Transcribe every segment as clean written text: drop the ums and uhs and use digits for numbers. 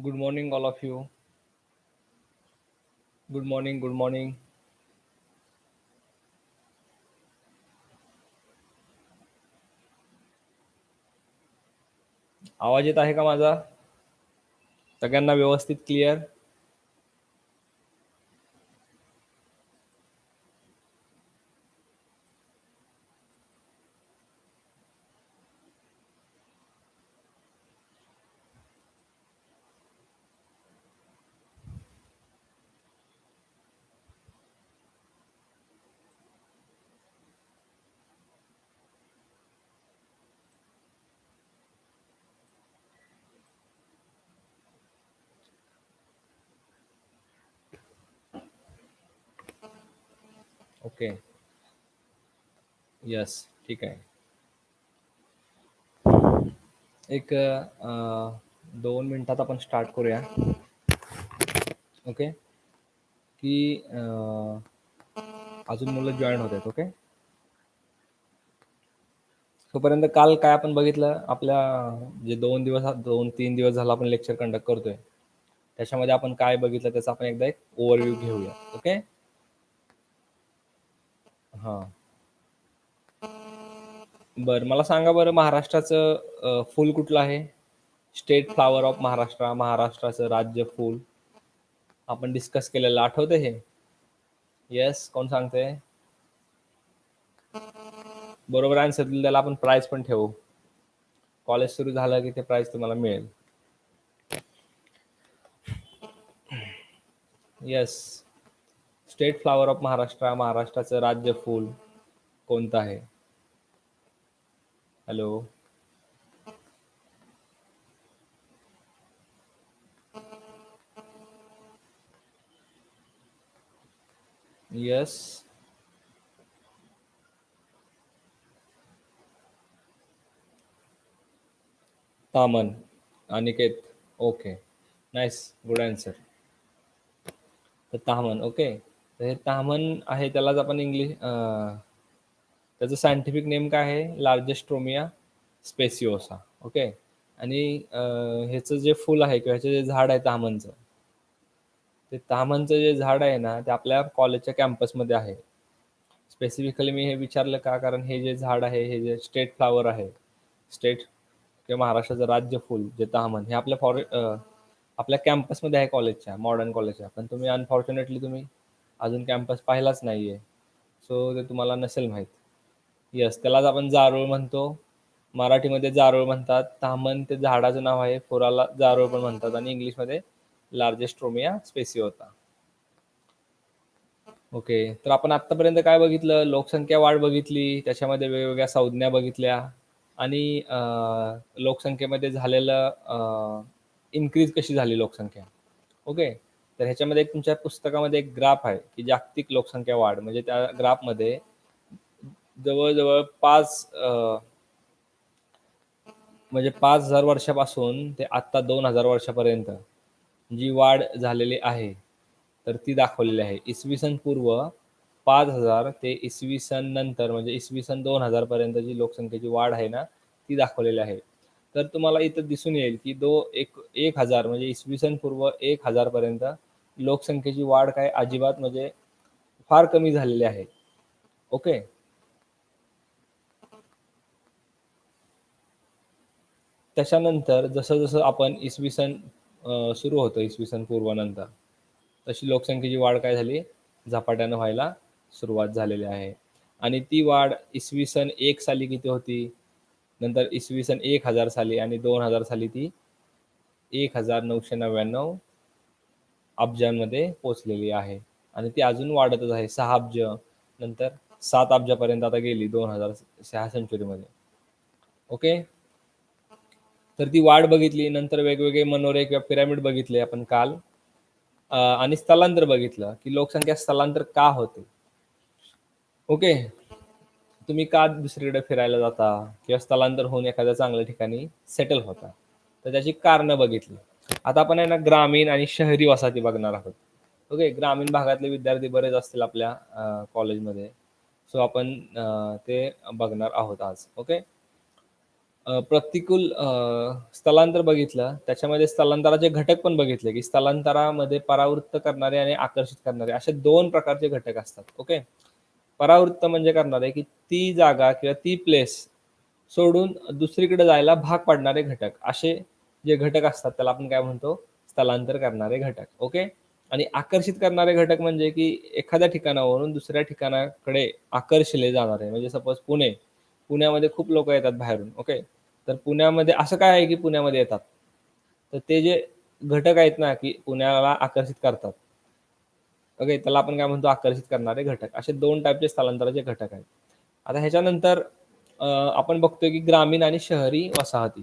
Good morning, all of you. Good morning, good morning. आवाज येत आहे का माझा? सगळ्यांना व्यवस्थित क्लिअर? ओके. यस, ठीक आहे. एक 2 मिनिटात आपण स्टार्ट करूया. ओके. की अजून मुलं जॉईन होत आहेत. ओके. तोपर्यंत काल काय आपण बघितलं, आपल्या जे 2-3 दिवस झाला आपण लेक्चर कंडक्ट करतोय, त्याच्यामध्ये आपण काय बघितलं त्याचा आपण एकदा एक ओव्हरव्ह्यू घेऊया. ओके. हां. बरं, मला सांगा बरं, महाराष्ट्राचं फुल कुठलं आहे? स्टेट फ्लॉवर ऑफ महाराष्ट्र, महाराष्ट्राचं राज्य फूल आपण डिस्कस केलेलं आठवते हे? येस, कोण सांगते? बरोबर आन्सर दिलं त्याला आपण प्राइज पण ठेवू. कॉलेज सुरू झालं की ते प्राइज तुम्हाला मिळेल. Yes, state flower of Maharashtra, महाराष्ट्राचं राज्य फूल कोणतं आहे? हॅलो. येस, तामन. Aniket. Okay, nice, good answer. तर ताहमन. ओके. तर हे ताहमन आहे, त्यालाच आपण त्याचं सायंटिफिक नेम काय आहे? लार्जेस्ट्रोमिया स्पेसिओसा. ओके. आणि ह्याचं जे फुल आहे किंवा ह्याचं जे झाड आहे ताहमनचं, ते ताहमनचं जे झाड आहे ना, ते आपल्या कॉलेजच्या कॅम्पसमध्ये आहे. स्पेसिफिकली मी हे विचारलं का, कारण हे जे झाड आहे, हे जे स्टेट फ्लॉवर आहे, स्टेट किंवा महाराष्ट्राचं राज्य फुल जे ताहमन, हे आपल्या कॅम्पसमध्ये आहे कॉलेजच्या, मॉडर्न कॉलेजच्या. पण तुम्ही अनफॉर्च्युनेटली तुम्ही अजून कॅम्पस पाहिलाच नाहीये, सो ते तुम्हाला नसेल माहीत. येस, त्यालाच आपण जारूळ म्हणतो. मराठीमध्ये जारूळ म्हणतात. ताहमन ते झाडाचं नाव आहे, फुलाला जारूळ पण म्हणतात, आणि इंग्लिशमध्ये लार्जेस्ट्रोमिया स्पेसिओसा. ओके. तर आपण आत्तापर्यंत काय बघितलं? लोकसंख्या वाढ बघितली, त्याच्यामध्ये वेगवेगळ्या संज्ञा बघितल्या, आणि लोकसंख्येमध्ये झालेलं इन्क्रीज कशी झाली लोकसंख्या. ओके. तर ह्याच्यामध्ये एक तुमच्या पुस्तकामध्ये एक ग्राफ आहे की जागतिक लोकसंख्या वाढ, म्हणजे त्या ग्राफमध्ये जवळजवळ 5,000 वर्षापासून ते आत्ता 2,000 वर्षापर्यंत जी वाढ झालेली आहे, तर ती दाखवलेली आहे. इसवी सन पूर्व 5,000 ते इसवी सन नंतर, म्हणजे इसवी सन 2,000 पर्यंत जी लोकसंख्येची वाढ आहे ना, ती दाखवलेली आहे. तर तुम्हाला इथं दिसून येईल की 1,000 म्हणजे इसवी सन पूर्व 1,000 पर्यंत लोकसंख्येची वाढ काय अजिबात, म्हणजे फार कमी झालेली आहे. ओके. त्याच्यानंतर जसं जसं आपण इसवी सन सुरू होतं, इसवी सन पूर्वानंतर, तशी लोकसंख्येची वाढ काय झाली? झपाट्यानं व्हायला सुरुवात झालेली आहे. आणि ती वाढ इसवी सन 1 साली किती होती? नंतर इसवी सन 1000 साली आणि 2000 साली ती 1999 अब्जांमध्ये पोचलेली आहे. आणि ती अजून वाढतच आहे. 6 अब्ज, नंतर 7 अब्जापर्यंत आता गेली 2006 सेंचुरीमध्ये. ओके. तर ती वाढ बघितली. नंतर वेगवेगळे मनोरे किंवा पिरामिड बघितले आपण काल. आणि स्थलांतर बघितलं की लोकसंख्या स्थलांतर का होते. ओके. तुम्ही का दुसरीकडे फिरायला जाता किंवा स्थलांतर होऊन एखाद्या चांगल्या ठिकाणी सेटल होता, तर त्याची कारणं बघितली. आता आपण आहे ना, ग्रामीण आणि शहरी वसाहती बघणार आहोत. ओके. ग्रामीण भागातले विद्यार्थी बरेच असतील आपल्या कॉलेजमध्ये, सो आपण ते बघणार आहोत आज. ओके. प्रतिकूल स्थलांतर बघितलं, त्याच्यामध्ये स्थलांतराचे घटक पण बघितले, की स्थलांतरामध्ये परावृत्त करणारे आणि आकर्षित करणारे असे 2 प्रकारचे घटक असतात. ओके. परावृत्त म्हणजे करणारे, की ती जागा किंवा ती प्लेस सोडून दुसरीकडे जायला भाग पाडणारे घटक. असे जे घटक असतात त्याला आपण काय म्हणतो? स्थलांतर करणारे घटक. ओके. आणि आकर्षित करणारे घटक म्हणजे, की एखाद्या ठिकाणावरून दुसऱ्या ठिकाणाकडे आकर्षले जाणारे. म्हणजे सपोज पुणे. पुण्यामध्ये खूप लोकं येतात बाहेरून. ओके. तर पुण्यामध्ये असं काय आहे, की पुण्यामध्ये येतात? तर ते जे घटक आहेत ना, की पुण्याला आकर्षित करतात. ओके. त्याला आपण काय म्हणतो? आकर्षित करणारे घटक. असे 2 टाइपचे स्थलांतराचे घटक आहेत. आता ह्याच्यानंतर आपण बघतोय, की ग्रामीण आणि शहरी वसाहती.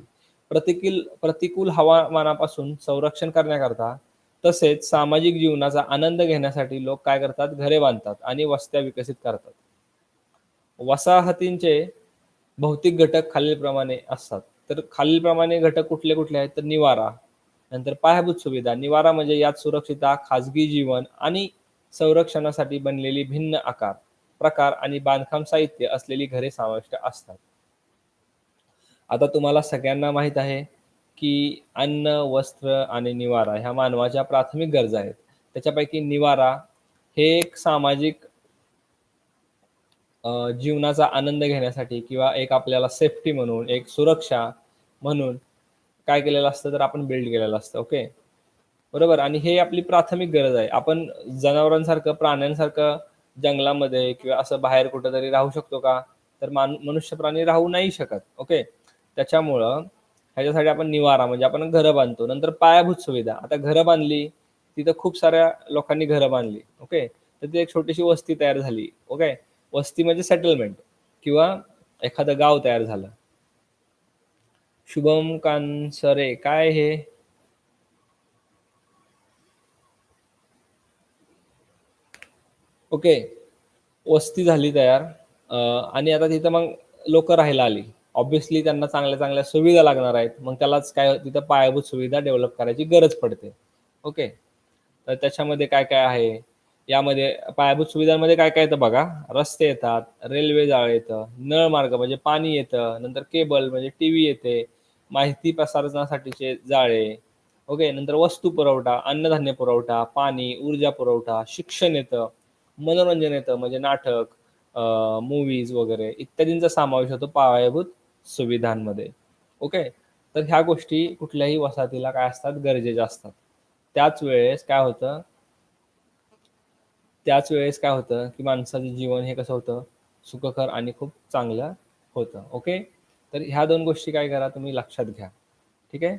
प्रतिकूल हवामानापासून संरक्षण करण्याकरता तसेच सामाजिक जीवनाचा आनंद घेण्यासाठी लोक काय करतात? घरे बांधतात आणि वस्त्या विकसित करतात. वसाहतींचे भौतिक घटक खालीलप्रमाणे असतात. तर खालीलप्रमाणे घटक कुठले-कुठले आहेत? तर निवारा, नंतर पायाभूत सुविधा. निवारा म्हणजे यात सुरक्षितता, खाजगी जीवन आणि संरक्षणासाठी बनलेली भिन्न आकार, प्रकार आणि बांधकाम साहित्य असलेली घरे समाविष्ट असतात. आता तुम्हाला सगळ्यांना माहीत आहे, की अन्न, वस्त्र आणि निवारा ह्या मानवाच्या प्राथमिक गरजा आहेत. त्याच्यापैकी निवारा हे एक सामाजिक जीवनाचा आनंद घेण्यासाठी किंवा एक आपल्याला सेफ्टी म्हणून, एक सुरक्षा म्हणून काय केलेलं असतं, तर आपण बिल्ड केलेलं असतं. ओके. बरोबर आणि हे आपली प्राथमिक गरज आहे. आपण जनावरांसारखं, प्राण्यांसारखं जंगलामध्ये किंवा असं बाहेर कुठेतरी राहू शकतो का? तर मनुष्य प्राणी राहू नाही शकत. ओके. त्याच्यामुळं ह्याच्यासाठी आपण निवारा म्हणजे आपण घरं बांधतो. नंतर पायाभूत सुविधा. आता घरं बांधली, तिथं खूप साऱ्या लोकांनी घरं बांधली. ओके. तर ती एक छोटीशी वस्ती तयार झाली. ओके. वस्ती म्हणजे सेटलमेंट किंवा एखादं गाव तयार झालं. शुभम कानसरे काय हे? ओके. वस्ती झाली तयार आणि आता तिथं मग लोकं राहायला आली. ऑब्व्हियसली त्यांना चांगल्या-चांगल्या सुविधा लागणार आहेत. मग त्यालाच काय तिथं पायाभूत सुविधा डेव्हलप करायची गरज पडते. ओके. तर त्याच्यामध्ये काय-काय आहे? यामध्ये पायाभूत सुविधांमध्ये काय-काय येतं बघा. रस्ते येतात, रेल्वे जाळं येतं, नळमार्ग म्हणजे पाणी येतं, नंतर केबल म्हणजे टीव्ही येते, माहिती प्रसारणासाठीचे जाळे, ओके. नंतर वस्तू पुरवठा, अन्नधान्य पुरवठा, पाणी, ऊर्जा पुरवठा, शिक्षण येतं, मनोरंजन येतं म्हणजे नाटक, मूव्हीज वगैरे इत्यादींचा समावेश होतो पायाभूत सुविधांमध्ये. ओके. तर ह्या गोष्टी कुठल्याही वसाहतीला काय असतात गरजेच्या असतात. त्याच वेळेस काय होतं त्याच वेळेस काय होतं, की माणसाचं जीवन हे कसं होतं, सुखकर आणि खूप चांगलं होतं. ओके. तर ह्या 2 गोष्टी काय करा तुम्ही लक्षात घ्या. ठीक आहे.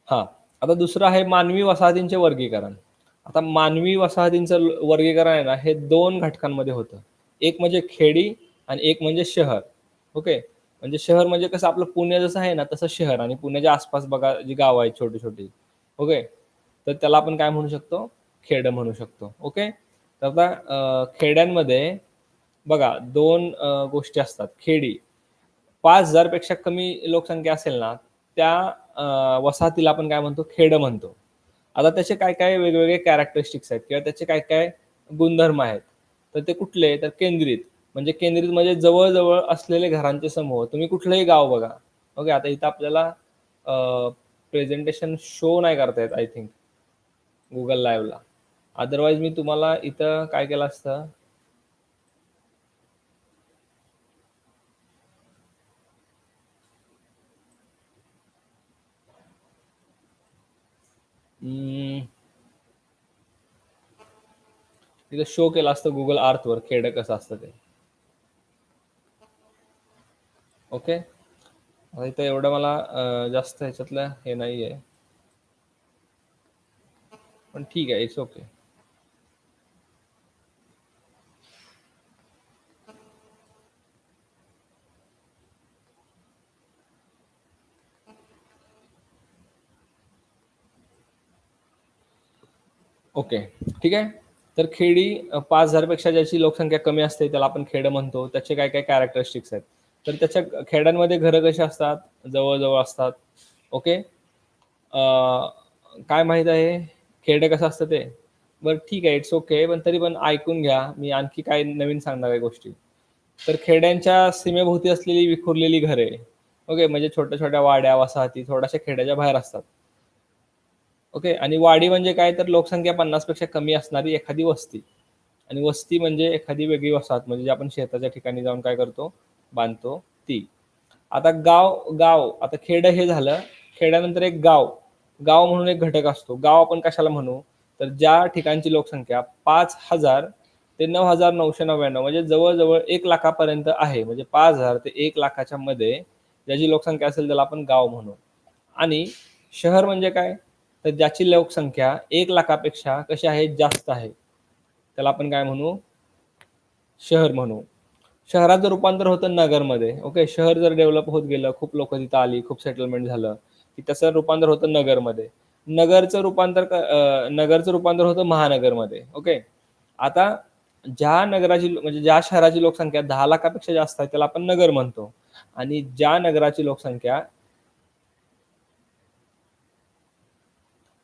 हां. आता दुसरं आहे मानवी वसाहतींचे वर्गीकरण. आता मानवी वसाहतींचं वर्गीकरण आहे ना, हे 2 घटकांमध्ये होतं. एक म्हणजे खेडी आणि एक म्हणजे शहर. ओके. म्हणजे शहर म्हणजे कसं आपलं पुणे जसं आहे ना, तसं शहर आणि पुण्याच्या आसपास बघा जी गावं आहेत छोटी-छोटी. ओके. तर त्याला आपण काय म्हणू शकतो? खेडं म्हणू शकतो. ओके. तर आता खेड्यांमध्ये बघा 2 गोष्टी असतात. खेडी 5,000 पेक्षा कमी लोकसंख्या असेल ना, त्या वसाहतीला आपण काय म्हणतो? खेडं म्हणतो. आता त्याचे काय-काय वेगवेगळे कॅरेक्टरिस्टिक्स आहेत किंवा त्याचे काय-काय गुणधर्म आहेत. तर ते कुठले? तर केंद्रित. म्हणजे केंद्रित म्हणजे जवळ-जवळ असलेले घरांचे समूह. तुम्ही कुठलंही गाव बघा. ओके. आता इथं आपल्याला प्रेझेंटेशन शो नाही करता येत आय थिंक Google लाईव्हला. अदरवाईज मी तुम्हाला इथं काय केलं असतं अं, तिथं शो केलं असतं Google Earthवर खेडं कसं असतं ते. ओके. आता इथं एवढं मला जास्त ह्याच्यातलं हे नाहीये. पण ठीक आहे, इट्स ओके. ओके. ठीक आहे. तर खेडी 5,000 पेक्षा ज्याची लोकसंख्या कमी असते त्याला आपण खेडं म्हणतो. त्याचे काय काय कॅरेक्टरिस्टिक्स आहेत. तर त्याच्या खेड्यांमध्ये घरं कशी असतात? जवळ-जवळ असतात. ओके. काय माहीत आहे? खेडं कसं असतं ते? बरं ठीक आहे, इट्स ओके. पण तरी पण ऐकून घ्या. मी आणखी काही नवीन सांगणार आहे गोष्टी. तर खेड्यांच्या सीमेभोवती असलेली विखुरलेली घरे. ओके. म्हणजे छोट्या-छोट्या वाड्या, वसाहती थोड्याशा खेड्याच्या बाहेर असतात. ओके. आणि वाडी म्हणजे काय? तर लोकसंख्या 50 पेक्षा कमी असणारी एखादी वस्ती. आणि वस्ती म्हणजे एखादी वेगळी वसाहत म्हणजे जे आपण शेताच्या ठिकाणी जाऊन काय करतो? बांधतो ती. आता गाव आता खेडं हे झालं. खेड्यानंतर एक गाव. गाव म्हणून एक घटक असतो. गाव आपण कशाला म्हणू? तर ज्या ठिकाणची लोकसंख्या 5,000 ते 9,999 म्हणजे जवळ-जवळ 1,00,000 पर्यंत आहे. म्हणजे 5,000 ते 1,00,000च्या मध्ये ज्याची लोकसंख्या असेल त्याला आपण गाव म्हणू. आणि शहर म्हणजे काय? तर ज्याची लोकसंख्या 1,00,000पेक्षा कशी आहे? जास्त आहे. त्याला आपण काय म्हणू? शहर म्हणू. शहराचं रूपांतर होतं नगरमध्ये. ओके. शहर जर डेव्हलप होत गेलं, खूप लोकं तिथं आली, खूप सेटलमेंट झालं, की त्याचं रूपांतर होतं नगरमध्ये. नगरचं रूपांतर होतं महानगरमध्ये. ओके. आता ज्या नगराची म्हणजे ज्या शहराची लोकसंख्या 10,00,000 पेक्षा जास्त आहे त्याला आपण नगर म्हणतो. आणि ज्या नगराची लोकसंख्या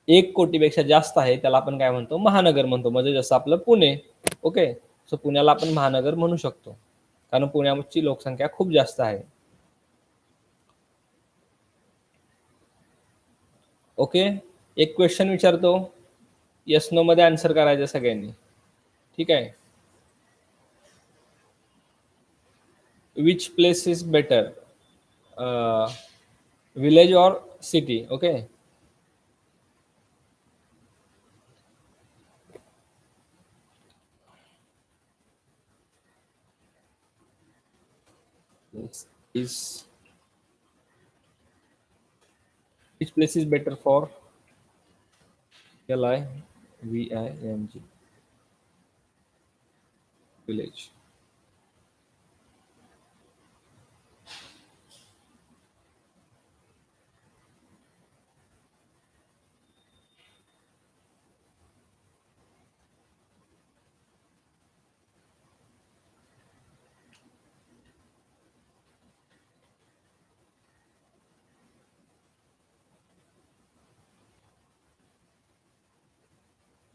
1,00,00,000 पेक्षा जास्त आहे त्याला आपण काय म्हणतो? महानगर म्हणतो. म्हणजे जसं आपलं पुणे. ओके. सो पुण्याला आपण महानगर म्हणू शकतो. कारण पुण्याची लोकसंख्या खूप जास्त आहे. ओके. एक क्वेश्चन विचारतो. येस नो मध्ये आन्सर करायचं सगळ्यांनी. ठीक आहे. Which place is better? Village or city? Okay. Is which place is better for LIVING village?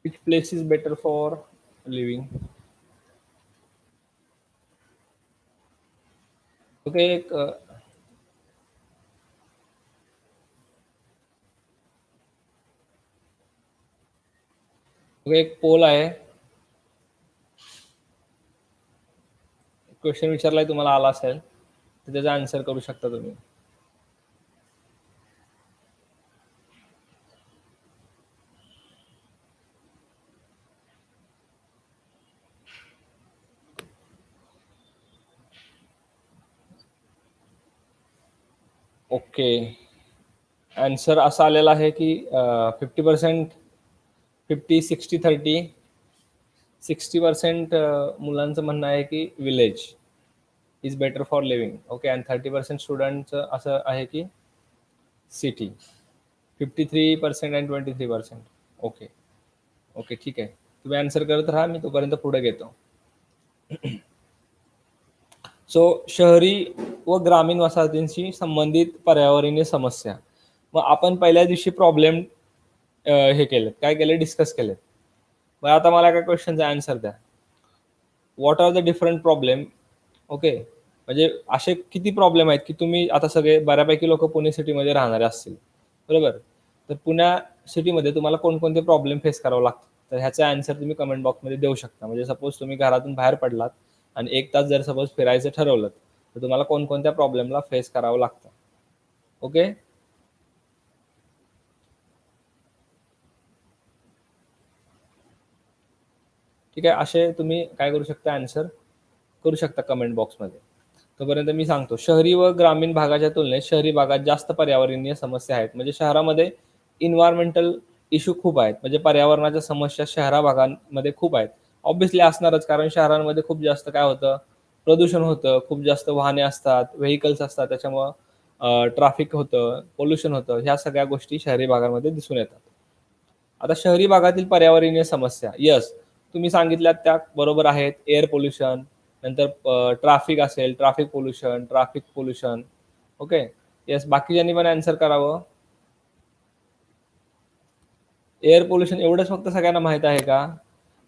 Which place is better for living? Okay. एक पोल आहे. क्वेश्चन विचारलाय तुम्हाला आला असेल तर त्याचा आन्सर करू शकता तुम्ही. ओके. आन्सर असा आलेला आहे की 50% 50-60-30 60% मुलांचं म्हणणं आहे की village is better for living. Okay. आणि 30% स्टुडंटचं असं आहे की सिटी. 53% आणि 23%. ओके. ओके. ठीक आहे. तुम्ही आन्सर करत राहा. मी तोपर्यंत पुढे घेतो. सो शहरी व ग्रामीण वसाहतींशी संबंधित पर्यावरणीय समस्या. मग आपण पहिल्या दिवशी प्रॉब्लेम हे केलेत. काय केले? डिस्कस केलेत. मग आता मला एका क्वेश्चनचा आन्सर द्या. What are the different problem? Okay. म्हणजे असे किती प्रॉब्लेम आहेत की तुम्ही आता सगळे बऱ्यापैकी लोक पुणे सिटीमध्ये राहणारे असतील, बरोबर? तर पुण्या सिटीमध्ये तुम्हाला कोणकोणते प्रॉब्लेम फेस करावं लागतं? तर ह्याचा आन्सर तुम्ही कमेंट बॉक्समध्ये देऊ शकता. म्हणजे सपोज तुम्ही घरातून बाहेर पडलात आणि 1 तास जर सपोज फिरायचं ठरवलं तर तुम्हाला कोणकोणत्या प्रॉब्लेमला फेस करावं लागतं? ओके. ठीक आहे. असे तुम्ही काय करू शकता? आन्सर करू शकता कमेंट बॉक्समध्ये. तोपर्यंत मी सांगतो. शहरी व ग्रामीण भागाच्या तुलनेत शहरी भागात जास्त पर्यावरणीय समस्या आहेत. म्हणजे शहरामध्ये इन्व्हायरमेंटल इश्यू खूप आहेत. म्हणजे पर्यावरणाच्या समस्या शहरा भागांमध्ये खूप आहेत. ऑब्व्हियसली असणारच, कारण शहरांमध्ये खूप जास्त काय होतं? प्रदूषण होतं, खूप जास्त वाहने असतात, व्हेइकल्स असतात, त्याच्यामुळं ट्रॅफिक होतं, पोल्युशन होतं. ह्या सगळ्या गोष्टी शहरी भागामध्ये दिसून येतात. आता शहरी भागातील पर्यावरणीय समस्या. येस, तुम्ही सांगितल्यात त्या बरोबर आहेत. एअर पोल्युशन, नंतर ट्रॅफिक असेल, ट्रॅफिक पोल्युशन. ओके. येस, बाकीच्यांनी पण आन्सर करावं. एअर पोल्युशन एवढंच फक्त सगळ्यांना माहीत आहे का?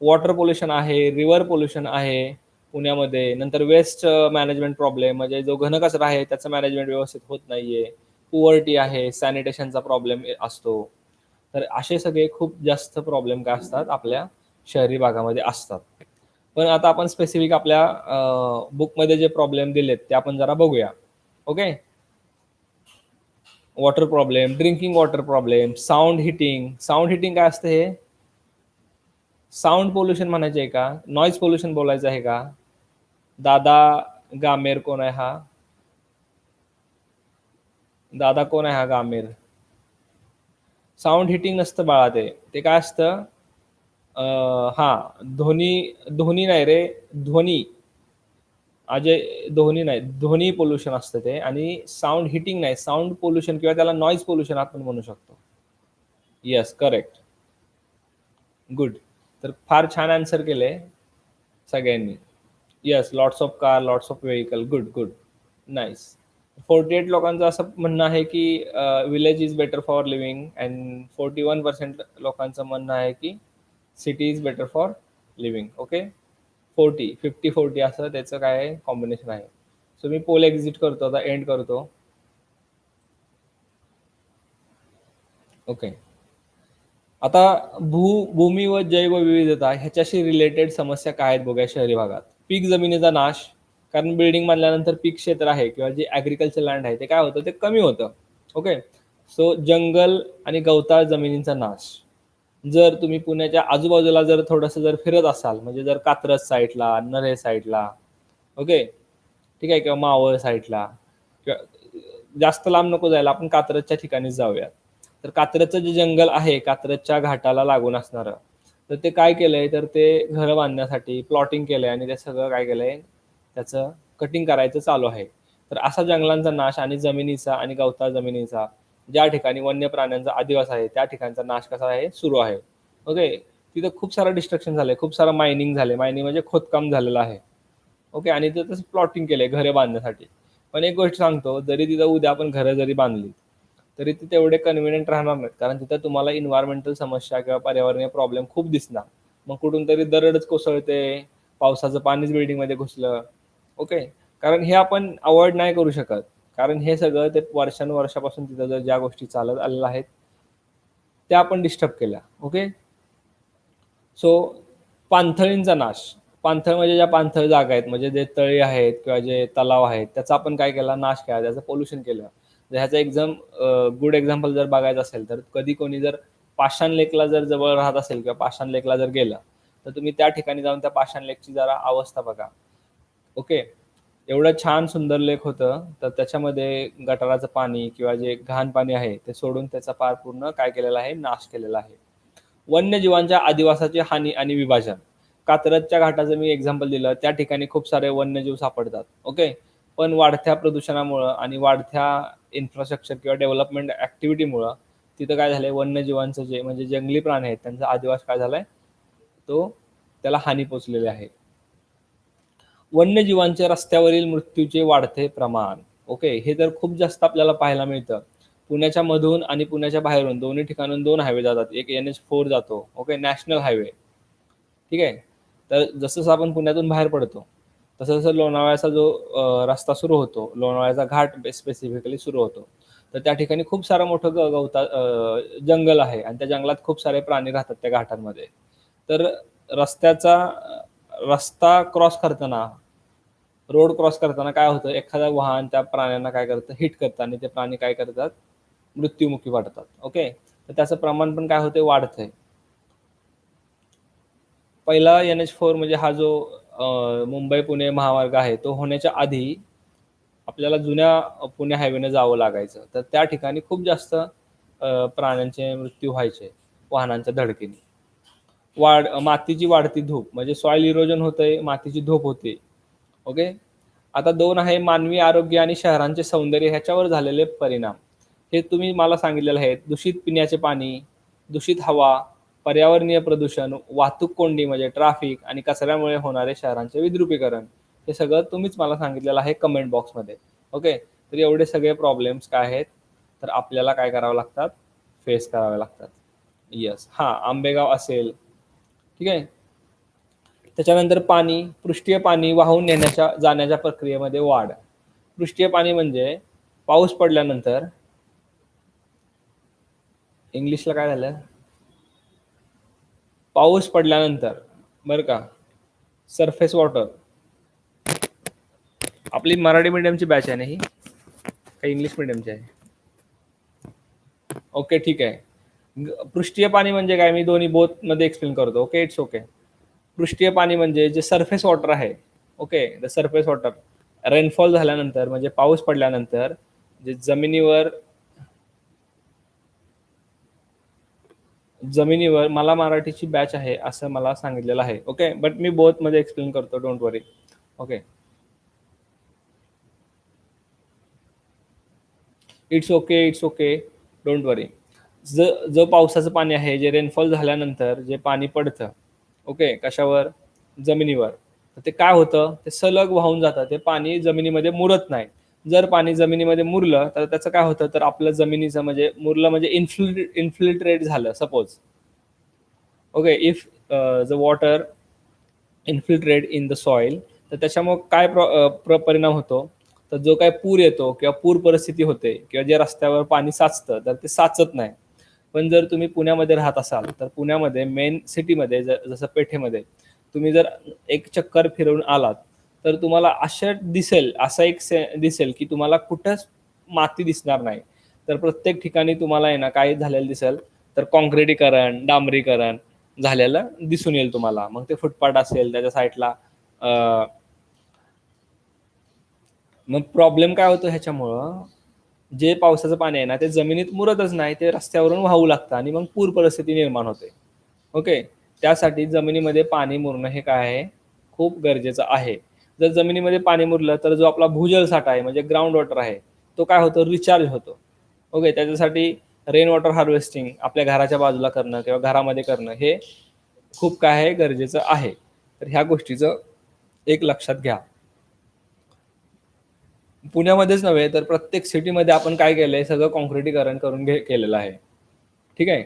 वॉटर पोल्युशन आहे, रिव्हर पोल्युशन आहे पुण्यामध्ये. नंतर वेस्ट मॅनेजमेंट प्रॉब्लेम, म्हणजे जो घनकचरा आहे त्याचं मॅनेजमेंट व्यवस्थित होत नाहीये. पुअर्टी आहे, सॅनिटेशनचा प्रॉब्लेम असतो. तर असे सगळे खूप जास्त प्रॉब्लेम काय असतात आपल्या शहरी भागामध्ये असतात. पण आता आपण स्पेसिफिक आपल्या बुकमध्ये जे प्रॉब्लेम दिलेत ते आपण जरा बघूया. Okay. Water problem, drinking water problem, sound hitting. Sound hitting काय असतं हे? साऊंड पोल्युशन म्हणायचे आहे का? नॉईज पोल्युशन बोलायचं आहे का? दादा गामेर कोण आहे हा? दादा कोण आहे हा गामेर? साऊंड हिटिंग नसतं बाळा ते. ते काय असतं? हा, ध्वनी. ध्वनी नाही रे, ध्वनी. अजय, ध्वनी नाही, ध्वनी पोल्युशन असतं ते. आणि साऊंड हिटिंग नाही, साऊंड पोल्युशन किंवा त्याला नॉईज पोल्युशन आपण म्हणू शकतो. Yes, correct. गुड. तर फार छान आन्सर केले सगळ्यांनी. Yes, lots of car, lots of vehicle. Good good. Nice. 48 लोकांचं असं म्हणणं आहे की village is better for living, and 41% लोकांचं म्हणणं आहे की city is better for living. Okay. 50-40 असं त्याचं काय कॉम्बिनेशन आहे. सो मी पोल एक्झिट करतो, आता एंड करतो. ओके. आता भूमी व जैवविविधता ह्याच्याशी रिलेटेड समस्या काय आहेत बघूया शहरी भागात. पीक जमिनीचा नाश, कारण बिल्डिंग बांधल्यानंतर पीक क्षेत्र आहे किंवा जे ॲग्रिकल्चर लँड आहे ते काय होतं, ते कमी होतं. ओके. सो जंगल आणि गवताळ जमिनींचा नाश. जर तुम्ही पुण्याच्या आजूबाजूला जर थोडंसं जर फिरत असाल, म्हणजे जर कात्रज साईडला, नरे साईडला, ओके, ठीक आहे, किंवा मावळ साईडला, किंवा जास्त लांब नको जायला, आपण कात्रजच्या ठिकाणीच जाऊया. तर कात्रजचं जे जंगल आहे कात्रजच्या घाटाला लागून असणारं, तर ते काय केलंय, तर ते घरं बांधण्यासाठी प्लॉटिंग केलंय आणि ते सगळं काय केलंय, त्याचं कटिंग करायचं चालू आहे. तर असा जंगलांचा नाश आणि जमिनीचा आणि गवताळ जमिनीचा, ज्या ठिकाणी वन्य प्राण्यांचा अधिवास आहे त्या ठिकाणचा नाश कसा आहे, सुरू आहे. ओके. तिथं खूप सारं डिस्ट्रक्शन झालंय, खूप सारं मायनिंग झालंय. मायनिंग म्हणजे खोदकाम झालेलं आहे. ओके. आणि ते तसं प्लॉटिंग केलंय घरं बांधण्यासाठी. पण एक गोष्ट सांगतो, जरी तिथं उद्या आपण घरं जरी बांधली तरी ते तेवढे कन्व्हिनियंट राहणार नाहीत, कारण तिथं तुम्हाला इन्व्हायरमेंटल समस्या किंवा पर्यावरणीय प्रॉब्लेम खूप दिसणार. मग कुठून तरी दरडच कोसळते, पावसाचं पाणीच बिल्डिंगमध्ये घुसलं. ओके. कारण हे आपण अवॉइड नाही करू शकत, कारण हे सगळं ते वर्षानुवर्षापासून तिथं जर ज्या गोष्टी चालत आलेल्या आहेत त्या आपण डिस्टर्ब केल्या. ओके. सो पाणथळींचा नाश. पाणथळ म्हणजे ज्या पाणथळ जागा आहेत, म्हणजे जे तळी आहेत किंवा जे तलाव आहेत, त्याचा आपण काय केला, नाश केला, त्याचं पोल्युशन केलं. जर ह्याचा गुड एक्झाम्पल जर बघायचं असेल, तर कधी कोणी जर पाषाण लेकला जर जवळ राहत असेल किंवा पाषाण लेकला जर गेलं, तर तुम्ही त्या ठिकाणी जाऊन त्या पाषाण लेकची जरा अवस्था बघा. ओके. एवढं छान सुंदर लेक होतं, तर त्याच्यामध्ये गटाराचं पाणी किंवा जे घाण पाणी आहे ते सोडून त्याचा पार पूर्ण काय केलेला आहे, नाश केलेला आहे. वन्यजीवांच्या अधिवासाची हानी आणि विभाजन. कात्रजच्या घाटाचं मी एक्झाम्पल दिलं, त्या ठिकाणी खूप सारे वन्यजीव सापडतात. ओके. पण वाढत्या प्रदूषणामुळं आणि वाढत्या इन्फ्रास्ट्रक्चर किंवा डेव्हलपमेंट ॲक्टिव्हिटीमुळं तिथं काय झालंय, वन्यजीवांचं जे म्हणजे जंगली प्राणी आहेत त्यांचा अधिवास काय झालाय, तो त्याला हानी पोचलेली आहे. वन्यजीवांच्या रस्त्यावरील मृत्यूचे वाढते प्रमाण. ओके. हे तर खूप जास्त आपल्याला पाहायला मिळतं. पुण्याच्या मधून आणि पुण्याच्या बाहेरून दोन्ही ठिकाणून 2 हायवे जातात. एक NH4 जातो. ओके. National highway. ठीक आहे. तर जसं आपण पुण्यातून बाहेर पडतो, तसं लोणावळ्याचा जो रस्ता सुरू होतो, लोणावळ्याचा घाट स्पेसिफिकली सुरू होतो. तर त्या ठिकाणी खूप सारं मोठं जंगल आहे आणि त्या जंगलात खूप सारे प्राणी राहतात त्या घाटांमध्ये. तर रस्त्याचा रस्ता क्रॉस करताना, रोड क्रॉस करताना काय होतं, एखादं वाहन त्या प्राण्यांना काय करतं, हिट करतं आणि ते प्राणी काय करतात, मृत्युमुखी पडतात. ओके. तर त्याचं प्रमाण पण काय होते, वाढतंय. पहिला NH4 म्हणजे हा जो मुंबई पुणे महामार्ग आहे, तो होण्याच्या आधी आपल्याला जुन्या पुणे हायवेने जावं लागायचं. तर त्या ठिकाणी खूप जास्त प्राण्यांचे मृत्यू व्हायचे वाहनांच्या धडकेने. मातीची वाढती धूप, म्हणजे सॉइल इरोजन होतंय, मातीची धूप होते. ओके. आता 2 आहे मानवी आरोग्य आणि शहरांचे सौंदर्य ह्याच्यावर झालेले परिणाम. हे तुम्ही मला सांगितलेलं आहे. दूषित पिण्याचे पाणी, दूषित हवा, पर्यावरणीय प्रदूषण, वाहतूक कोंडी म्हणजे ट्रॅफिक आणि कचऱ्यामुळे होणारे शहरांचे विद्रुपीकरण, हे सगळं तुम्हीच मला सांगितलेलं आहे कमेंट बॉक्समध्ये. ओके. तर एवढे सगळे प्रॉब्लेम्स काय आहेत, तर आपल्याला काय करावं लागतात, फेस करावे लागतात. येस. हां, आंबेगाव असेल, ठीक आहे. त्याच्यानंतर पाणी, पृष्ठीय पाणी वाहून नेण्याच्या जाण्याच्या प्रक्रियेमध्ये वाढ. पृष्ठीय पाणी म्हणजे पाऊस पडल्यानंतर, इंग्लिशला काय झालं? पाऊस पडल्यानंतर, बरं का, सरफेस वॉटर. आपली मराठी मीडियमची बॅच आहे ना ही, का इंग्लिश मीडियमची आहे? ओके, ठीक आहे. पृष्ठीय पाणी म्हणजे काय, मी दोन्ही बोथ मध्ये एक्सप्लेन करतो. Okay, it's okay. पृष्ठीय पाणी म्हणजे जे सरफेस वॉटर आहे, okay, the surface water, rainfall झाल्यानंतर म्हणजे पाऊस पडल्यानंतर जे जमिनीवर मला मराठीची बॅच आहे असं मला सांगितलेलं आहे. ओके, बट मी बोथ मध्ये एक्सप्लेन करतो, don't worry. Okay, it's okay, it's okay, don't worry. जो पावसाचं पाणी आहे, जे रेनफॉल झाल्यानंतर जे पाणी पडतं, ओके, कशावर, जमिनीवर, ते काय होतं, ते सलग वाहून जातं, ते पाणी जमिनीमध्ये मुरत नाही. जर पाणी जमिनीमध्ये मुरलं तर त्याचं काय होतं, तर आपलं जमिनीचं म्हणजे मुरलं म्हणजे इन्फिल्ट्रेट झालं suppose. Okay, if the water infiltrate in the soil, तर त्याच्यामुळे काय परिणाम होतो, तर जो काय पूर येतो किंवा पूर परिस्थिती होते किंवा जे रस्त्यावर पाणी साचतं तर ते साचत नाही. पण जर तुम्ही पुण्यामध्ये राहत असाल तर पुण्यामध्ये मेन सिटीमध्ये जसं पेठेमध्ये तुम्ही जर एक चक्कर फिरवून आलात तर तुम्हाला असं एक दिसेल की तुम्हाला कुठंच माती दिसणार नाही. तर प्रत्येक ठिकाणी तुम्हाला आहे ना काय झालेलं दिसेल, तर काँक्रिटीकरण, डांबरीकरण झालेलं दिसून येईल तुम्हाला. मग ते फुटपाथ असेल त्याच्या साईडला. मग प्रॉब्लेम काय होतो ह्याच्यामुळं, जे पावसाचं पाणी आहे ना ते जमिनीत मुरतच नाही, ते रस्त्यावरून वाहू लागतं आणि मग पूर परिस्थिती निर्माण होते. ओके, त्यासाठी जमिनीमध्ये पाणी मुरणं हे काय आहे, खूप गरजेचं आहे. जर जमिनीमध्ये पाणी मुरलं तर जो आपला भूजल साठा आहे म्हणजे ग्राउंड वॉटर आहे, तो काय होतो, रिचार्ज होतो. ओके, त्याच्यासाठी रेन वॉटर हार्वेस्टिंग आपल्या घराच्या बाजूला करणं किंवा घरामध्ये करणं हे खूप काय आहे, गरजेचं आहे. तर ह्या गोष्टीचं एक लक्षात घ्या. पुण्यामध्येच नव्हे तर प्रत्येक सिटीमध्ये आपण काय केलंय, सगळं काँक्रिटीकरण करून केलेलं आहे. ठीक आहे.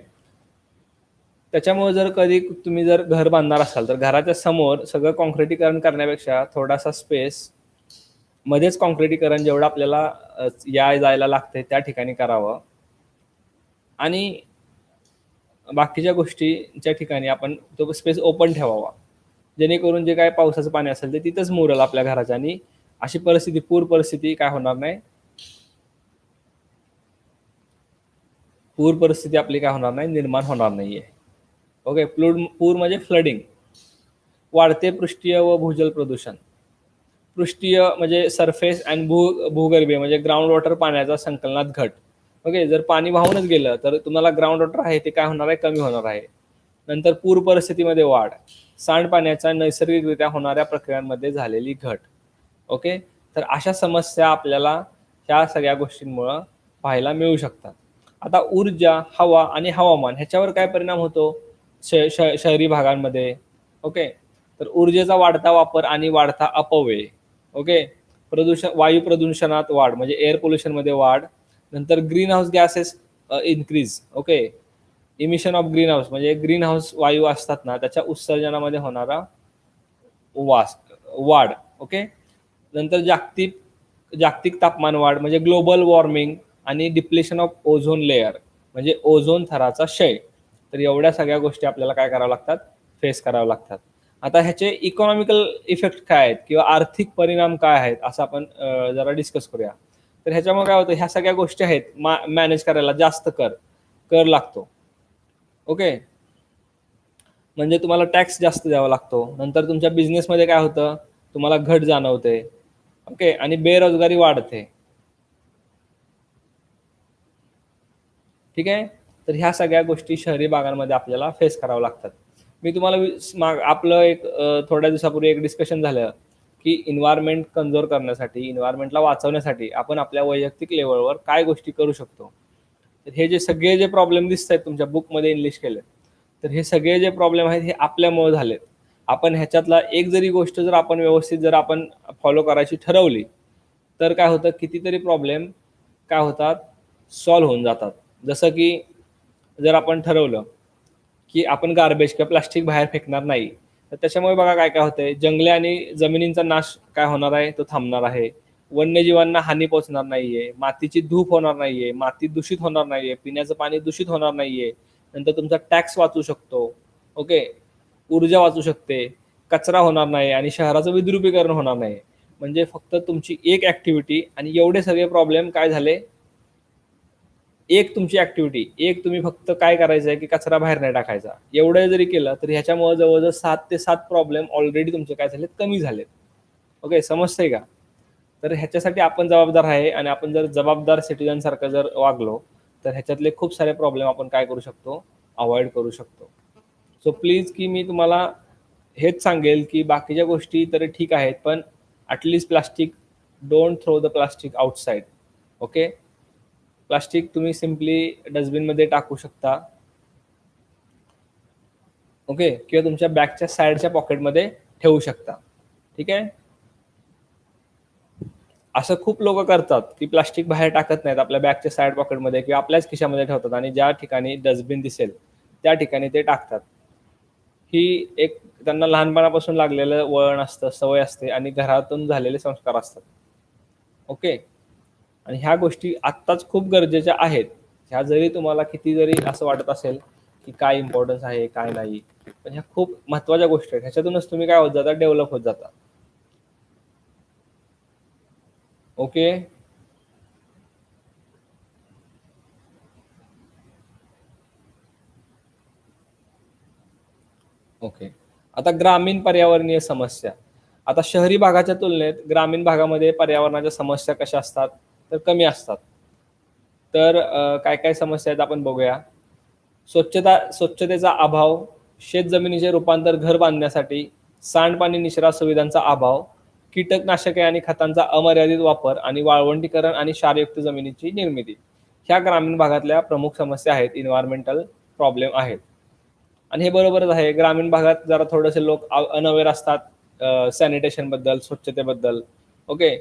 त्याच्यामुळे जर कधी तुम्ही जर घर बांधणार असाल तर घराच्या समोर सगळं काँक्रिटीकरण करण्यापेक्षा थोडासा स्पेस मध्येच काँक्रिटीकरण जेवढं आपल्याला या जायला लागतंय त्या ठिकाणी करावं आणि बाकीच्या गोष्टीच्या ठिकाणी आपण तो स्पेस ओपन ठेवावा, जेणेकरून जे काय पावसाचं पाणी असेल ते तिथंच मुरेल आपल्या घराच्या आणि अशी परिस्थिती, पूर परिस्थिती काय होणार नाही, पूर परिस्थिती आपली काय होणार नाही, निर्माण होणार नाहीये. ओके, पूर म्हणजे फ्लडिंग. वाढते पृष्ठीय व भूजल प्रदूषण. पृष्ठीय म्हणजे सरफेस आणि भूगर्भीय म्हणजे ग्राउंड वॉटर पाण्याचा संकलनात घट. ओके, जर पाणी वाहूनच गेलं तर तुम्हाला ग्राउंड वॉटर आहे ते काय होणार आहे, कमी होणार आहे. नंतर पूर परिस्थितीमध्ये वाढ, सांडपाण्याच्या नैसर्गिकरित्या होणाऱ्या प्रक्रियांमध्ये झालेली घट. ओके, तर अशा समस्या आपल्याला ह्या सगळ्या गोष्टींमुळं पाहायला मिळू शकतात. आता ऊर्जा, हवा आणि हवामान ह्याच्यावर काय परिणाम होतो शहरी भागांमध्ये. ओके, तर ऊर्जेचा वाढता वापर आणि वाढता अपव्यय. ओके, वायू प्रदूषणात वाढ म्हणजे एअर पोल्युशन मध्ये वाढ. नंतर green house gases increase. Okay, emission of green house म्हणजे ग्रीन हाऊस वायू असतात ना त्याच्या उत्सर्जनामध्ये होणारा वाढ. ओके, नंतर जागतिक तापमान वाढ म्हणजे ग्लोबल वॉर्मिंग आणि डिप्लेशन ऑफ ओझोन लेअर म्हणजे ओझोन थराचा क्षय. तर एवढ्या सगळ्या गोष्टी आपल्याला काय कराव्या लागतात, फेस कराव्या लागतात. आता ह्याचे इकॉनॉमिकल इफेक्ट काय आहेत किंवा आर्थिक परिणाम काय आहेत असं आपण जरा डिस्कस करूया. तर ह्याच्यामुळे काय होतं, ह्या सगळ्या गोष्टी आहेत मॅनेज करायला जास्त कर लागतो. ओके, म्हणजे तुम्हाला टॅक्स जास्त द्यावा लागतो. नंतर तुमच्या बिझनेसमध्ये काय होतं, तुम्हाला घट जाणवते. ओके, आणि बेरोजगारी वाढते. ठीक आहे, तर ह्या सगळ्या गोष्टी शहरी भागांमध्ये आपल्याला फेस कराव्या लागतात. मी तुम्हाला आपलं एक थोड्या दिवसापूर्वी एक डिस्कशन झालं की इन्व्हायरमेंट कन्झर्व करण्यासाठी, इन्व्हायरमेंटला वाचवण्यासाठी आपण आपल्या वैयक्तिक लेवलवर काय गोष्टी करू शकतो. तर हे जे सगळे जे प्रॉब्लेम दिसत आहेत तुमच्या बुकमध्ये इंग्लिश केले, तर हे सगळे जे प्रॉब्लेम आहेत हे आपल्यामुळे झालेत. आपण ह्याच्यातला एक जरी गोष्ट जर आपण व्यवस्थित जर आपण फॉलो करायची ठरवली, तर काय होतं कितीतरी प्रॉब्लेम काय होतात सॉल्व्ह होऊन जातात. जसं की जर आपण ठरवलं, की आपण गार्बेज किंवा प्लास्टिक बाहेर फेकणार नाही. तर त्याच्यामुळे बघा काय-काय होतंय, जंगले आणि जमिनींचा नाश काय होणार आहे, तो थांबणार आहे. वन्यजीवांना हानी पोहोचणार नाहीये, मातीची धूप होणार नाहीये, माती दूषित होणार नाहीये, पिण्याचं पाणी दूषित होणार नाहीये. नंतर तुमचा टॅक्स वाचू शकतो. ओके. ऊर्जा वाचू शकते, कचरा होणार नाही आणि शहराचं विद्रुपीकरण होणार नाही. म्हणजे फक्त तुमची एक ॲक्टिव्हिटी आणि एवढे सगळे प्रॉब्लेम काय झाले, एक तुमची ॲक्टिव्हिटी, एक तुम्ही फक्त काय करायचं आहे, की कचरा बाहेर नाही टाकायचा. एवढं जरी केलं, तर ह्याच्यामुळे जवळ-जवळ 7 ते 7 प्रॉब्लेम ऑलरेडी तुमचे काय झालेत, कमी झालेत. ओके, समजतंय का? तर ह्याच्यासाठी आपण जबाबदार आहे आणि आपण जर जबाबदार सिटिझनसारखं जर वागलो, तर ह्याच्यातले खूप सारे प्रॉब्लेम आपण काय करू शकतो, अव्हॉइड करू शकतो. सो प्लीज की मी तुम्हाला हेच सांगेल, की बाकीच्या गोष्टी तर ठीक आहेत, पण plastic don't throw the plastic outside. Okay. Plastic तुम्ही सिम्पली डस्टबिनमध्ये टाकू शकता. ओके. किंवा तुमच्या बॅगच्या साईडच्या पॉकेटमध्ये ठेवू शकता. ठीक आहे. असं खूप लोकं करतात, की प्लास्टिक बाहेर टाकत नाहीत. आपल्या बॅगच्या साइड पॉकेटमध्ये किंवा आपल्याच खिशामध्ये ठेवतात आणि ज्या ठिकाणी डस्टबिन दिसेल, त्या ठिकाणी ते टाकतात. ही एक त्यांना लहानपणापासून लागलेलं वळण असतं, सवय असते आणि घरातून झालेले संस्कार असतात. ओके. आणि ह्या गोष्टी आत्ताच खूप गरजेच्या आहेत. ह्या जरी तुम्हाला किती जरी असं वाटत असेल, की काय इम्पोर्टन्स आहे, काय नाही. पण ह्या खूप महत्त्वाच्या गोष्टी आहेत. ह्याच्यातूनच तुम्ही काय होत जाता, डेव्हलप होत जाता. ओके. ओके. आता ग्रामीण पर्यावरणीय समस्या. आता शहरी भागाच्या तुलनेत ग्रामीण भागामध्ये पर्यावरणाच्या समस्या कशा असतात? तर कमी असतात. तर काय-काय समस्या आहेत आपण बघूया. स्वच्छतेचा अभाव, शेतजमिनीचे रूपांतर घर बांधण्यासाठी, सांडपाणी निचरा सुविधांचा अभाव, कीटकनाशके आणि खतांचा अमर्यादित वापर आणि वाळवंटीकरण आणि क्षारयुक्त जमिनीची निर्मिती. ह्या ग्रामीण भागातल्या प्रमुख समस्या आहेत, एन्व्हायर्नमेंटल प्रॉब्लेम आहेत. आणि हे बरोबरच आहे. ग्रामीण भागात जरा थोडेसे लोक अनअवेअर असतात सॅनिटेशनबद्दल, स्वच्छतेबद्दल. ओके.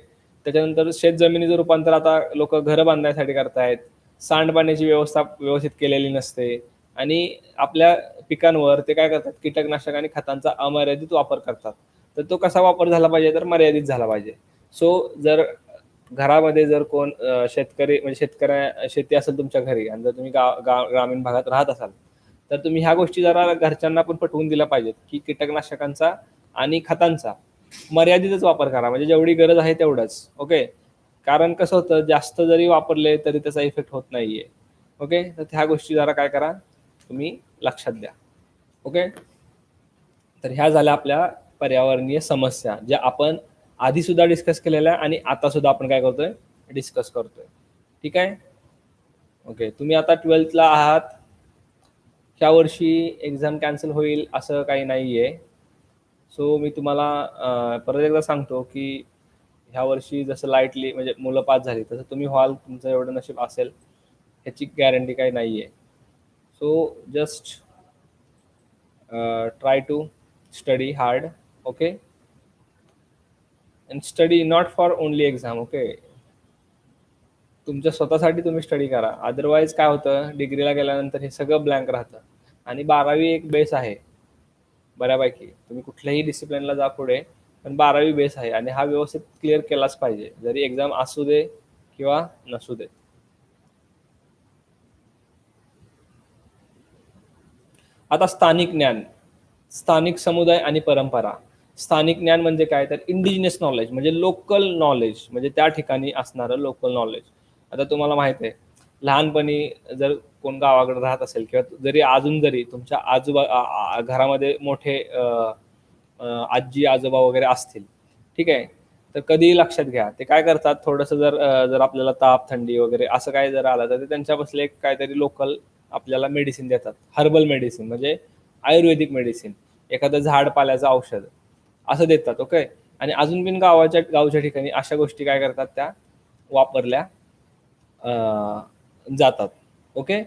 त्याच्यानंतर शेतजमिनीचं रूपांतर आता लोकं घरं बांधण्यासाठी करतायत. सांडपाण्याची व्यवस्था व्यवस्थित केलेली नसते आणि आपल्या पिकांवर ते काय करतात, कीटकनाशक आणि खतांचा अमर्यादित वापर करतात. तर तो कसा वापर झाला पाहिजे, तर मर्यादित झाला पाहिजे. सो जर घरामध्ये जर कोण शेतकरी म्हणजे शेती असेल तुमच्या घरी आणि जर तुम्ही ग्रामीण भागात राहत असाल, तर तुम्ही ह्या गोष्टी जरा घरच्यांना पण पटवून दिल्या पाहिजेत, की कीटकनाशकांचा आणि खतांचा मर्यादितच वापर करा. म्हणजे जेवढी गरज आहे तेवढंच. ओके. कारण कसं होतं, जास्त जरी वापरले तरी त्याचा इफेक्ट होत नाहीये. ओके. तर ह्या गोष्टी जरा काय करा, तुम्ही लक्षात द्या. ओके. तर ह्या झाल्या आपल्या पर्यावरणीय समस्या, ज्या आपण आधी सुद्धा डिस्कस केलेल्या आणि आता सुद्धा आपण काय करतोय, डिस्कस करतोय. ठीक आहे. ओके. तुम्ही आता 12th आहात. ह्या वर्षी एक्झाम कॅन्सल होईल असं काही नाहीये. सो मी तुम्हाला परत एकदा सांगतो, की ह्या वर्षी जसं लाईटली म्हणजे मुलं पास झाली, तसं तुम्ही व्हाल, तुमचं एवढं नशीब असेल, ह्याची गॅरंटी काही नाहीये. So just try to study hard. Okay. And study not for only exam. Okay. तुमच्या स्वतःसाठी तुम्ही स्टडी करा. अदरवाईज काय होतं, डिग्रीला गेल्यानंतर हे सगळं ब्लँक राहतं आणि 12वी एक बेस आहे बऱ्यापैकी. तुम्ही कुठल्याही डिसिप्लिनला जा पुढे, पण 12वी बेस आहे आणि हा व्यवस्थित क्लिअर केलाच पाहिजे. जरी एक्झाम असू दे किंवा नसू दे. आता स्थानिक ज्ञान, स्थानिक समुदाय आणि परंपरा. स्थानिक ज्ञान म्हणजे काय, तर इंडिजिनस नॉलेज म्हणजे लोकल नॉलेज, म्हणजे त्या ठिकाणी असणारं लोकल नॉलेज. आता तुम्हाला माहित आहे, लहानपणी जर कोण गावाकडे राहत असेल किंवा जरी अजून जरी तुमच्या घरामध्ये मोठे आजी आजोबा वगैरे असतील, ठीक आहे. तर कधीही लक्षात घ्या, ते काय करतात, थोडंसं जर आपल्याला ताप थंडी वगैरे असं काय जर आलं, तर ते त्यांच्या बसले एक काहीतरी लोकल आपल्याला मेडिसिन देतात. हर्बल मेडिसिन म्हणजे आयुर्वेदिक मेडिसिन, एखादं झाड-पाल्याचं औषध असं देतात. ओके. आणि अजून पण गावच्या ठिकाणी अशा गोष्टी काय करतात, त्या वापरल्या जातात. ओके.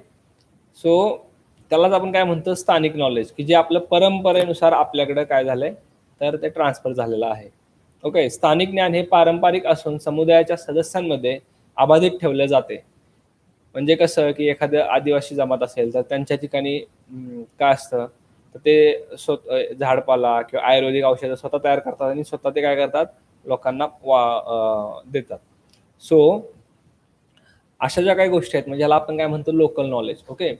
सो त्यालाच आपण काय म्हणतो, स्थानिक नॉलेज, की जे आपलं परंपरेनुसार आपल्याकडे काय झालंय तर ते ट्रान्सफर झालेलं आहे. ओके. स्थानिक ज्ञान हे पारंपरिक असून समुदायाच्या सदस्यांमध्ये अबाधित ठेवले जाते. म्हणजे कसं, की एखादं आदिवासी जमात असेल तर त्यांच्या ठिकाणी काय असतं, तर ते झाडपाला किंवा आयुर्वेदिक औषधं स्वतः तयार करतात आणि स्वतः ते काय करतात, लोकांना देतात. सो अशा ज्या काही गोष्टी आहेत म्हणजे ह्याला आपण काय म्हणतो, लोकल नॉलेज. ओके.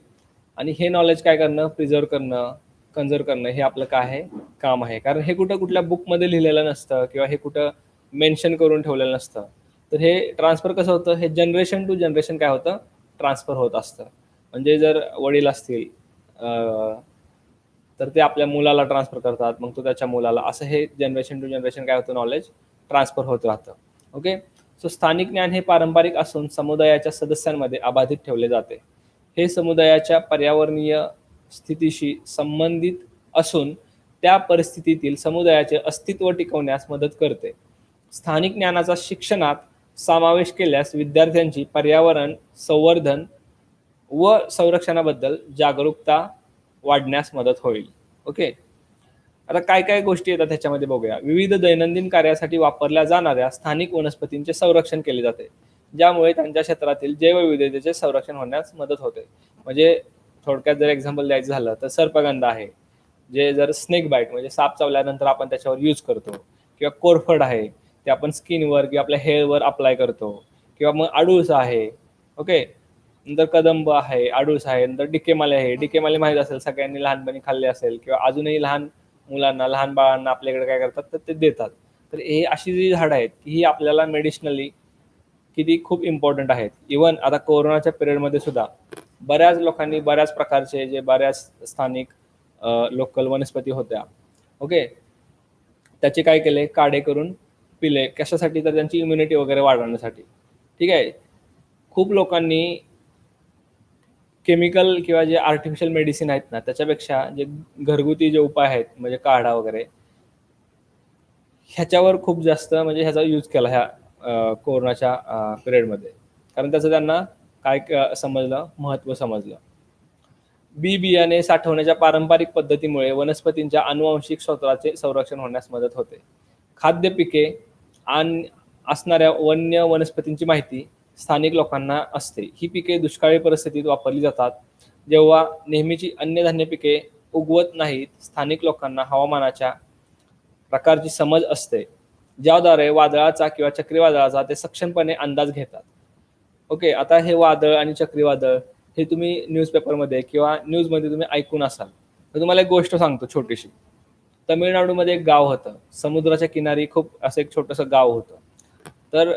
आणि हे नॉलेज काय करणं, प्रिझर्व्ह करणं, कन्झर्व्ह करणं हे आपलं काय आहे, काम आहे. कारण हे कुठं कुठल्या बुकमध्ये लिहिलेलं नसतं किंवा हे कुठं मेन्शन करून ठेवलेलं नसतं. तर हे ट्रान्सफर कसं होतं, हे जनरेशन टू जनरेशन काय होतं, ट्रान्सफर होत असतं. म्हणजे जर वडील असतील तर ते आपल्या मुलाला ट्रान्सफर करतात, मग तो त्याच्या मुलाला, असं हे जनरेशन टू जनरेशन काय होतं, नॉलेज ट्रान्सफर होत राहतं. ओके. सो स्थानिक ज्ञान हे पारंपरिक असून समुदायाच्या सदस्यांमध्ये अबाधित ठेवले जाते. हे समुदायाच्या पर्यावरणीय स्थितीशी संबंधित असून त्या परिस्थितीतील समुदायाचे अस्तित्व टिकवण्यास मदत करते. स्थानिक ज्ञानाचा शिक्षणात समावेश केल्यास विद्यार्थ्यांची पर्यावरण संवर्धन व संरक्षणाबद्दल जागरूकता वाढण्यास मदत होईल. ओके. आता काय काय गोष्टी येतात ह्याच्यामध्ये बघूया. विविध दैनंदिन कार्यासाठी वापरल्या जाणाऱ्या स्थानिक वनस्पतींचे संरक्षण केले जाते, ज्यामुळे त्यांच्या क्षेत्रातील जैवविविधतेचे संरक्षण होण्यास मदत होते. म्हणजे थोडक्यात जर एक्झाम्पल द्यायचं झालं तर सर्पगंध आहे, जे जर स्नेक बाईट म्हणजे साप चावल्यानंतर आपण त्याच्यावर यूज करतो, किंवा कोरफड आहे, ते आपण स्किनवर किंवा आपल्या हेअरवर अप्लाय करतो, किंवा मग अडुळसा आहे. ओके. नंतर कदंब आहे, अडुळसा आहे, नंतर डिकेमाले आहे. डिकेमाले माहीत असेल, सगळ्यांनी लहानपणी खाल्ले असेल किंवा अजूनही लहान मुलांना, लहान बाळांना आपल्याकडे काय करतात तर ते देतात. तर हे अशी जी झाडं आहेत ही आपल्याला मेडिसिनली किती खूप इम्पॉर्टंट आहेत. इव्हन आता कोरोनाच्या पिरियडमध्ये सुद्धा बऱ्याच लोकांनी बऱ्याच प्रकारचे जे बऱ्याच स्थानिक लोकल वनस्पती होत्या, ओके, त्याचे काय केले, काढे करून पिले. कशासाठी, तर त्यांची इम्युनिटी वगैरे वाढवण्यासाठी. ठीक आहे. खूप लोकांनी केमिकल किंवा जे आर्टिफिशियल मेडिसिन आहेत ना, त्याच्यापेक्षा जे घरगुती जे उपाय आहेत म्हणजे काढा वगैरे, ह्याच्यावर खूप जास्त म्हणजे ह्याचा यूज केला ह्या कोरोनाच्या पिरियडमध्ये. कारण त्याचं त्यांना काय समजलं, महत्त्व समजलं. बी बियाणे साठवण्याच्या पारंपरिक पद्धतीमुळे वनस्पतींच्या आनुवंशिक स्रोताचे संरक्षण होण्यास मदत होते. खाद्य पिके आणि असणाऱ्या वन्य वनस्पतींची माहिती स्थानिक लोकांना असते. ही पिके दुष्काळी परिस्थितीत वापरली जातात, जेव्हा नेहमीची अन्नधान्य पिके उगवत नाहीत. स्थानिक लोकांना हवामानाच्या प्रकारची समज असते, ज्याद्वारे वादळाचा किंवा चक्रीवादळाचा ते सक्षमपणे अंदाज घेतात. ओके. आता हे वादळ आणि चक्रीवादळ हे तुम्ही न्यूजपेपरमध्ये किंवा न्यूजमध्ये तुम्ही ऐकून असाल. तर तुम्हाला एक गोष्ट सांगतो छोटीशी. तमिळनाडूमध्ये एक गाव होतं. समुद्राच्या किनारी खूप असं एक छोटंसं गाव होतं. तर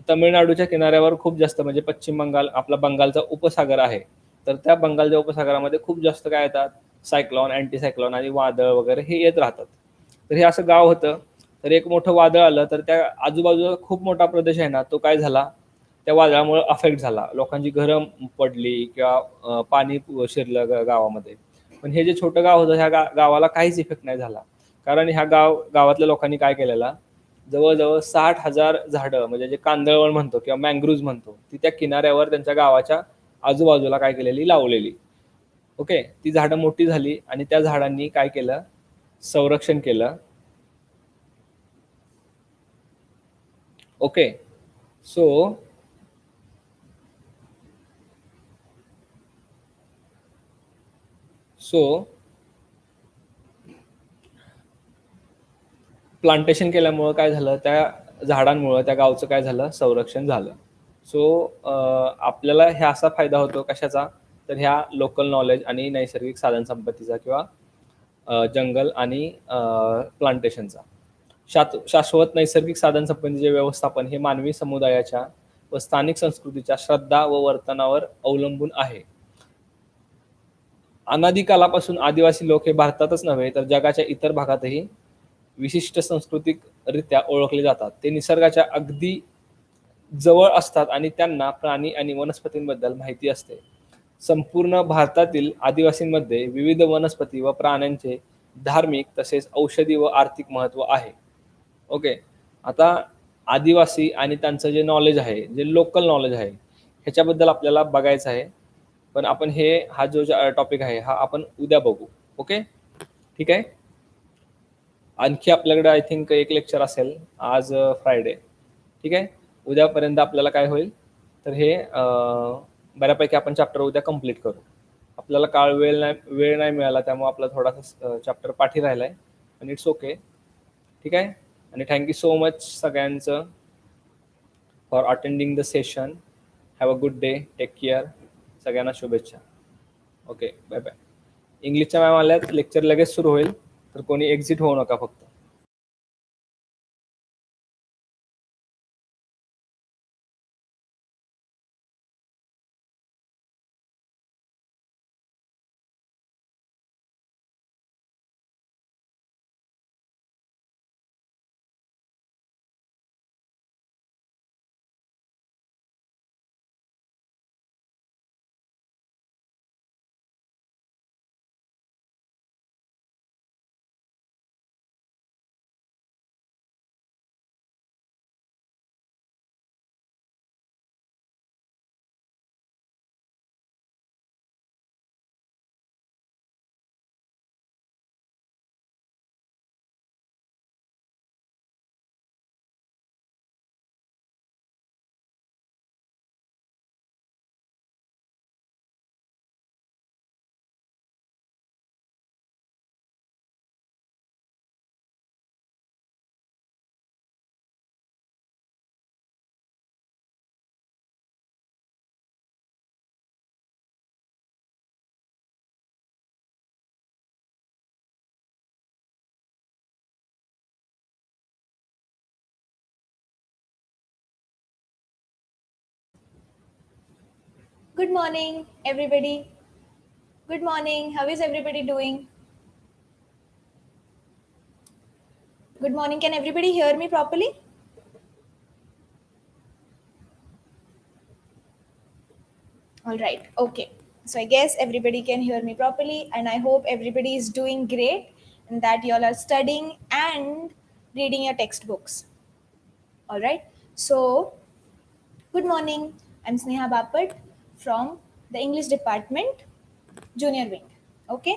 तमिळनाडूच्या किनाऱ्यावर खूप जास्त म्हणजे पश्चिम बंगाल, आपला बंगालचा उपसागर आहे. तर त्या बंगालच्या उपसागरामध्ये खूप जास्त काय येतात, सायक्लॉन, अँटी सायक्लॉन आणि वादळ वगैरे हे येत राहतात. तर हे असं गाव होतं. तर एक मोठं वादळ आलं तर त्या आजूबाजूला खूप मोठा प्रदेश आहे ना, तो काय झाला, त्या वादळामुळे अफेक्ट झाला. लोकांची घरं पडली किंवा पाणी शिरलं गावामध्ये. पण हे जे छोटं गाव होतं, ह्या गावाला काहीच इफेक्ट नाही झाला. कारण ह्या गावातल्या लोकांनी काय केलेलं, जवळ-जवळ 60,000 झाडं म्हणजे जे कांदळवन म्हणतो किंवा मँग्रोव्हज म्हणतो, ती त्या किनाऱ्यावर त्यांच्या गावाच्या आजूबाजूला काय केलेली, लावलेली. ओके. ती झाडं मोठी झाली आणि त्या झाडांनी काय केलं, संरक्षण केलं. ओके. सो सो प्लांटेशन केल्यामुळं काय झालं, त्या झाडांमुळं त्या गावचं काय झालं, संरक्षण झालं. सो आपल्याला ह्या असा फायदा होतो कशाचा, तर ह्या लोकल नॉलेज आणि नैसर्गिक साधनसंपत्तीचा किंवा जंगल आणि प्लांटेशनचा. शाश्वत नैसर्गिक साधनसंपत्तीचे व्यवस्थापन हे मानवी समुदायाच्या व स्थानिक संस्कृतीच्या श्रद्धा व वर्तनावर अवलंबून आहे. अनादी कालापासून आदिवासी लोक हे भारतातच नव्हे तर जगाच्या इतर भागातही विशिष्ट सांस्कृतिकरित्या ओळखले जातात. ते निसर्गाच्या अगदी जवळ असतात आणि त्यांना प्राणी आणि वनस्पतींबद्दल माहिती असते. संपूर्ण भारतातील आदिवासींमध्ये विविध वनस्पती व प्राण्यांचे धार्मिक तसेच औषधी व आर्थिक महत्त्व आहे. ओके. आता आदिवासी आणि त्यांचं जे नॉलेज आहे, जे लोकल नॉलेज आहे, ह्याच्याबद्दल आपल्याला बघायचं आहे. पण आपण हा जो टॉपिक आहे हा आपण उद्या बघू. ओके, ठीक आहे. आणखी आपल्याकडे आय थिंक एक लेक्चर असेल आज, फ्रायडे. ठीक आहे, उद्यापर्यंत आपल्याला काय होईल तर हे बऱ्यापैकी आपण चॅप्टर उद्या कंप्लीट करू. आपल्याला वेळ नाही मिळाला त्यामुळे आपला थोडासा चॅप्टर पाठी राहिलाय, आणि इट्स ओके. ठीक आहे, आणि थँक्यू सो मच सगळ्यांचं for attending the session. Have a good day, take care. सगळ्यांना शुभेच्छा. Okay, bye bye. इंग्लिशच्या मॅम आल्यात, लेक्चर लगेच सुरू होईल, तर कोणी एक्झिट होऊ नका फक्त. Good morning, everybody. Good morning. How is everybody doing? Good morning. Can everybody hear me properly? All right. Okay. So I guess everybody can hear me properly, and I hope everybody is doing great and that you all are studying and reading your textbooks. All right. So, good morning. I'm Sneha Bapat from the English Department, Junior Wing. Okay.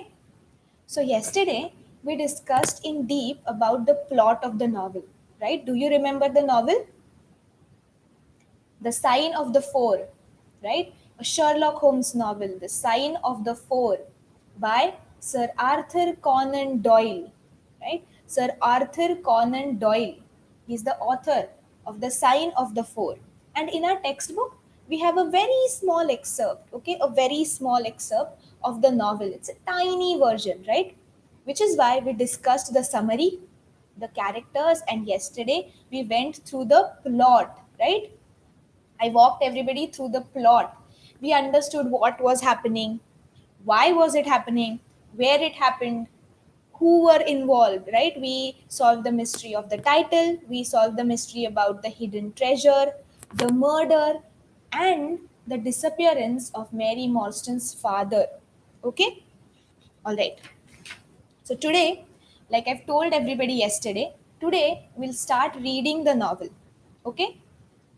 So, yesterday we discussed in deep about the plot of the novel, right? Do you remember the novel? The Sign of the Four, right? A Sherlock Holmes novel, The Sign of the Four by Sir Arthur Conan Doyle, right? Sir Arthur Conan Doyle. He's the author of The Sign of the Four. And in our textbook, we have a very small excerpt, okay? A very small excerpt of the novel. It's a tiny version, right? Which is why we discussed the summary, the characters, and yesterday we went through the plot, right? I walked everybody through the plot. We understood what was happening, why was it happening, where it happened, who were involved, right? We solved the mystery of the title, we solved the mystery about the hidden treasure, the murder, and the disappearance of Mary Morstan's father. Okay? All right. So today, like I've told everybody yesterday, today we'll start reading the novel. Okay?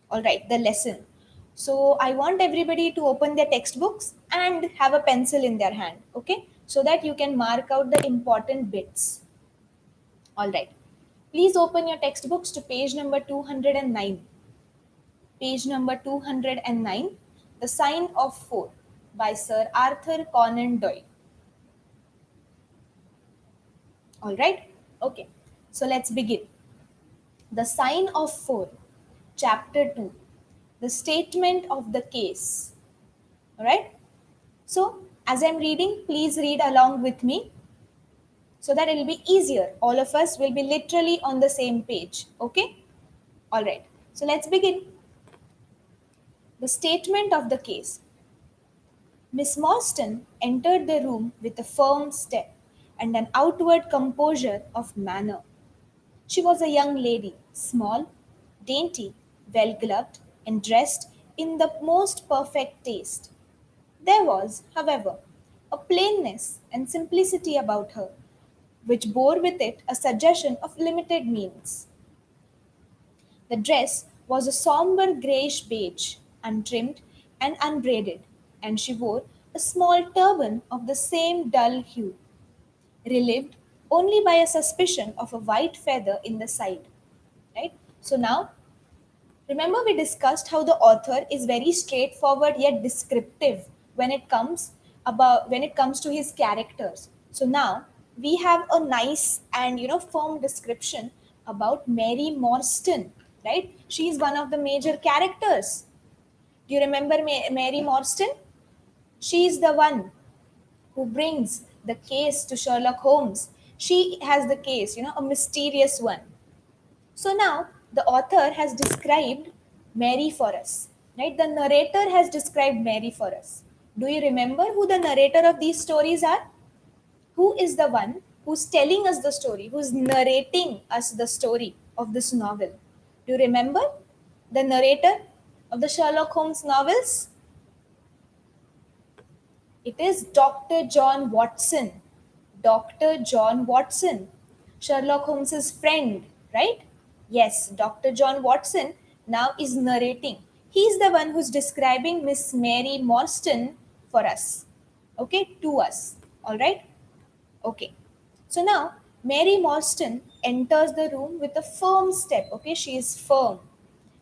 All right, the lesson. So I want everybody to open their textbooks and have a pencil in their hand, okay? So that you can mark out the important bits. All right. Please open your textbooks to page number 209. Page number 209, The Sign of Four by Sir Arthur Conan Doyle. All right? Okay. So let's begin. The Sign of Four, Chapter 2, The Statement of the Case. All right? So, as I'm reading, please read along with me so that it'll be easier. All of us will be literally on the same page. Okay? All right. So, let's begin. The statement of the case. Miss Morstan entered the room with a firm step and an outward composure of manner. She was a young lady, small, dainty, well gloved, and dressed in the most perfect taste. There was, however, a plainness and simplicity about her, which bore with it a suggestion of limited means. The dress was a somber greyish beige, untrimmed and unbraided, and she wore a small turban of the same dull hue, relieved only by a suspicion of a white feather in the side. Right? So now, remember we discussed how the author is very straightforward yet descriptive when it comes to his characters. So now we have a nice and firm description about Mary Morstan, right? She is one of the major characters. Do you remember Mary Morstan? She is the one who brings the case to Sherlock Holmes. She has the case, a mysterious one. So now the author has described Mary for us, right? The narrator has described Mary for us. Do you remember who the narrator of these stories are? Who is the one who's telling us the story, who's narrating us the story of this novel? Do you remember the narrator of the Sherlock Holmes novels? It is Dr. John Watson. Dr. John Watson, Sherlock Holmes's friend, right? Yes, Dr. John Watson now is narrating. He's the one who's describing Miss Mary Morstan for us. Okay, to us. All right? Okay. So now Mary Morstan enters the room with a firm step. Okay, she is firm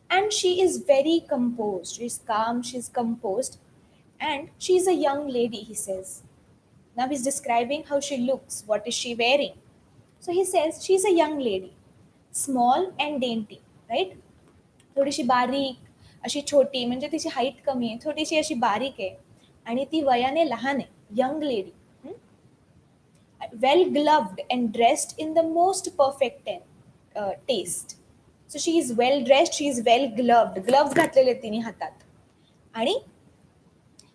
and she is very composed. She's calm, she's composed, and she's a young lady, he says. Now he's describing how she looks, what is she wearing. So he says she's a young lady, small and dainty, right? थोडीशी बारीक, अशी छोटी, म्हणजे तिची height कमी आहे, थोडीशी अशी बारीक आहे आणि ती वयाने लहान आहे, young lady, well gloved and dressed in the most perfect taste. So she is well dressed, she is well gloved, gloves घातलेले तिने हातात आणि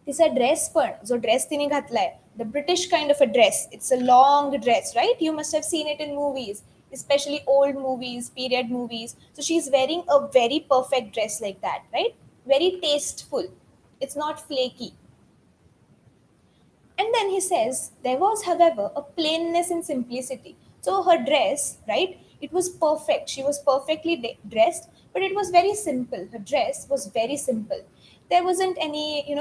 तिचा ड्रेस पण जो ड्रेस तिने घातलाय, the British kind of a dress, it's a long dress, right? You must have seen it in movies, especially old movies, period movies. So she's wearing a very perfect dress like that, right? Very tasteful. It's not flaky. And then he says, there was, however, a plainness and simplicity. So her dress, right, it was perfect. She was perfectly dressed, but it was very simple. Her dress was very simple. There wasn't any,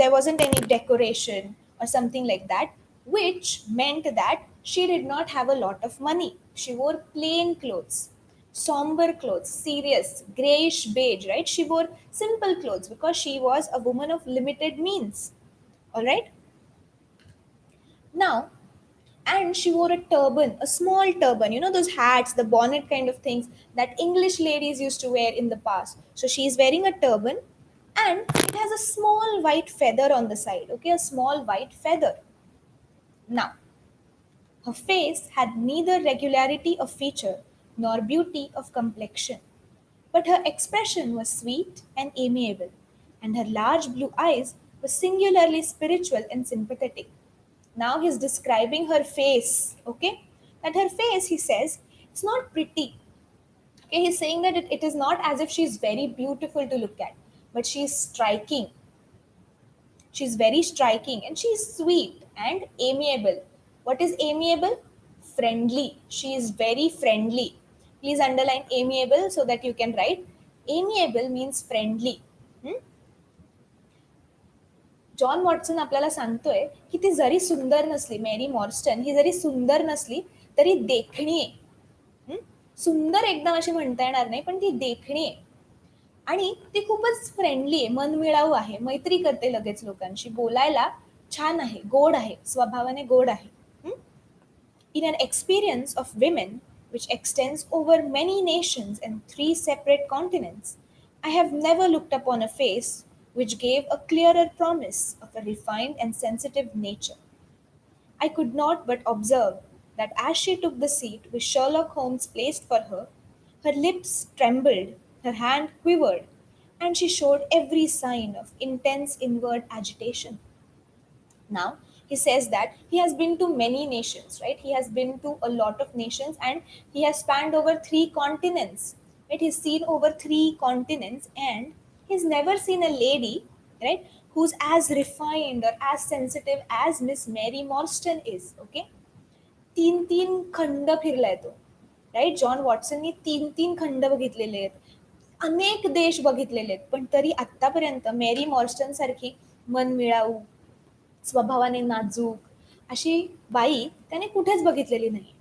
there wasn't any decoration or something like that, which meant that she did not have a lot of money. She wore plain clothes, somber clothes, serious, grayish beige, right? She wore simple clothes because she was a woman of limited means. All right? Now, and she wore a turban, a small turban, those hats, the bonnet kind of things that English ladies used to wear in the past. So she's wearing a turban and it has a small white feather on the side, okay, a small white feather. Now, her face had neither regularity of feature nor beauty of complexion, but her expression was sweet and amiable, and her large blue eyes were singularly spiritual and sympathetic. Now he's describing her face, okay? That her face, he says, it's not pretty. Okay, he's saying that it is not as if she's very beautiful to look at, but she's striking. She's very striking and she's sweet and amiable. What is amiable? Friendly. She is very friendly. Please underline amiable so that you can write. Amiable means friendly. John Watson आपल्याला सांगतोय की ती जरी सुंदर नसली, मेरी मॉर्स्टन ही जरी सुंदर नसली तरी देखणी आहे. सुंदर एकदम अशी म्हणता येणार नाही, पण ती देखणी आहे आणि ती खूपच फ्रेंडली आहे, मनमिळाऊ आहे, मैत्री करते लगेच लोकांशी, बोलायला छान आहे, गोड आहे, स्वभावाने गोड आहे. In an experience of women which extends over many nations and 3 separate continents, I have never looked upon a face which gave a clearer promise of a refined and sensitive nature. I could not but observe that as she took the seat which Sherlock Holmes placed for her, her lips trembled, her hand quivered, and she showed every sign of intense inward agitation. Now, he says that he has been to many nations, right? He has been to a lot of nations and he has spanned over 3 continents, right? He's seen over 3 continents and he's never seen a lady, right, who's as refined or as sensitive as Miss Mary Morstan is, okay? 3 खंड फिरलाय तो, right? John वॉटसननी 3 खंड बघितलेले आहेत, अनेक देश बघितलेले आहेत, पण तरी आतापर्यंत मेरी मॉर्स्टन सारखी मनमिळाऊ, स्वभावाने नाजूक अशी बाई त्याने कुठेच बघितलेली नाही.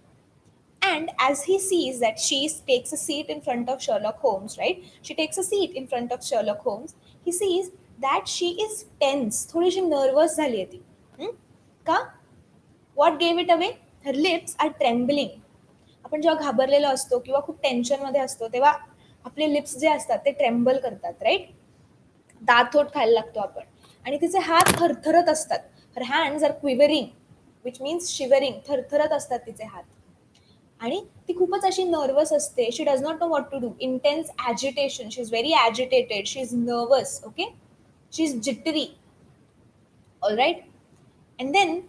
And as he sees that she takes a seat in front of Sherlock Holmes, right? She takes a seat in front of Sherlock Holmes. He sees that she is tense. थोडीशी nervous झाली आहे ती. हं? का? What gave it away? Her lips are trembling. आपण जेव्हा घाबरलेलो असतो किंवा खूप टेन्शनमध्ये असतो तेव्हा आपले लिप्स जे असतात ते ट्रेम्बल करतात, राईट? दातोट खायला लागतो आपण आणि तिचे हात थरथरत असतात. Her hands are quivering which means shivering. थरथरत असतात तिचे हात आणि ती खूपच अशी नर्वस असते. She does not know what to do. Intense agitation. She is very agitated. She is nervous. Okay. She is jittery. All right. And then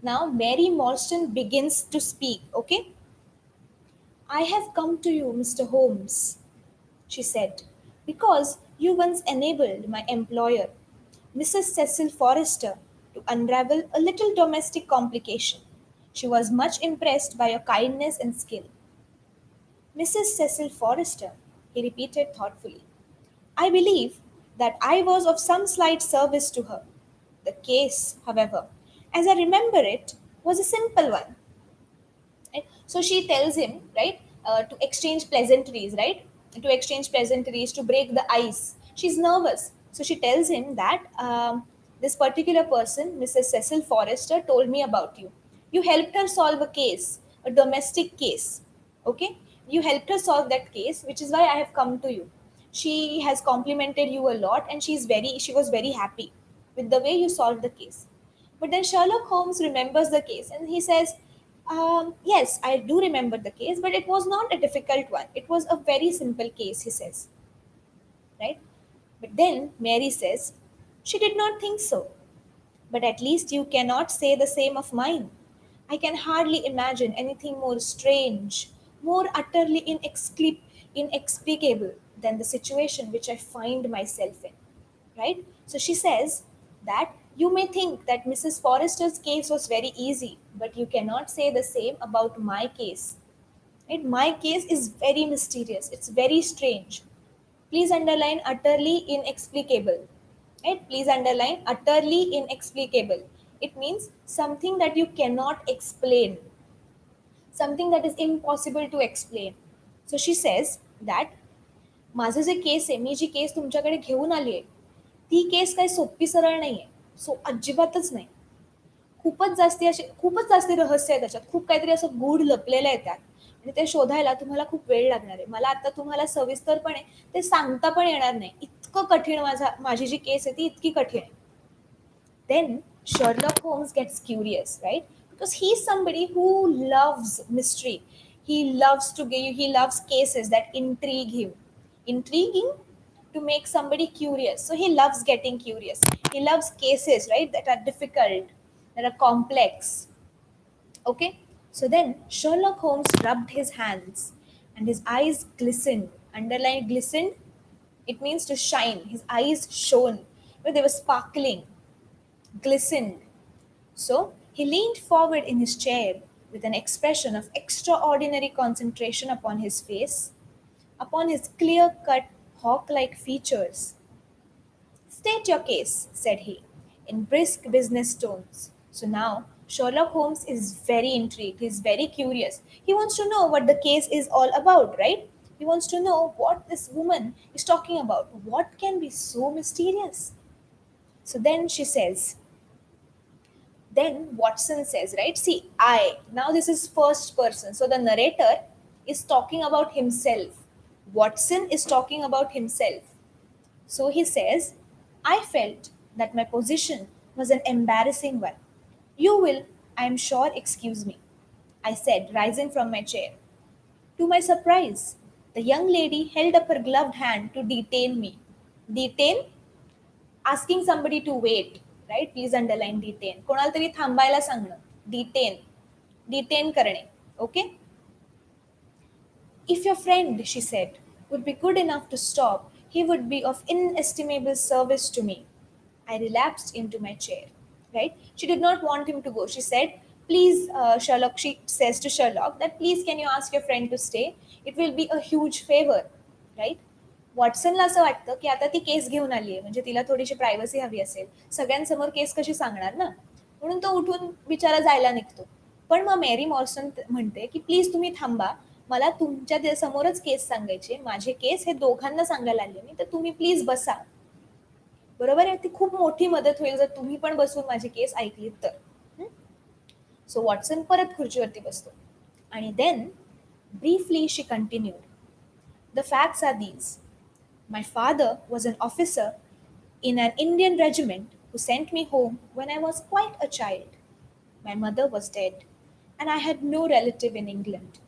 now Mary Morstan begins to speak. Okay. I have come to you, Mr. Holmes, she said, because you once enabled my employer, Mrs. Cecil Forrester, to unravel a little domestic complication. She was much impressed by your kindness and skill. Mrs. Cecil Forrester, he repeated thoughtfully. I believe that I was of some slight service to her. The case, however, as I remember it, was a simple one. Right? So she tells him, right, to exchange pleasantries, right? To exchange pleasantries, to break the ice. She's nervous. So she tells him that this particular person, Mrs. Cecil Forrester, told me about you. You helped her solve a case, a domestic case. Okay? You helped her solve that case, which is why I have come to you. She has complimented you a lot and she was very happy with the way you solved the case. But then Sherlock Holmes remembers the case and he says, yes, I do remember the case, but it was not a difficult one. It was a very simple case, he says. Right? But then Mary says, she did not think so. But at least you cannot say the same of mine. I can hardly imagine anything more strange, more utterly inexplicable than the situation which I find myself in. Right? So she says that you may think that Mrs. Forrester's case was very easy, but you cannot say the same about my case. Right? My case is very mysterious, it's very strange. Please underline utterly inexplicable. Right? Please underline utterly inexplicable. It means something that you cannot explain, something that is impossible to explain. So she says that माझं जे case आहे, मी जी case तुमच्याकडे घेऊन आली आहे, ती case काही सोपी सरळ नाही आहे. सो अजिबातच नाही. खूपच जास्ती रहस्य आहे त्याच्यात. खूप काहीतरी असं गूढ लपलेलं आहे त्यात आणि ते शोधायला तुम्हाला खूप वेळ लागणार आहे. मला आता तुम्हाला सविस्तरपणे ते सांगता पण येणार नाही. इतकं कठीण माझी जी केस आहे ती इतकी कठीण आहे. Then Sherlock Holmes gets curious, right? Because he's somebody who loves mystery. He loves cases that intrigue him. Intriguing to make somebody curious. So he loves getting curious. He loves cases, right, that are difficult, that are complex. Okay? So then Sherlock Holmes rubbed his hands and his eyes glistened. Underline glistened, it means to shine. His eyes shone. They were sparkling, glistened. So he leaned forward in his chair with an expression of extraordinary concentration upon his face, upon his clear cut, hawk like features. State your case, said he, in brisk business tones. So now Sherlock Holmes is very intrigued. He's very curious. He wants to know what the case is all about, right? He wants to know what this woman is talking about. What can be so mysterious? So then she says, then Watson says, right? See, now this is first person. So the narrator is talking about himself. Watson is talking about himself. So he says, I felt that my position was an embarrassing one. You will, I am sure, excuse me, I said, rising from my chair. To my surprise, the young lady held up her gloved hand to detain me. Detain? Asking somebody to wait, right? Please underline detain. कोणाला तरी थांबायला सांगणं. Detain. Detain करणे. Okay? If your friend, she said, would be good enough to stop, he would be of inestimable service to me. I relapsed into my chair. Right? She did not want him to go. She said, please, Sherlock, she says to Sherlock that please can you ask your friend to stay? It will be a huge favor. Right? वॉटसनला असं वाटतं की आता ती case घेऊन आली आहे म्हणजे तिला थोडीशी प्रायव्हसी हवी असेल. सगळ्यांसमोर केस कशी सांगणार ना. म्हणून तो उठून बिचारा जायला निघतो. पण मग मेरी मॉर्सन म्हणते की प्लीज तुम्ही थांबा, मला तुमच्या समोरच केस सांगायचे, माझे केस हे दोघांना सांगायला आले मी, तर तुम्ही प्लीज बसा. बरोबर आहे, ती खूप मोठी मदत होईल जर तुम्ही पण बसून माझी केस ऐकलीत तर. सो वॉटसन परत खुर्चीवरती बसतो आणि then briefly she continued, the facts are these. My father was an officer in an Indian regiment who sent me home when I was quite a child. My mother was dead, and I had no relative in England.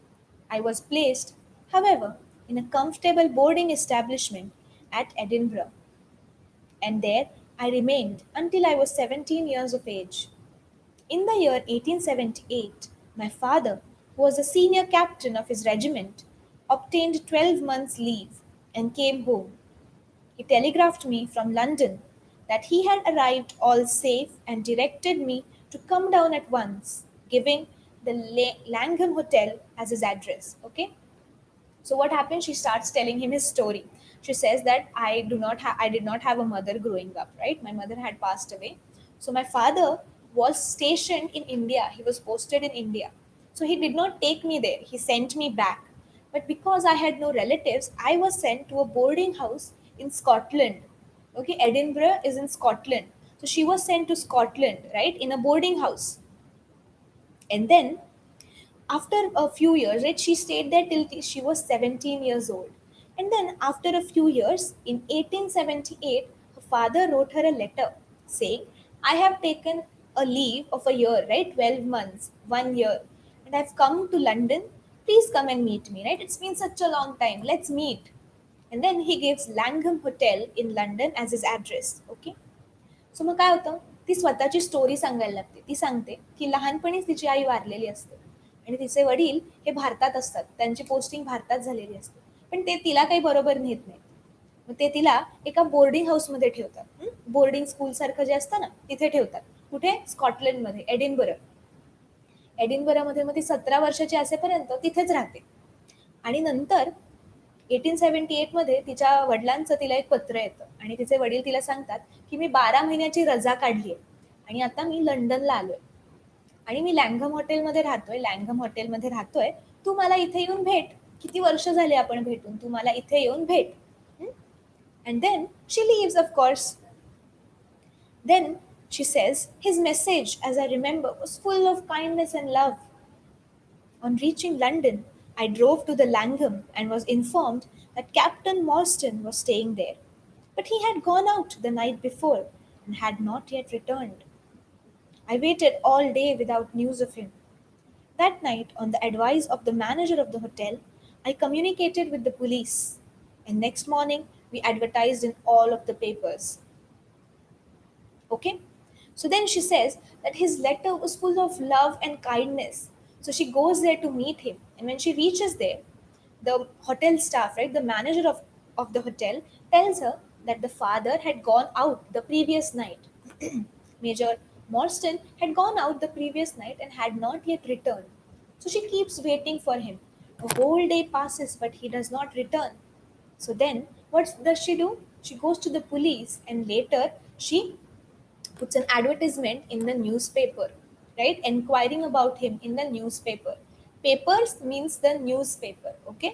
I was placed, however, in a comfortable boarding establishment at Edinburgh, and there I remained until I was 17 years of age. In the year 1878, my father, who was a senior captain of his regiment, obtained 12 months' leave and came home. He telegraphed me from London that he had arrived all safe and directed me to come down at once, giving the Langham Hotel as his address. Okay, so what happened? She starts telling him his story. She says that I did not have a mother growing up. Right, my mother had passed away. So my father was stationed in India. He was posted in India. So he did not take me there. He sent me back. But because I had no relatives, I was sent to a boarding house in Scotland. Okay, Edinburgh is in Scotland. So she was sent to Scotland, right, in a boarding house. And then after a few years, right, she stayed there till she was 17 years old. And then after a few years, in 1878, her father wrote her a letter saying, I have taken a leave of a year, right, 12 months, 1 year, and I've come to London. Please come and meet me, right? It's been such a long time. Let's meet. And then he gives Langham Hotel in London as his address. Okay. सो मग काय होतं, ती स्वतःची story सांगायला लागते. ती सांगते की लहानपणीच तिची आई वारलेली असते आणि तिचे वडील हे भारतात असतात, त्यांची पोस्टिंग भारतात झालेली असते, पण ते तिला काही बरोबर नेत नाही. मग ते तिला एका बोर्डिंग हाऊसमध्ये ठेवतात. बोर्डिंग स्कूल सारखं जे असतं ना तिथे ठेवतात. कुठे? स्कॉटलंडमध्ये, एडिनबरामध्ये. मग ती 17 वर्षाची असेपर्यंत तिथेच राहते. आणि नंतर 1878 तिच्या वडिलांचं तिला एक पत्र येतं आणि तिचे वडील तिला सांगतात की मी 12 महिन्याची रजा काढली आहे आणि आता मी लंडनला आलोय आणि मी लँघम हॉटेलमध्ये राहतोय. तू मला इथे येऊन भेट. किती वर्ष झाले आपण भेटून, तू मला इथे येऊन भेट. And then she lives of course. Then she says his message as I remember was full of kindness and love. On reaching London, I drove to the Langham and was informed that Captain Morstan was staying there. But he had gone out the night before and had not yet returned. I waited all day without news of him. That night, on the advice of the manager of the hotel, I communicated with the police, and next morning we advertised in all of the papers. Okay? So then she says that his letter was full of love and kindness. So she goes there to meet him. And when she reaches there, the hotel staff, right, the manager of the hotel, tells her that the father had gone out the previous night. Major Morstan had gone out the previous night and had not yet returned. So she keeps waiting for him. A whole day passes, but he does not return. So then, what does she do? She goes to the police and later she puts an advertisement in the newspaper, right? Inquiring about him in the newspaper. Papers means the newspaper, okay?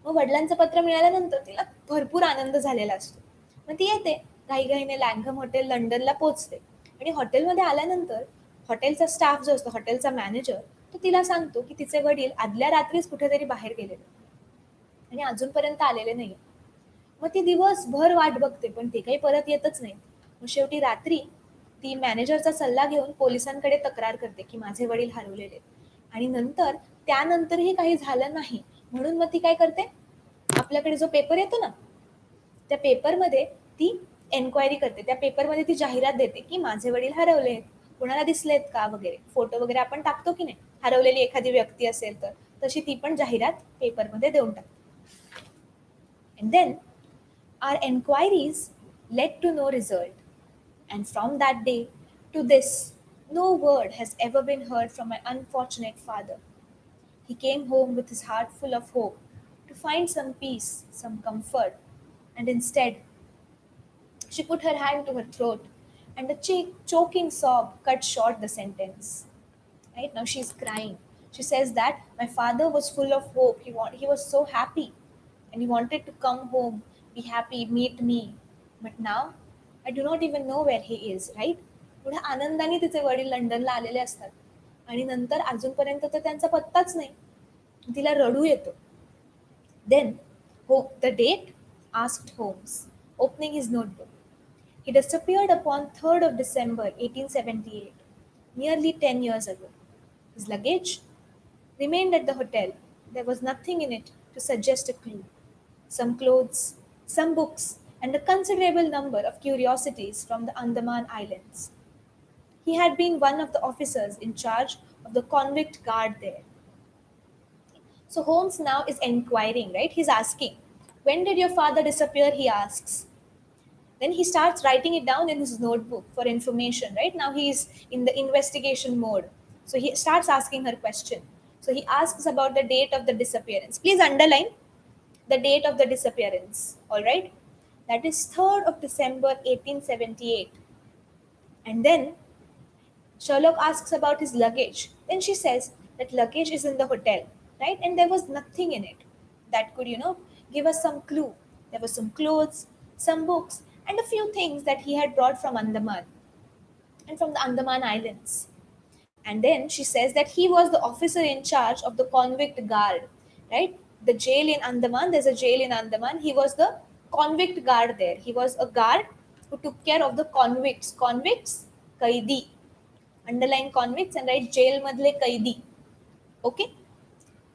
मग वडिलांचं पत्र मिळाल्यानंतर तिला भरपूर आनंद झालेला असतो. मग ती येते घाईघाईने लँघम हॉटेल लंडनला पोहोचते आणि हॉटेलमध्ये आल्यानंतर हॉटेलचा स्टाफ जो असतो, हॉटेलचा मॅनेजर, तो तिला सांगतो की तिचे वडील आदल्या रात्रीच कुठेतरी बाहेर गेलेले आणि अजूनपर्यंत आलेले नाही. मग ती दिवसभर वाट बघते पण ते काही परत येतच नाही. मग शेवटी रात्री ती मॅनेजरचा सल्ला घेऊन पोलिसांकडे तक्रार करते की माझे वडील हरवलेले. आणि नंतर त्यानंतरही काही झालं नाही म्हणून मग ती काय करते, आपल्याकडे जो पेपर येतो ना त्या पेपरमध्ये ती एन्क्वायरी करते. त्या पेपरमध्ये ती जाहिरात देते की माझे वडील हरवले, कोणाला दिसलेत का वगैरे. फोटो वगैरे आपण टाकतो की नाही, हरवलेली एखादी व्यक्ती असेल तर तशी ती पण जाहिरात पेपरमध्ये देऊन टाकते. And then our enquiries led to no result. And from that day to this, no word has ever been heard from my unfortunate father. He came home with his heart full of hope to find some peace, some comfort, and instead, she put her hand to her throat and a choking sob cut short the sentence. Right now she's crying. She says that my father was full of hope. He was so happy, and he wanted to come home, be happy, meet me. But now I do not even know where he is. Right, एवढ्या आनंदाने तिचे वडील लंडनला आलेले असतात, आणि नंतर अजूनपर्यंत तर त्यांचा पत्ताच नाही. तिला रडू येतो. Then, the date? Asked Holmes, opening his notebook. He disappeared upon 3rd of December 1878, nearly 10 years ago. His luggage remained at the hotel. There was nothing in it to suggest a clue. Some clothes, some books, and a considerable number of curiosities from the Andaman Islands. He had been one of the officers in charge of the convict guard there. So Holmes now is inquiring, right? He's asking, when did your father disappear? He asks. Then he starts writing it down in his notebook for information, right? Now he's in the investigation mode. So he starts asking her question. So he asks about the date of the disappearance. Please underline the date of the disappearance, all right? That is 3rd of December 1878. And then Sherlock asks about his luggage. Then she says that luggage is in the hotel, right? And there was nothing in it that could, give us some clue. There were some clothes, some books, and a few things that he had brought from Andaman and from the Andaman Islands. And then she says that he was the officer in charge of the convict guard, right? The jail in Andaman, there's a jail in Andaman. He was the convict guard there. He was a guard who took care of the convicts. Convicts, kaidi, underline convicts and write जेलमधले कैदी. Okay,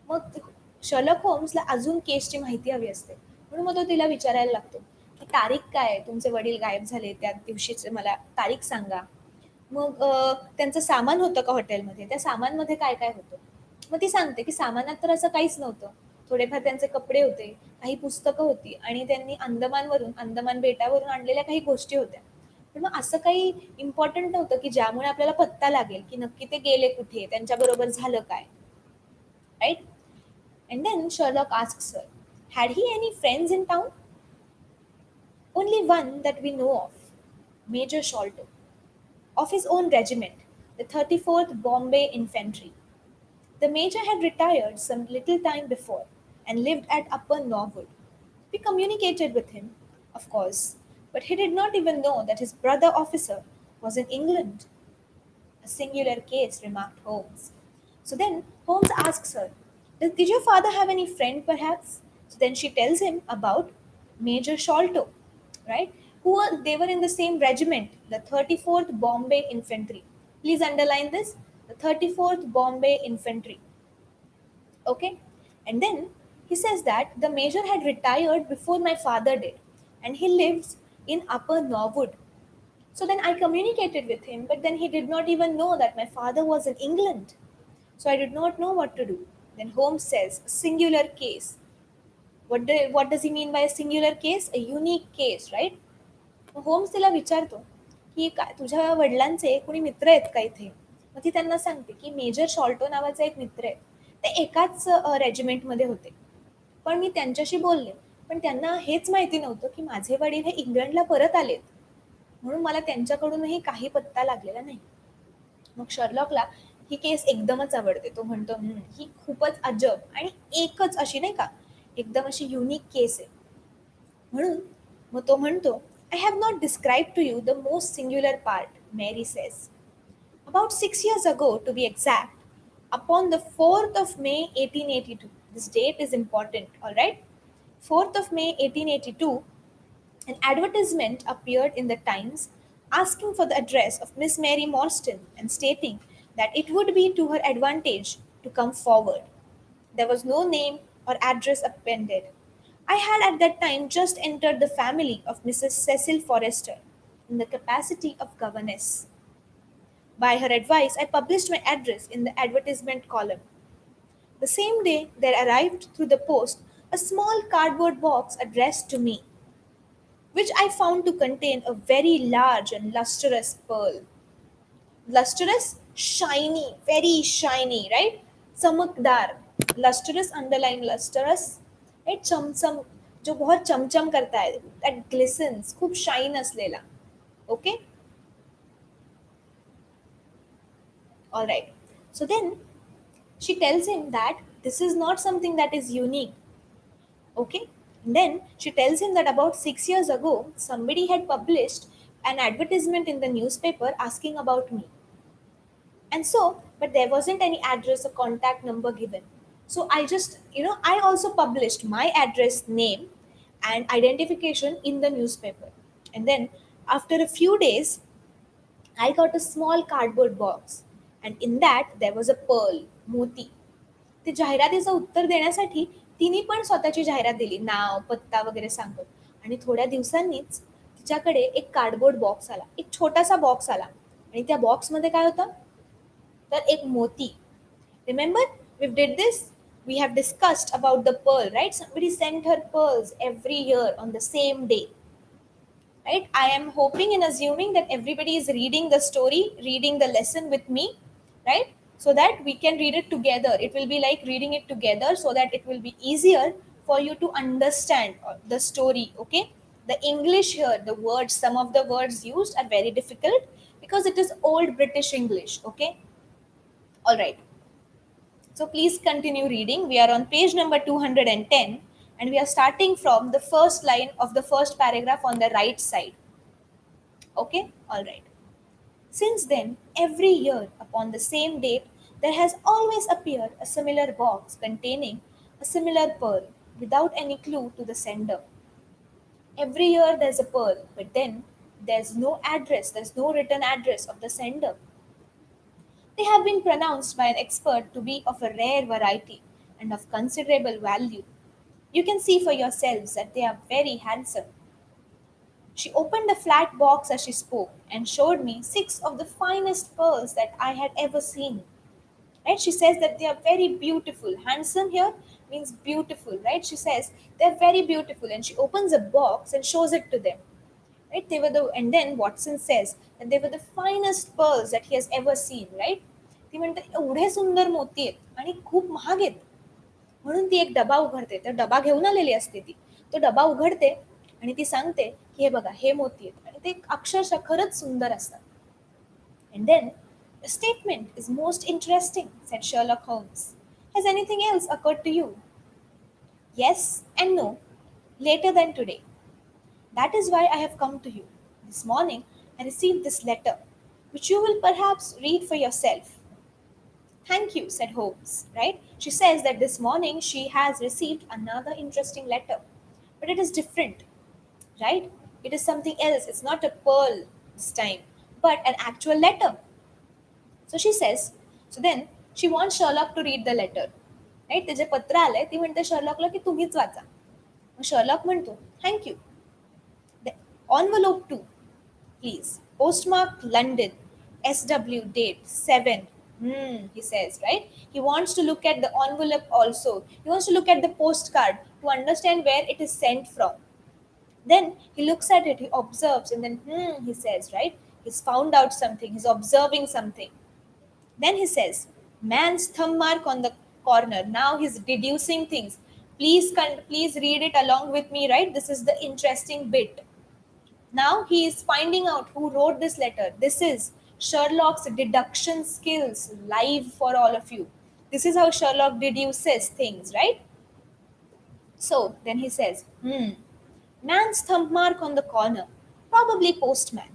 मग Sherlock होम्सला अजून केसची माहिती हवी असते, म्हणून मग तो तिला विचारायला लागतो की तारीख काय आहे, तुमचे वडील गायब झाले त्या दिवशीचे मला तारीख सांगा. मग त्यांचं सामान होतं का हॉटेलमध्ये, त्या सामानमध्ये काय काय होतं. मग ती सांगते की सामानात तर असं काहीच नव्हतं. थोडेफार त्यांचे कपडे होते, काही पुस्तकं होती, आणि त्यांनी अंदमान बेटावरून आणलेल्या काही गोष्टी होत्या. पण मग असं काही इम्पॉर्टंट नव्हतं की ज्यामुळे आपल्याला पत्ता लागेल की नक्की ते गेले कुठे, त्यांच्याबरोबर झालं काय. Right. And then Sherlock asks her, had he any friends in town? Only one that we know of, Major Sholto, of his own regiment, the 34th Bombay Infantry. The major had retired some little time before and lived at Upper Norwood. We communicated with him, of course, but he did not even know that his brother officer was in England. A singular case, remarked Holmes. So then Holmes asks her, did your father have any friend perhaps? So then she tells him about Major Sholto, right? They were in the same regiment, the 34th Bombay Infantry. Please underline this, the 34th Bombay Infantry. Okay? And then he says that the major had retired before my father did, and he lives in Upper Norwood. So then I communicated with him, but then he did not even know that my father was in England. So I did not know what to do. Then Holmes says, singular case. What does he mean by a singular case? A unique case, right? Holmes तिला विचारतो की काय तुझ्या वडिलांचे कोणी मित्र आहेत का इथे. मग ती त्यांना सांगते की मेजर शॉल्टो नावाचा एक मित्र आहे, ते एकाच रेजिमेंटमध्ये होते, पण मी त्यांच्याशी बोलले, पण त्यांना हेच माहिती नव्हतं की माझे वडील हे इंग्लंडला परत आलेत, म्हणून मला त्यांच्याकडूनही काही पत्ता लागलेला नाही. मग शर्लॉकला ही केस एकदमच आवडते. तो म्हणतो ही खूपच अजब आणि एकच अशी नाही का, एकदम अशी युनिक केस आहे. म्हणून मग तो म्हणतो, I have not described to you the most singular part, Mary says. About 6 years ago, to be exact, upon the 4th of May 1882, this date is important, all right? 4th of May 1882, an advertisement appeared in the Times asking for the address of Miss Mary Morstan and stating that it would be to her advantage to come forward. There was no name or address appended. I had at that time just entered the family of Mrs. Cecil Forrester in the capacity of governess. By her advice, I published my address in the advertisement column. The same day, there arrived through the post a small cardboard box addressed to me, which I found to contain a very large and lustrous pearl. Lustrous, shiny, very shiny, right? चमकदार. Lustrous, underline lustrous, right? चमचम, जो बहुत चमचम करता है, that glistens, खूप shine असलेला. Okay. All right. So then she tells him that this is not something that is unique. Okay. And then she tells him that about 6 years ago, somebody had published an advertisement in the newspaper asking about me. And so, but there wasn't any address or contact number given. So I just, I also published my address, name, and identification in the newspaper. And then after a few days, I got a small cardboard box. And in that, there was a pearl, मोती. ते जाहिरातीचं उत्तर देण्यासाठी तिने पण स्वतःची जाहिरात दिली, नाव, पत्ता वगैरे सांगून. आणि थोड्या दिवसांनीच तिच्याकडे एक कार्डबोर्ड बॉक्स आला, एक छोटासा बॉक्स आला. आणि त्या बॉक्समध्ये काय होतं? तर एक मोती. Remember, we did this. We have discussed about the pearl, right? Somebody sent her pearls every year on the same day, right? I am hoping and assuming that everybody is reading the story, reading the lesson with me, right? So that we can read it together. It will be like reading it together so that it will be easier for you to understand the story. Okay, the English here, the words, some of the words used are very difficult because it is old British English. Okay, all right. So please continue reading. We are on page number 210 and we are starting from the first line of the first paragraph on the right side. Okay, all right. Since then, every year upon the same date, there has always appeared a similar box containing a similar pearl without any clue to the sender. Every year there's a pearl, but then there's no address, there's no written address of the sender. They have been pronounced by an expert to be of a rare variety and of considerable value. You can see for yourselves that they are very handsome. She opened the flat box as she spoke and showed me six of the finest pearls that I had ever seen. Right? She says that they are very beautiful. Handsome here means beautiful, right? She says they're very beautiful, and she opens a box and shows it to them. Right? And then Watson says that they were the finest pearls that he has ever seen, right? ती म्हणते एवढे सुंदर मोती आहेत आणि खूप महाग आहेत. म्हणून ती एक डबा उघडते, तर डबा घेऊन आलेली असते ती. तो डबा उघडते आणि ती सांगते की हे बघा, हे मोती आहेत, आणि ते अक्षरशः खरंच सुंदर असतात. And then, the statement is most interesting, said Sherlock Holmes. Has anything else occurred to you? Yes and no, later than today. That is why I have come to you. This morning, I received this letter, which you will perhaps read for yourself. Thank you, said Holmes, right? She says that this morning she has received another interesting letter, but it is different, right? It is something else. It's not a pearl this time, but an actual letter. So she says, so then she wants Sherlock to read the letter, right? ते जे पत्र आलंय ती म्हणते शर्लॉकला की तुम्हीच वाचा. मग Sherlock म्हणतो, thank you. The envelope too, please. Postmarked London, SW date 7. He says, right? He wants to look at the envelope also. He wants to look at the postcard to understand where it is sent from. Then he looks at it, he observes, and then, he says, right? He's found out something, he's observing something. Then he says, man's thumb mark on the corner. Now he's deducing things. Please read it along with me, right? This is the interesting bit. Now he is finding out who wrote this letter. This is Sherlock's deduction skills live for all of you. This is how Sherlock deduces things, right? So then he says, man's thumb mark on the corner. Probably postman.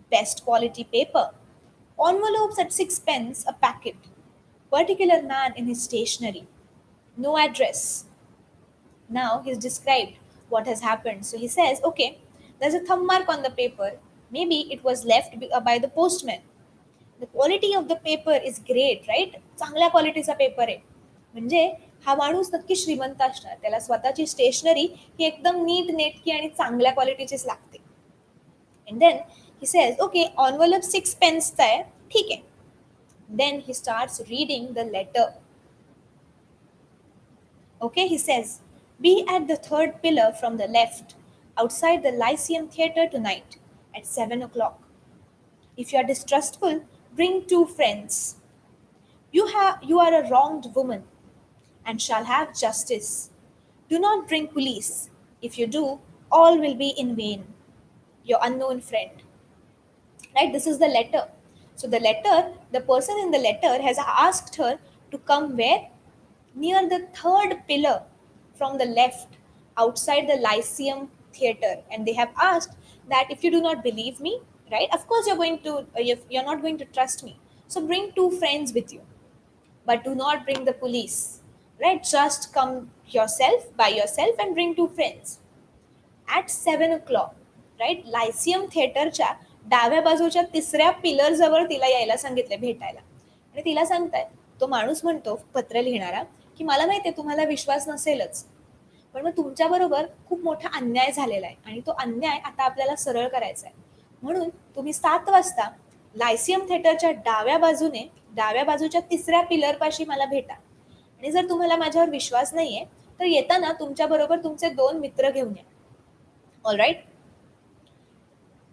Best quality paper. Envelopes at 6 pence a packet. Particular man in his stationery. No address. Now he's described what has happened. So he says, okay, there's a thumb mark on the paper. Maybe it was left by the postman. The quality of the paper is great, right? चांगल्या क्वालिटीचा paper आहे. म्हणजे हा माणूस नक्की श्रीमंत असणार. त्याला स्वतःची स्टेशनरी ही एकदम नीट नेटकी आणि चांगल्या क्वालिटीचीच लागते. And then he says, okay, envelope 6 pence चा आहे. ठीक आहे. Then he starts reading the letter. Okay, he says, be at the third pillar from the left, outside the Lyceum Theatre tonight at 7 o'clock. If you are distrustful, bring 2 friends. You are a wronged woman and shall have justice. Do not bring police. If you do, all will be in vain. Your unknown friend. Right? This is the letter. So the person in the letter has asked her to come where? Near the third pillar from the left, outside the Lyceum Theatre. And they have asked that if you do not believe me, right? Of course, you're not going to trust me. So bring two friends with you, but do not bring the police, right? Just come yourself by yourself and bring two friends at 7 o'clock, right lyceum थिएटरच्या डाव्या बाजूच्या तिसऱ्या pillar जवळ तिला यायला सांगितलं भेटायला. आणि तिला सांगताय, तो माणूस म्हणतो पत्र लिहिणारा, की मला माहिती आहे तुम्हाला विश्वास नसेलच, पण मग तुमच्याबरोबर खूप मोठा अन्याय झालेला आहे आणि तो अन्याय आता आपल्याला सरळ करायचा आहे. म्हणून तुम्ही 7 वाजता लायसियम थिएटरच्या डाव्या बाजूच्या तिसऱ्या पिलर पाशी मला भेटा. आणि जर तुम्हाला माझ्यावर विश्वास नाहीये तर येताना तुमच्याबरोबर तुमचे 2 मित्र घेऊन या. All right?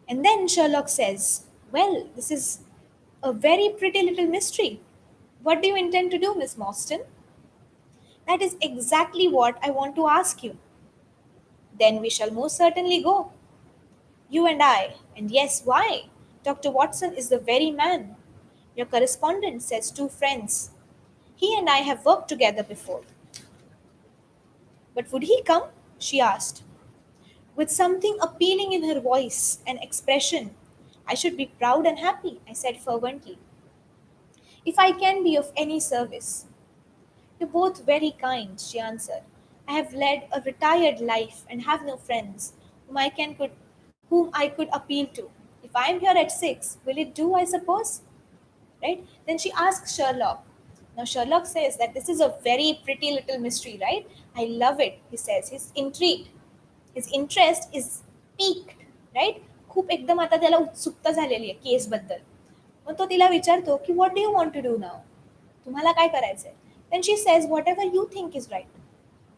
And then Sherlock says, well, this is a very pretty little mystery. What do you intend to do, Miss Morstan? That is exactly what I want to ask you. Then we shall most certainly go. You and I. And yes, why? Dr. Watson is the very man. Your correspondent says 2 friends. He and I have worked together before. But would he come? She asked, with something appealing in her voice and expression. I should be proud and happy, I said fervently, if I can be of any service. You're both very kind, she answered. I have led a retired life and have no friends whom I could appeal to. If I am here at 6, will it do, I suppose? Right? Then she asks Sherlock. Now Sherlock says that this is a very pretty little mystery, right? I love it, he says. He's intrigued. His interest is piqued, right? खूप एकदम आता त्याला उत्सुकता झालेली आहे केसबद्दल. मग तो तिला विचारतो की what do you want to do now, तुम्हाला काय करायचंय. Then she says whatever you think is right.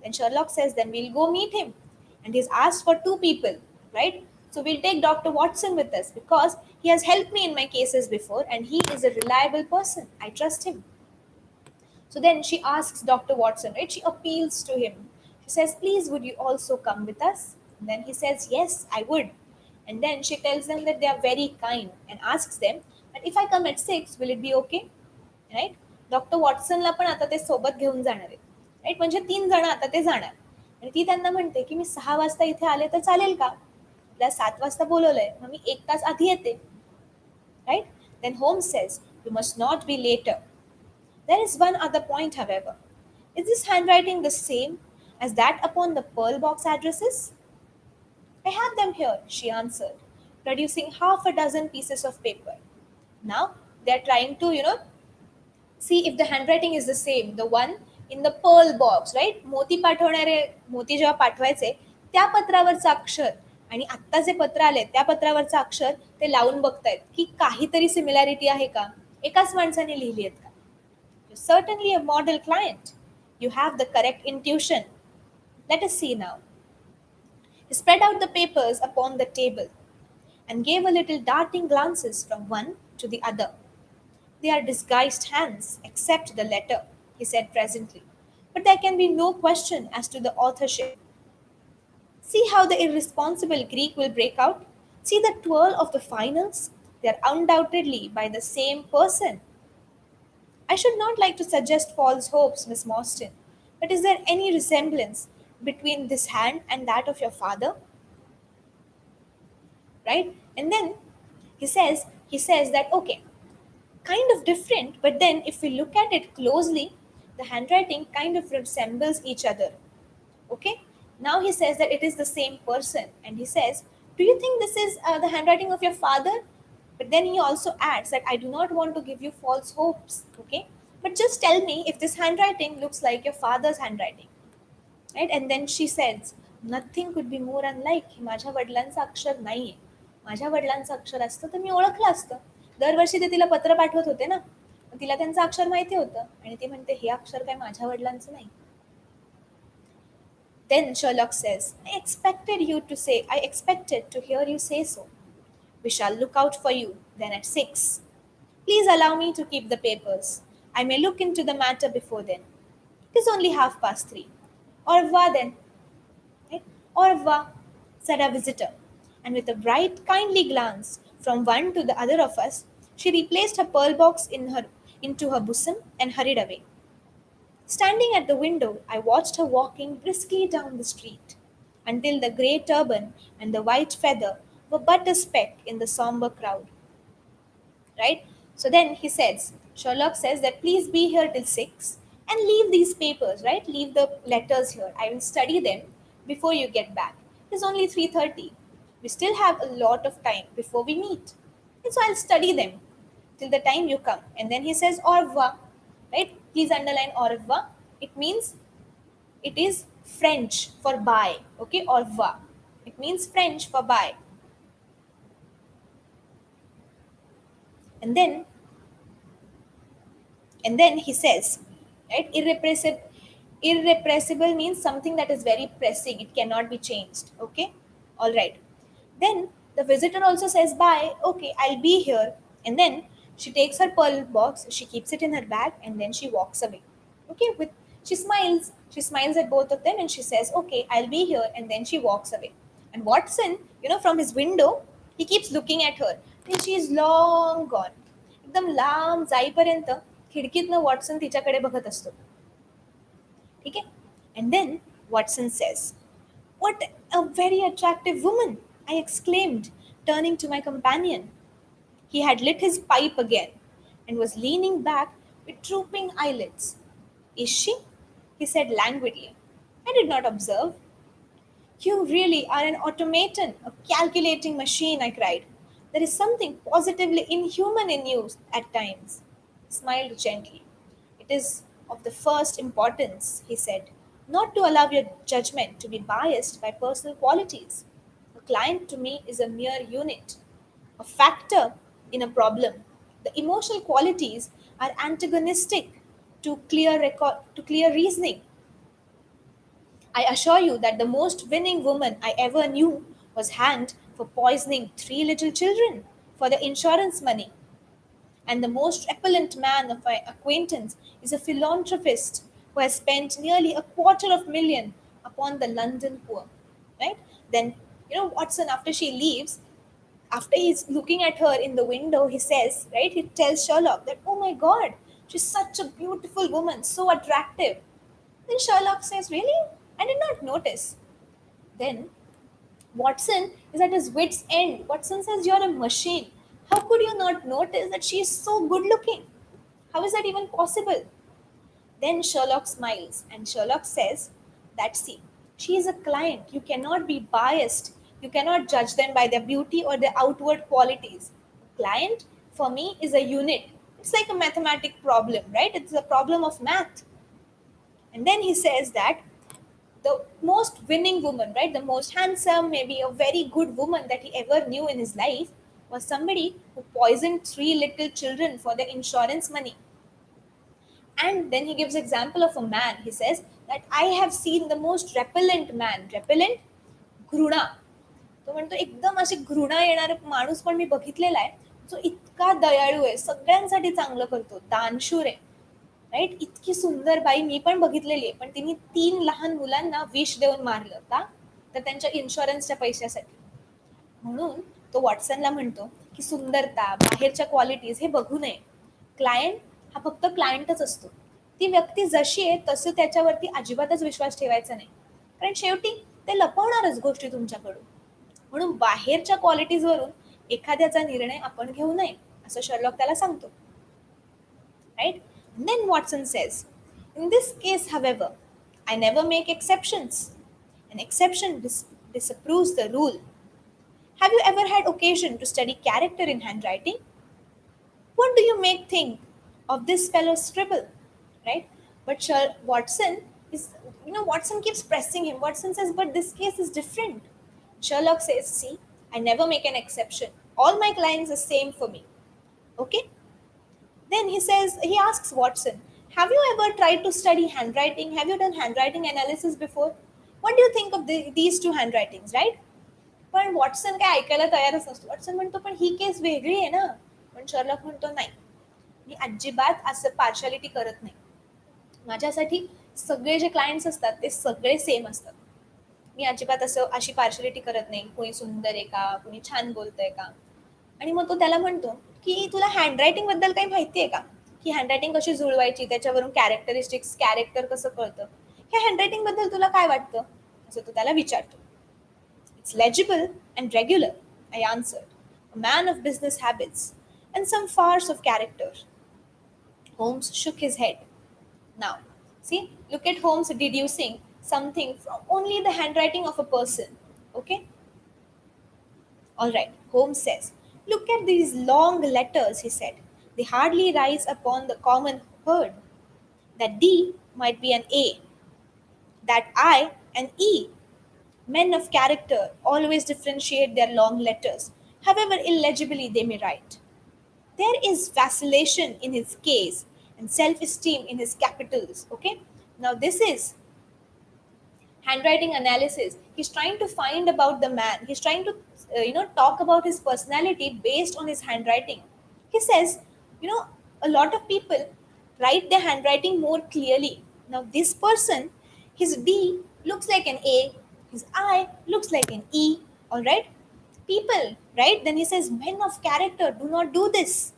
Then Sherlock says then we'll go meet him and he's asked for 2 people, right? So we'll take Dr. Watson with us because he has helped me in my cases before and he is a reliable person. I trust him. So then she asks Dr. Watson, right? She appeals to him. She says, please, would you also come with us? And then he says, yes, I would. And then she tells them that they are very kind and asks them, but if I come at 6, will it be okay? Right? Doctor वॉटसनला पण आता ते सोबत घेऊन जाणार आहेत, right? म्हणजे 3 जण आता ते जाणार. आणि ती त्यांना म्हणते की मी 6 वाजता इथे आले तर चालेल का? आपल्याला 7 वाजता बोलवलंय, मग मी 1 तास आधी येते, right? Then Holmes says, you must not be later. There is one other point, however. Is this handwriting the same as that upon the pearl box addresses? I have them here, she answered, producing half a dozen pieces of paper. Now they are trying to, see if the handwriting is the same, the one in the pearl box, right? मोती जेव्हा पाठवायचे त्या पत्रावरचं अक्षर आणि आत्ता जे पत्र आले त्या पत्रावरचं अक्षर ते लावून बघतायत की काहीतरी सिमिलॅरिटी आहे का, एकाच माणसाने लिहिली आहेत का. You're certainly a model client. You have the correct intuition. Let us see now. He spread out the papers upon the table and gave a little darting glances from one to the other. They are disguised hands, except the letter, he said presently. But there can be no question as to the authorship. See how the irresponsible Greek will break out? See the twirl of the finals? They are undoubtedly by the same person. I should not like to suggest false hopes, Miss Morstan, but is there any resemblance between this hand and that of your father? Right? And then he says that okay, kind of different, but then if we look at it closely, the handwriting kind of resembles each other. Okay? Now he says that it is the same person, and he says, do you think this is the handwriting of your father? But then he also adds that I do not want to give you false hopes, okay? But just tell me if this handwriting looks like your father's handwriting, right? And then she says, nothing could be more unlike. माझ्या वडिलांचं अक्षर नाहीये. माझ्या वडिलांचं अक्षर असतं तर मी ओळखलं असतं. दरवर्षी ते तिला पत्र पाठवत होते ना, तिला त्यांचं अक्षर माहिती होतं आणि ती म्हणते हे अक्षर काय माझ्या वडिलांचं नाही. Then Sherlock says, I expected to hear you say so. We shall look out for you, then at 6. Please allow me to keep the papers. I may look into the matter before then. It is only 3:30. Au revoir then. Right? Au revoir, said our visitor, and with a bright, kindly glance from one to the other of us, She replaced her pearl box into her bosom and hurried away. Standing at the window, I watched her walking briskly down the street until the grey turban and the white feather were but a speck in the somber crowd. Right? So then Sherlock says that please be here till 6 and leave these papers, right? Leave the letters here. I will study them before you get back. It's only 3:30. We still have a lot of time before we meet. And so I'll study them till the time you come. And then he says au revoir, right? Please underline au revoir. It means it is French for bye. Okay, au revoir. It means French for bye. And then he says, right, irrepressible means something that is very pressing, it cannot be changed. Okay, all right. Then the visitor also says bye, okay, I'll be here. And then she takes her pearl box, she keeps it in her bag, and then she walks away. Okay, with she smiles at both of them, and she says, okay, I'll be here. And then she walks away. And Watson, from his window, he keeps looking at her. Then she is long gone. एकदम लांब जाईपर्यंत खिडकीतनं Watson तिच्याकडे बघत असतो. ठीक आहे. And then Watson says, "What a very attractive woman!" I exclaimed, turning to my companion. He had lit his pipe again and was leaning back with drooping eyelids. "Is she?" he said languidly. I did not observe. "You really are an automaton, a calculating machine," I cried. "There is something positively inhuman in you at times." He smiled gently. "It is of the first importance," he said, "not to allow your judgment to be biased by personal qualities. A client to me is a mere unit, a factor in a problem. The emotional qualities are antagonistic to clear reasoning. I assure you that the most winning woman I ever knew was hanged for poisoning 3 little children for the insurance money. And the most repellent man of my acquaintance is a philanthropist who has spent nearly 250,000 upon the London poor." Right? Then, Watson, after she leaves, after he's looking at her in the window, he says, right, he tells Sherlock that, "Oh my God, she's such a beautiful woman, so attractive." Then Sherlock says, "Really? I did not notice." Then Watson is at his wits' end. Watson says, "You're a machine. How could you not notice that she is so good looking? How is that even possible?" Then Sherlock smiles and Sherlock says that, "See, she is a client. You cannot be biased. You cannot judge them by their beauty or their outward qualities. A client, for me, is a unit. It's like a mathematic problem, right? It's a problem of math." And then he says that the most winning woman, right, the most handsome, maybe a very good woman that he ever knew in his life was somebody who poisoned 3 little children for their insurance money. And then he gives example of a man. He says that I have seen the most repellent man. Repellent, घृणा. तो म्हणतो एकदम अशी घृणा येणारा माणूस पण मी बघितलेला आहे, जो इतका दयाळू आहे, सगळ्यांसाठी चांगलं करतो, दानशूर आहे. राईट, इतकी सुंदर बाई मी पण बघितलेली आहे, पण तिने 3 लहान मुलांना विष देऊन मारलं का, तर त्यांच्या इन्शुरन्सच्या पैशासाठी. म्हणून तो वॉटसनला म्हणतो की सुंदरता, बाहेरच्या क्वालिटीज हे बघू नये. क्लायंट हा फक्त क्लायंटच असतो. ती व्यक्ती जशी आहे तसं त्याच्यावरती अजिबातच विश्वास ठेवायचा नाही, कारण शेवटी ते लपवणारच गोष्टी तुमच्याकडून. म्हणून बाहेरच्या क्वालिटीजवरून एखाद्याचा निर्णय आपण घेऊ नये, असं शर्लॉक त्याला सांगतो. Right? And then Watson says, "In this case, however, I never make exceptions. An exception disapproves the rule. Have you ever had occasion to study character in handwriting? What do you make think of this fellow's scribble?" Right? But Watson is, Watson keeps pressing him. Watson says, "But this case is different." Sherlock says, "See, I never make an exception. All my clients are same for me." Okay? Then he asks Watson, "Have you ever tried to study handwriting? Have you done handwriting analysis before? What do you think of these two handwritings, right?" पण Watson काय ऐकायला तयारच नसतो. Watson म्हणतो, "पण ही case वेगळी आहे ना." पण शर्लॉक म्हणतो, "नाही, मी अजिबात असं पार्शालिटी करत नाही. माझ्यासाठी सगळे जे क्लायंट्स असतात ते सगळे सेम असतात. मी अजिबात अशी पार्शालिटी करत नाही, कोणी सुंदर आहे का, कोणी छान बोलतंय का." आणि मग तो त्याला म्हणतो की तुला हँडरायटिंग बद्दल काही माहिती आहे का, की हँडरायटिंग कशी जुळवायची, त्याच्यावरून कॅरेक्टरिस्टिक्स, कॅरेक्टर कसं कळतं, ह्या हँडरायटिंग बद्दल तुला काय वाटतं, असं तो त्याला विचारतो. It's legible and regular, I answered, a man of business habits and some farce of character. Holmes shook his head. Now, see, look at Holmes deducing something from only the handwriting of a person. Okay? Alright, Holmes says, look at these long letters, he said. They hardly rise upon the common herd. That D might be an A, that I an E. Men of character always differentiate their long letters, however illegibly they may write. There is vacillation in his case and self esteem in his capitals. Okay, now this is handwriting analysis. He's trying to find about the man, he's trying to talk about his personality based on his handwriting. He says, you know a lot of people write their handwriting more clearly. Now this person, his D looks like an A, his I looks like an E. All right, people, right? Then he says men of character do not do this.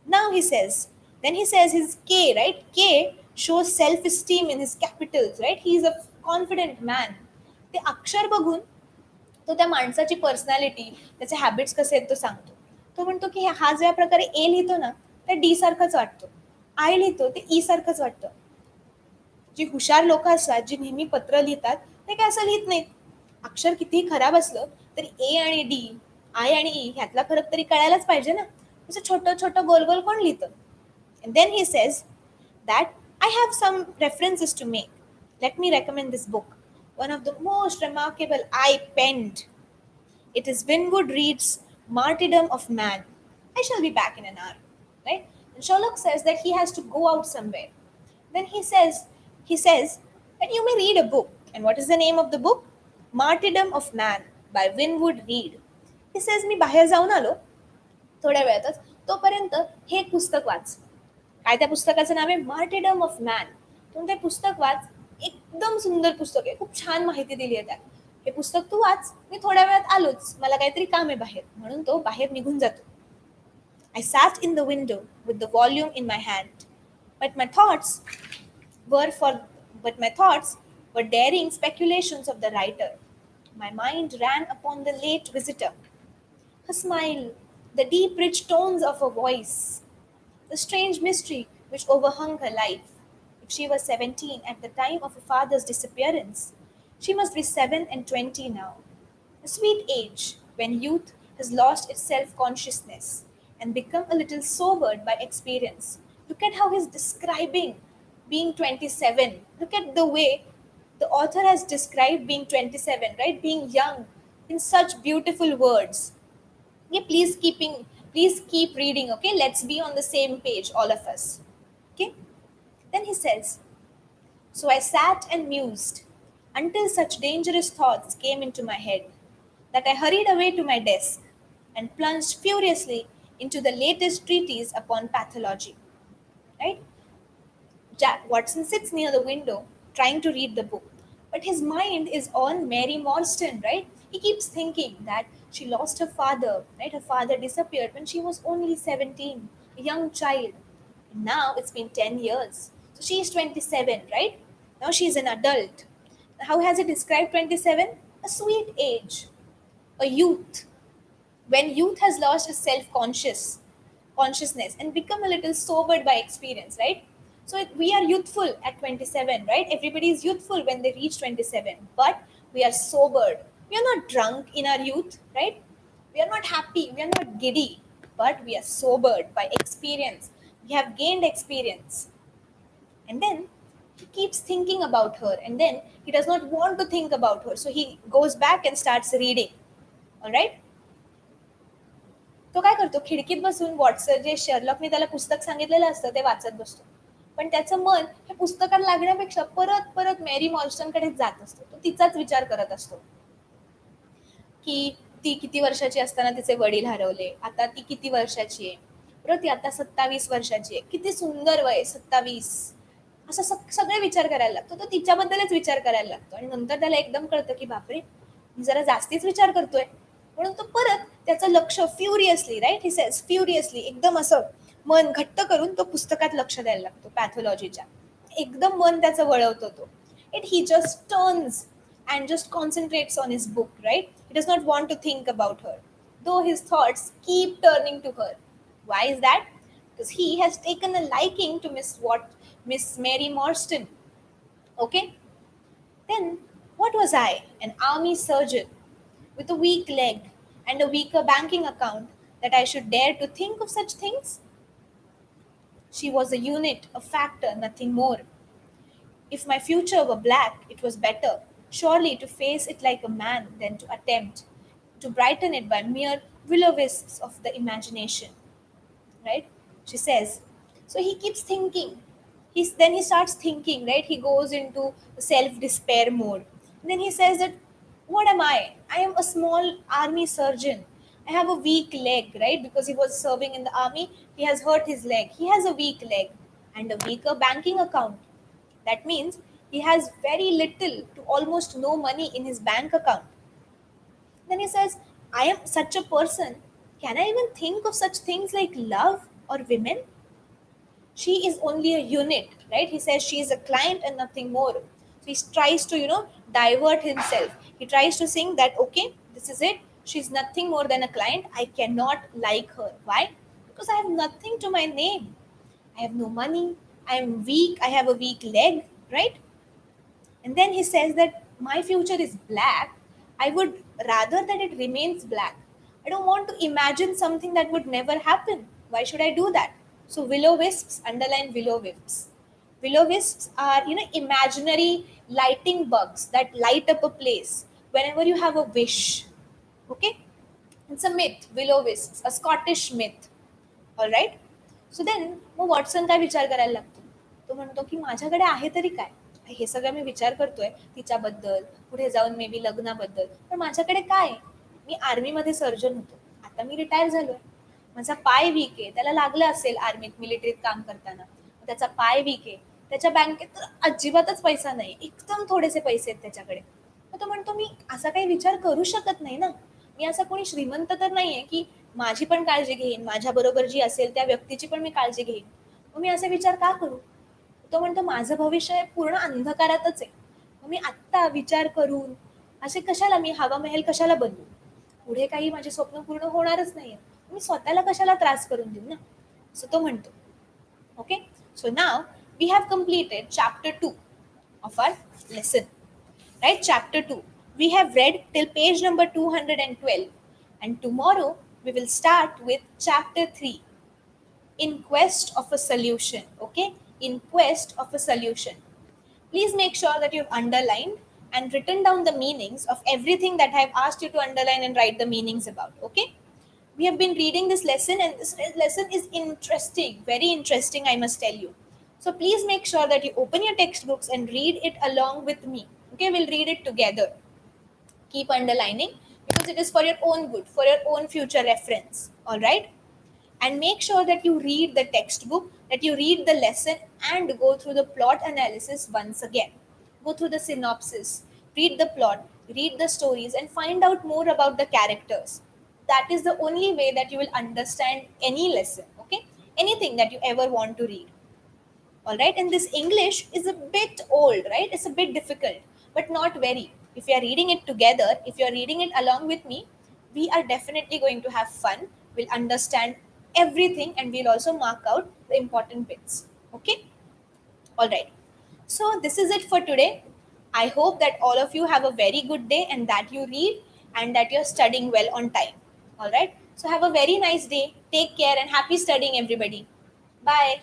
Now he says, then he says his K, right? K shows self-esteem in his capitals, right? He is a confident man. ते अक्षर बघून तो त्या माणसाची personality, त्याचे habits कसे आहेत तो सांगतो. तो म्हणतो की हा ज्या प्रकारे ए लिहितो ना, त्या डी सारखंच वाटतो. आय लिहितो ते ई सारखंच वाटतं. जी हुशार लोक असतात, जी नेहमी पत्र लिहितात, ते काय असं लिहित नाहीत. अक्षर कितीही खराब असलं तरी ए आणि डी, आय आणि ई ह्यातला फरक तरी कळायलाच पाहिजे ना. असं छोटं छोटं गोल गोल कोण लिहितं. And then he says that I have some references to make. Let me recommend this book, one of the most remarkable I penned. It is Winwood Reade's Martyrdom of Man. I shall be back in an hour. Right? And Sherlock says that he has to go out somewhere. Then he says that you may read a book. And what is the name of the book? Martyrdom of Man by Winwood Reade. He says, मी बाहेर जाऊन आलो थोड्या वेळातच, तोपर्यंत हे एक पुस्तक watch. काय त्या पुस्तकाचं नाव आहे? मार्टिडम ऑफ मॅन. तुम्ही ते पुस्तक वाच, एकदम सुंदर पुस्तक आहे, खूप छान माहिती दिली आहे त्यात. हे पुस्तक तू वाच, मी थोड्या वेळात आलोच, मला काहीतरी काम आहे बाहेर, म्हणून तो बाहेर निघून जातो. I sat in the window with the volume in my hand, but my thoughts were for but my thoughts were daring speculations of the writer. My mind ran upon the late visitor, her smile, the deep rich tones of her voice, the strange mystery which overhung her life. If she was 17 at the time of her father's disappearance, she must be 27 now. A sweet age when youth has lost its self consciousness and become a little sobered by experience. Look at how he's describing being 27. Look at the way the author has described being 27, right? Being young in such beautiful words. Yeah, please keep reading. Okay, let's be on the same page, all of us. Okay, then he says, so I sat and mused until such dangerous thoughts came into my head that I hurried away to my desk and plunged furiously into the latest treatise upon pathology. Right? Jack Watson sits near the window trying to read the book, but his mind is on Mary Morstan, right? He keeps thinking that she lost her father, right? Her father disappeared when she was only 17, a young child. And now it's been 10 years. So she's 27, right? Now she's an adult. How has it described 27? A sweet age, a youth. When youth has lost its consciousness and become a little sobered by experience, right? So we are youthful at 27, right? Everybody is youthful when they reach 27, but we are sobered. We are not drunk in our youth, right? We are not happy, we are not giddy, but we are sobered by experience. We have gained experience. And then he keeps thinking about her, and then he does not want to think about her, so he goes back and starts reading. All right? तो काय करतो, खिडकीत बसून Watson जे शर्लॉकने त्याला पुस्तक सांगितलेलं असतं ते वाचत बसतो. पण त्याचं मन हे पुस्तकात लागण्यापेक्षा परत परत मेरी मॉर्स्टनकडे जात असतो. तो तिचाच विचार करत असतो की ती किती वर्षाची असताना तिचे वडील हरवले, आता ती किती वर्षाची आहे, परत ती आता 27 वर्षाची आहे, किती सुंदर वय 27. असं सगळे विचार करायला लागतो. तो तिच्याबद्दलच विचार करायला लागतो आणि नंतर त्याला एकदम कळतं की बापरे, मी जरा जास्तीच विचार करतोय. म्हणून तो परत त्याचं लक्ष फ्युरियसली, राईट, ही सेज फ्युरियसली, एकदम असं मन घट्ट करून तो पुस्तकात लक्ष द्यायला लागतो पॅथॉलॉजीच्या. एकदम मन त्याचं वळवतो तो. It he just turns and just concentrates on his book, right? He does not want to think about her, though his thoughts keep turning to her. Why is that? Because he has taken a liking to Miss Mary Morstan. Okay? Then, what was I? An army surgeon with a weak leg and a weaker banking account, that I should dare to think of such things? She was a unit, a factor, nothing more. If my future were black, it was better, surely, to face it like a man than to attempt to brighten it by mere will-o'-wisps of the imagination. Right? She says. So he keeps thinking. Then he starts thinking, right? He goes into self-despair mode. And then he says that, what am I? I am a small army surgeon. I have a weak leg, right? Because he was serving in the army, he has hurt his leg. He has a weak leg and a weaker banking account. That means he has very little to almost no money in his bank account. Then he says, I am such a person. Can I even think of such things like love or women? She is only a unit, right? He says she is a client and nothing more. So he tries to, divert himself. He tries to think that, okay, this is it. She's nothing more than a client. I cannot like her. Why? Because I have nothing to my name. I have no money. I am weak. I have a weak leg, right? And then he says that my future is black. I would rather that it remains black. I don't want to imagine something that would never happen. Why should I do that? So willow wisps, underline willow wisps. Willow wisps are, imaginary lighting bugs that light up a place whenever you have a wish. Okay? It's a myth, willow wisps, a Scottish myth. All right. So then मग Watson काय विचार करायला लागतो? तो म्हणतो की माझ्याकडे आहे तरी काय, हे सगळं मी विचार करतोय तिच्याबद्दल, पुढे जाऊन मे बी लग्नाबद्दल, पण माझ्याकडे काय आहे? मी आर्मीमध्ये सर्जन होतो, आता मी रिटायर झालोय, माझा पाय वीक आहे, त्याला लागलं असेल आर्मीत मिलिटरीत काम करताना, त्याचा पाय वीक आहे, त्याच्या बँकेत तर अजिबातच पैसा नाही, एकदम थोडेसे पैसे आहेत त्याच्याकडे. मग तो म्हणतो मी असा काही विचार करू शकत नाही ना, मी असा कोणी श्रीमंत तर नाहीये की माझी पण काळजी घेईन, माझ्या बरोबर जी असेल त्या व्यक्तीची पण मी काळजी घेईन, मग मी असे विचार का करू? तो म्हणतो माझं भविष्य पूर्ण अंधकारातच आहे, मग मी आत्ता विचार करून असे कशाला, मी हवा महल कशाला बनवू, पुढे काही माझे स्वप्न पूर्ण होणारच नाहीये, मी स्वतःला कशाला त्रास करून देऊ ना. सो तो म्हणतो. Okay, so now we have completed chapter 2 of our lesson, right? Chapter 2 we have read till page number 212, and tomorrow we will start with chapter 3, in quest of a solution. Okay, in quest of a solution. Please make sure that you've underlined and written down the meanings of everything that I've asked you to underline and write the meanings about. Okay, we have been reading this lesson, and this lesson is interesting, very interesting, I must tell you. So please make sure that you open your textbooks and read it along with me. Okay, we'll read it together. Keep underlining, because it is for your own good, for your own future reference. All right, and make sure that you read the textbook, that you read the lesson, and go through the plot analysis once again. Go through the synopsis, read the plot, read the stories, and find out more about the characters. That is the only way that you will understand any lesson, okay? Anything that you ever want to read. All right, and this English is a bit old, right? It's a bit difficult, but not very. If you are reading it together, if you are reading it along with me, we are definitely going to have fun. We'll understand everything, and we'll also mark out the important bits. Okay, all right, so this is it for today. I hope that all of you have a very good day, and that you read, and that you're studying well on time. All right, so have a very nice day. Take care and happy studying, everybody. Bye.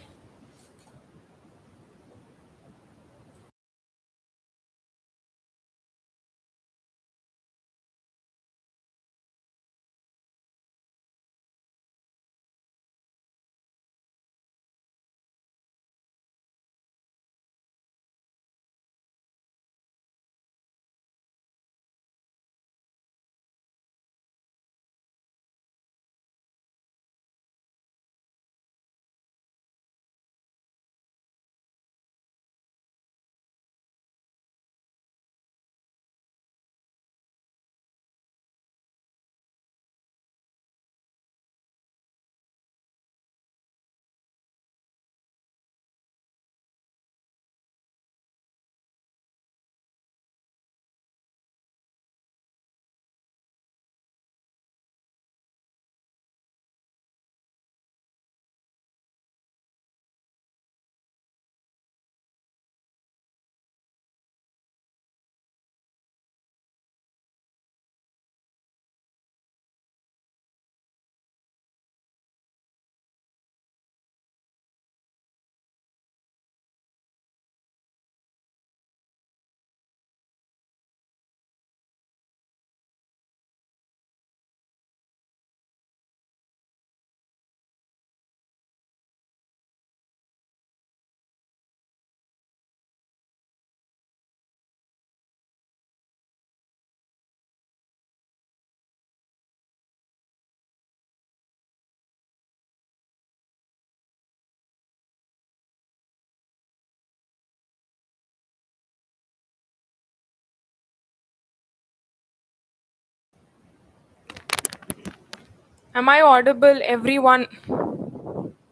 Am I audible, everyone?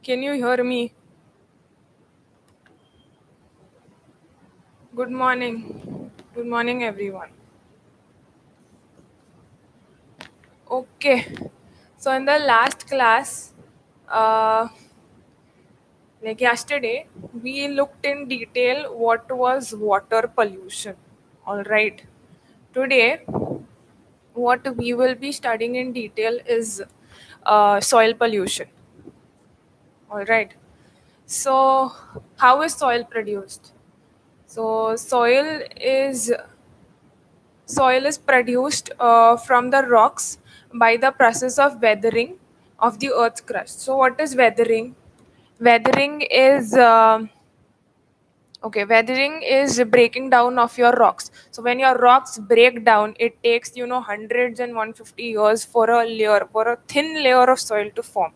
Can you hear me? Good morning. Good morning, everyone. Okay. So, in the last class, uh, like yesterday, we looked in detail what was water pollution. All right. Today, what we will be studying in detail is soil pollution. All right. So, how is soil produced? So, soil is produced from the rocks by the process of weathering of the earth's crust. So, what is weathering? Weathering is okay. Weathering is breaking down of your rocks. So, when your rocks break down, it takes hundreds and 150 years for a thin layer of soil to form.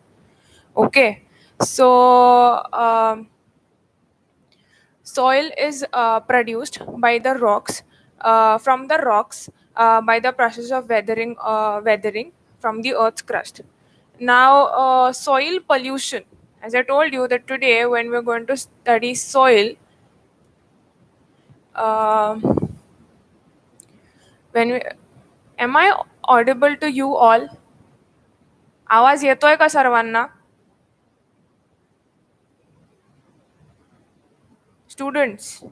Okay, so soil is produced by the rocks from the rocks by the process of weathering from the earth's crust. Now, soil pollution. As I told you that today, when we're going to study soil, uh, when we, am I audible to you all? आवाज येतोय का सर्वांना? Students.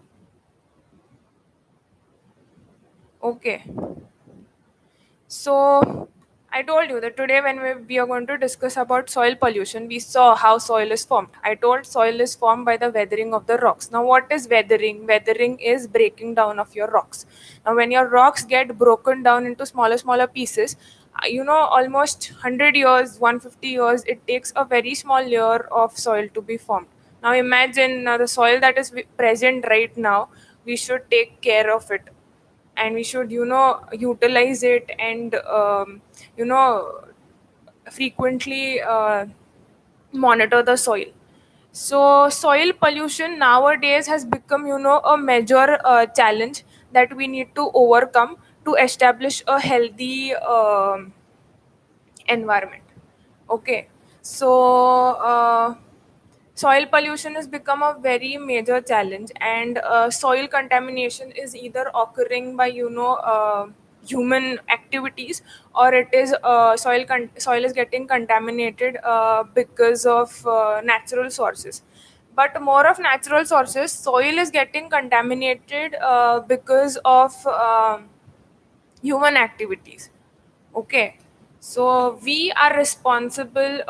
Okay. So I told you that today when we are going to discuss about soil pollution, we saw how soil is formed. I told soil is formed by the weathering of the rocks. Now what is weathering? Weathering is breaking down of your rocks. Now when your rocks get broken down into smaller pieces, almost 100 years, 150 years, it takes a very small layer of soil to be formed. Now imagine the soil that is present right now, we should take care of it, and we should utilize it, and you know frequently monitor the soil. So soil pollution nowadays has become a major challenge that we need to overcome to establish a healthy environment. Okay, so soil pollution has become a very major challenge, and soil contamination is either occurring by human activities, or it is soil is getting contaminated because of natural sources. But more of natural sources, soil is getting contaminated because of human activities. Okay, so we are responsible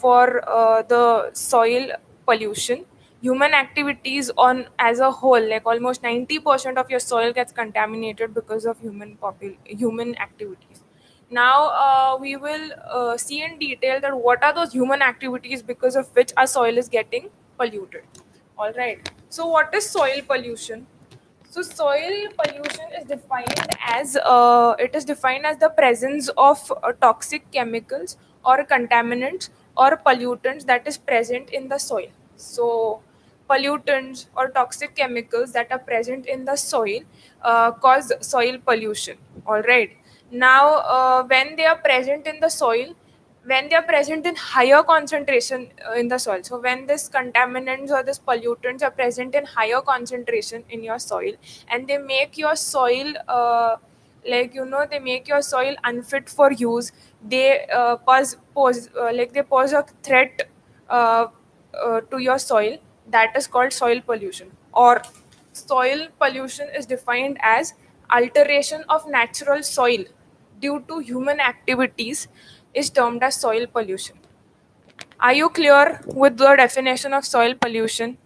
for the soil pollution. Human activities on as a whole, like almost 90% of your soil gets contaminated because of human activities. Now we will see in detail that what are those human activities because of which our soil is getting polluted. All right. So what is soil pollution? So soil pollution is defined as the presence of toxic chemicals or contaminants or pollutants that is present in the soil. So pollutants or toxic chemicals that are present in the soil cause soil pollution. All right. Now, when they are present in higher concentration in the soil, so when this contaminants or this pollutants are present in higher concentration in your soil, and they make your soil they make your soil unfit for use, they they pose a threat uh, to your soil. That is called soil pollution. Or soil pollution is defined as alteration of natural soil due to human activities, is termed as soil pollution. Are you clear with the definition of soil pollution?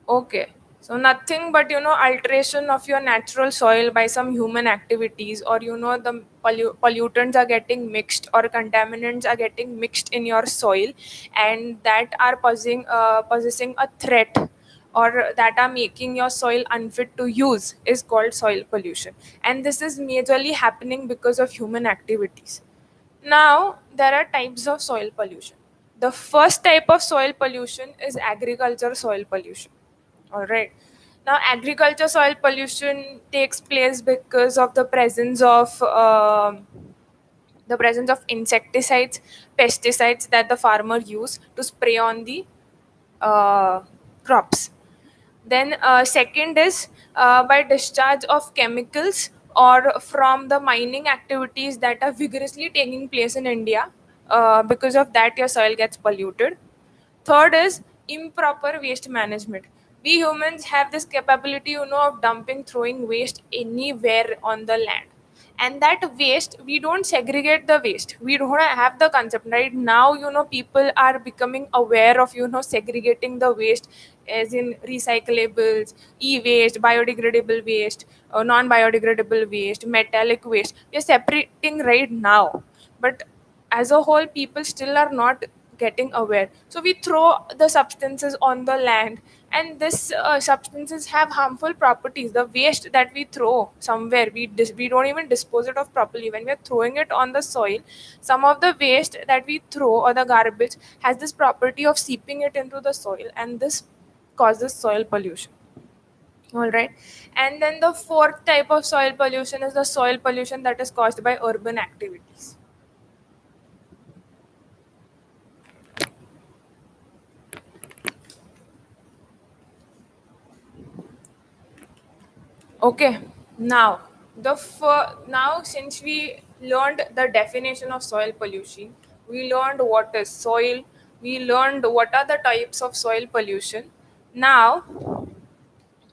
Okay. So nothing but alteration of your natural soil by some human activities, or the pollutants are getting mixed or contaminants are getting mixed in your soil, and that are possessing a threat, or that are making your soil unfit to use, is called soil pollution. And this is majorly happening because of human activities. Now, there are types of soil pollution. The first type of soil pollution is agriculture soil pollution. All right. Now, agriculture soil pollution takes place because of the presence of insecticides, pesticides that the farmer use to spray on the uh, crops. Then second is by discharge of chemicals or from the mining activities that are vigorously taking place in India. Because of that, your soil gets polluted. Third is improper waste management. We humans have this capability, of dumping, throwing waste anywhere on the land. And that waste, we don't segregate the waste. We don't have the concept. Right now, people are becoming aware of, segregating the waste as in recyclables, e-waste, biodegradable waste, non-biodegradable waste, metallic waste. We are separating right now. But as a whole, people still are not getting aware, so we throw the substances on the land, and this substances have harmful properties. The waste that we throw somewhere, we don't even dispose it of properly. When we are throwing it on the soil, some of the waste that we throw or the garbage has this property of seeping it into the soil, and this causes soil pollution. All right. And then the fourth type of soil pollution is the soil pollution that is caused by urban activities. Okay, now now since we learned the definition of soil pollution, we learned what is soil, we learned what are the types of soil pollution. Now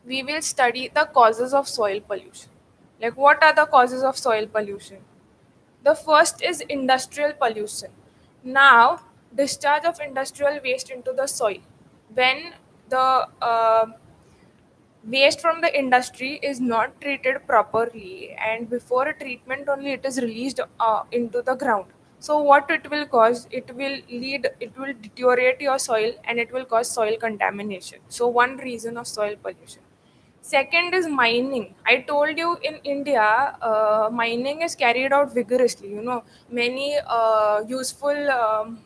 we will study the causes of soil pollution. Like, what are the causes of soil pollution? The first is industrial pollution. Now, discharge of industrial waste into the soil. When the waste from the industry is not treated properly, and before a treatment only it is released into the ground, so what it will cause, it will deteriorate your soil and it will cause soil contamination. So one reason of soil pollution. Second is mining. I told you in India, mining is carried out vigorously. Many useful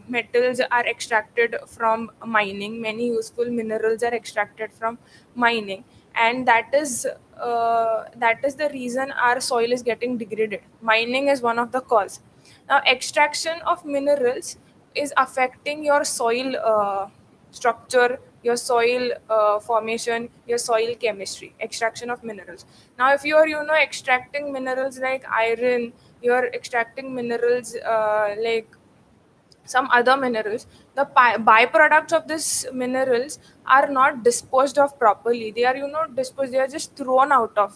metals are extracted from mining. Many useful minerals are extracted from mining, and that is the reason our soil is getting degraded. Mining is one of the cause. Now, extraction of minerals is affecting your soil structure, your soil formation, your soil chemistry. Extraction of minerals. Now, if you are, extracting minerals like iron, you are extracting minerals like some other minerals, the byproducts of these minerals are not disposed of properly. They are, disposed, they are just thrown out of,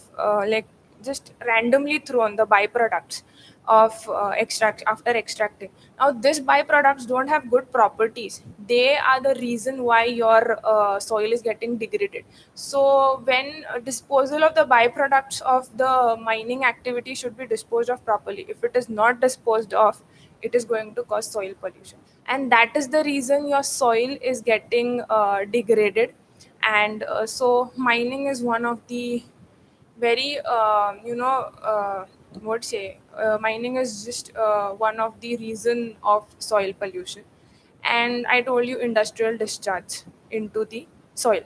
just randomly thrown, the byproducts of extract after extracting. Now, these byproducts don't have good properties. They are the reason why your soil is getting degraded. So when disposal of the byproducts of the mining activity should be disposed of properly. If it is not disposed of, it is going to cause soil pollution, and that is the reason your soil is getting degraded. And so mining is one of the very what say mining is just one of the reason of soil pollution. And I told you industrial discharge into the soil.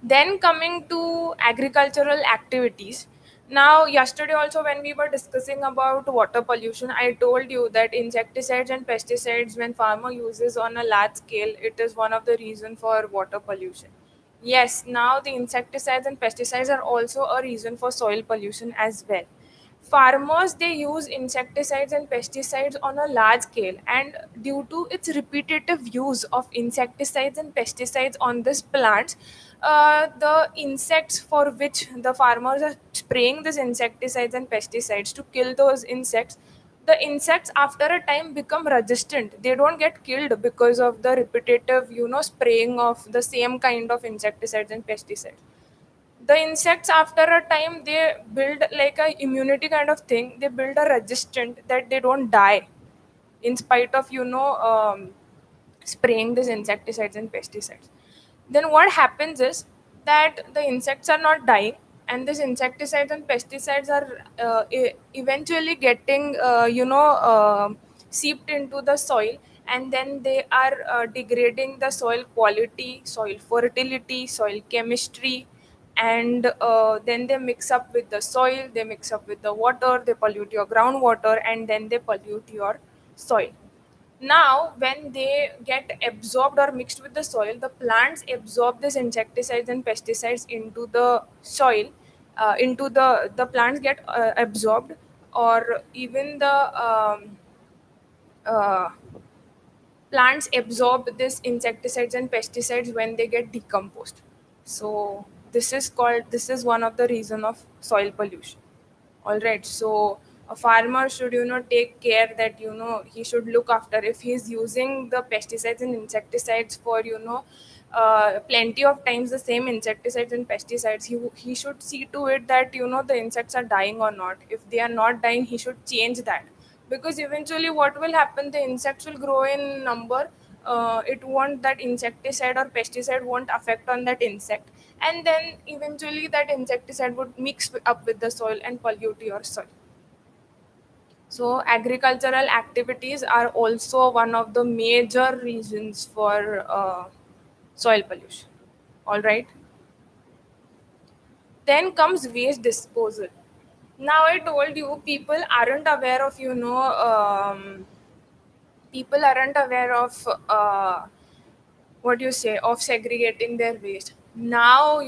Then coming to agricultural activities. Now, yesterday also when we were discussing about water pollution, I told you that insecticides and pesticides, when farmer uses on a large scale, it is one of the reason for water pollution. Yes, now the insecticides and pesticides are also a reason for soil pollution as well. Farmers, they use insecticides and pesticides on a large scale, and due to its repetitive use of insecticides and pesticides on these plants, the insects for which the farmers are spraying these insecticides and pesticides to kill those insects, the insects after a time become resistant. They don't get killed because of the repetitive, spraying of the same kind of insecticides and pesticides. The insects after a time, they build like a immunity kind of thing. They build a resistant that they don't die in spite of, spraying these insecticides and pesticides. Then what happens is that the insects are not dying, and these insecticides and pesticides are eventually getting seeped into the soil, and then they are degrading the soil quality, soil fertility, soil chemistry, and then they mix up with the soil, they mix up with the water, they pollute your groundwater, and then they pollute your soil. Now when they get absorbed or mixed with the soil, the plants absorb these insecticides and pesticides into the soil, into the plants get absorbed, or even the uh, plants absorb this insecticides and pesticides when they get decomposed. So this is one of the reason of soil pollution. All right, so a farmer should take care that he should look after, if he's using the pesticides and insecticides for plenty of times the same insecticides and pesticides, he should see to it that the insects are dying or not. If they are not dying, he should change that, because eventually what will happen, the insects will grow in number. It won't, that insecticide or pesticide won't affect on that insect, and then eventually that insecticide would mix up with the soil and pollute your soil. So agricultural activities are also one of the major reasons for soil pollution. All right, then comes waste disposal. Now I told you, people aren't aware of people aren't aware of what you say, of segregating their waste. Now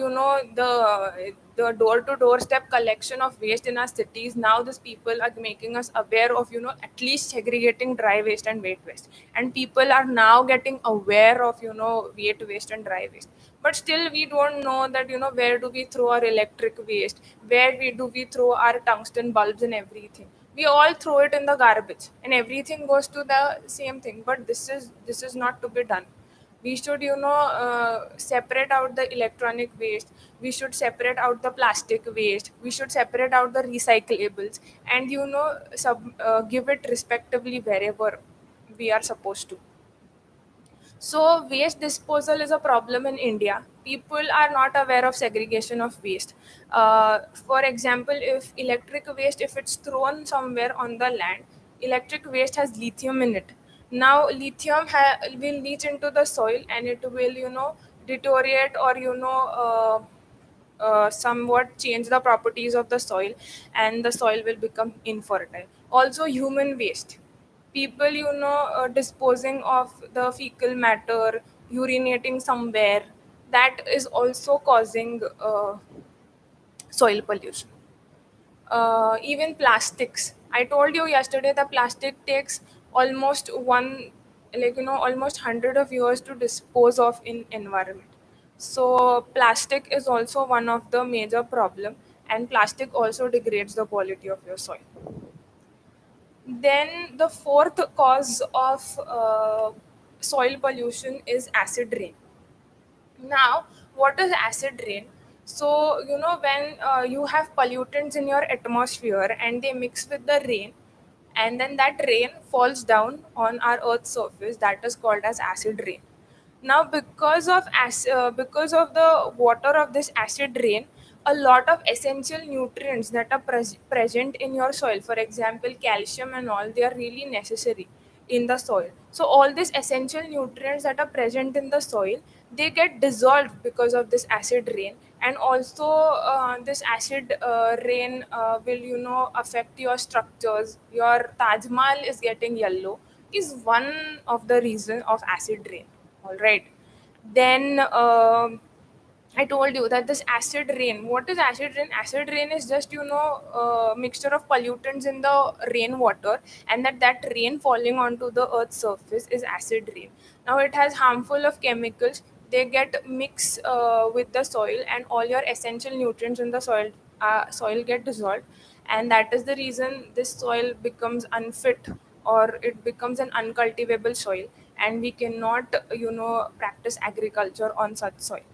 the door to door step collection of waste in our cities, now these people are making us aware of at least segregating dry waste and wet waste, and people are now getting aware of wet waste and dry waste. But still we don't know that where do we throw our electric waste, where we throw our tungsten bulbs and everything. We all throw it in the garbage and everything goes to the same thing, but this is not to be done. We should separate out the electronic waste, we should separate out the plastic waste, we should separate out the recyclables, and give it respectively wherever we are supposed to. So, waste disposal is a problem in India. People are not aware of segregation of waste. For example, if electric waste, if it's thrown somewhere on the land, electric waste has lithium in it. Now, lithium will leach into the soil, and it will, deteriorate, or somewhat change the properties of the soil, and the soil will become infertile. Also, human waste, people disposing of the fecal matter, urinating somewhere, that is also causing soil pollution. Even plastics, I told you yesterday, the plastic takes almost almost 100 of years to dispose of in environment. So plastic is also one of the major problem, and plastic also degrades the quality of your soil. Then the fourth cause of soil pollution is acid rain. Now, what is acid rain? So, when you have pollutants in your atmosphere and they mix with the rain, and then that rain falls down on our Earth's surface, that is called as acid rain. Now, because of the water of this acid rain, a lot of essential nutrients that are present in your soil, for example, calcium and all, they are really necessary in the soil. So, all these essential nutrients that are present in the soil, they get dissolved because of this acid rain, and also this acid rain will affect your structures. Your Taj Mahal is getting yellow, is one of the reason of acid rain. All right. Then I told you that this acid rain. What is acid rain? Acid rain is just mixture of pollutants in the rainwater, and that rain falling onto the earth's surface is acid rain. Now it has harmful of chemicals. They get mixed with the soil, and all your essential nutrients in the soil get dissolved, and that is the reason this soil becomes unfit, or it becomes an uncultivable soil, and we cannot practice agriculture on such soil.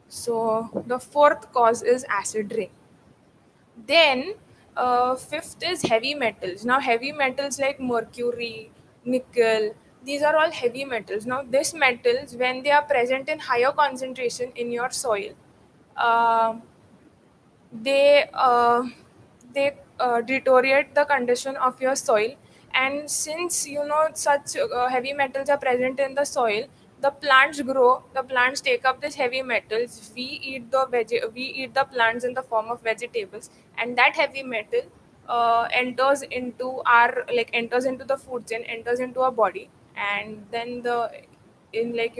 So the fourth cause is acid rain. Then fifth is heavy metals. Now heavy metals like mercury, nickel, these are all heavy metals. Now these metals, when they are present in higher concentration in your soil, uh, they deteriorate the condition of your soil, And since such heavy metals are present in the soil, the plants grow, the plants take up this heavy metals, we eat the plants in the form of vegetables, and that heavy metal enters into our, like, enters into the food chain, enters into our body. And then in like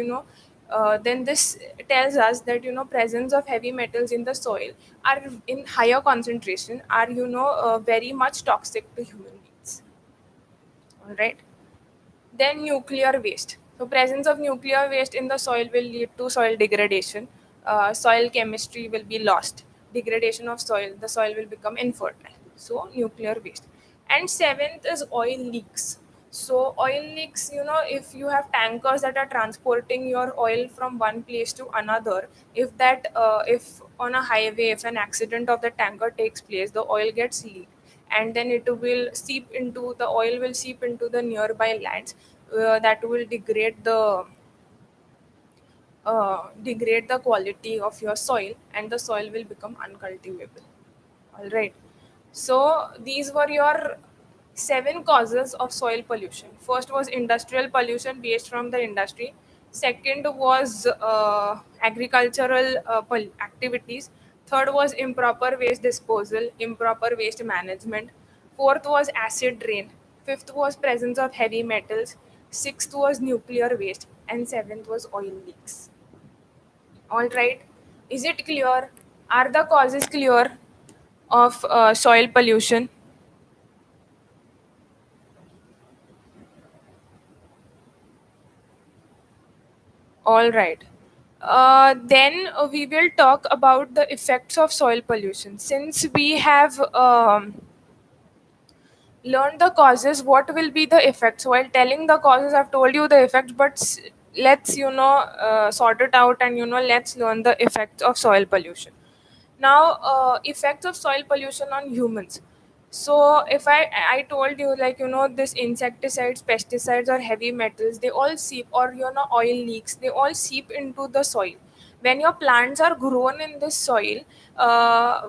then this tells us that presence of heavy metals in the soil are in higher concentration, are very much toxic to human beings. All right. Then nuclear waste. So presence of nuclear waste in the soil will lead to soil degradation. Soil chemistry will be lost. Degradation of soil, the soil will become infertile. So nuclear waste. And seventh is oil leaks. So oil leaks, if you have tankers that are transporting your oil from one place to another, if on a highway, if an accident of the tanker takes place, the oil gets leaked, and then it will seep into the oil will seep into the nearby lands, that will degrade the quality of your soil, and the soil will become uncultivable. All right. So these were your seven causes of soil pollution. First was industrial pollution based from the industry. Second was agricultural activities. Third was improper waste disposal, improper waste management. Fourth was acid rain. Fifth was presence of heavy metals. Sixth was nuclear waste. And seventh was oil leaks. All right. Is it clear? Are the causes clear of soil pollution? All right. Then we will talk about the effects of soil pollution. Since we have learned the causes, what will be the effects? While telling the causes, I've told you the effects, but let's sort it out, and let's learn the effects of soil pollution. Now, effects of soil pollution on humans. So if I told you, like, this insecticides, pesticides, or heavy metals, they all seep, or oil leaks, they all seep into the soil. When your plants are grown in this soil,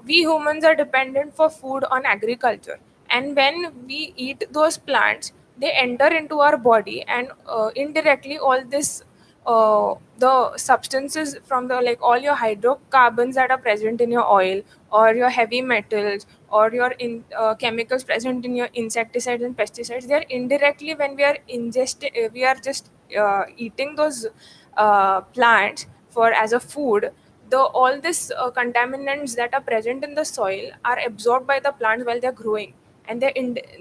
we humans are dependent for food on agriculture, and when we eat those plants, they enter into our body, and indirectly all this the substances from the, like, all your hydrocarbons that are present in your oil, or your heavy metals, or your chemicals present in your insecticides and pesticides, they are indirectly, when we are just eating those plants for as a food, the all this contaminants that are present in the soil are absorbed by the plants while they're growing, and they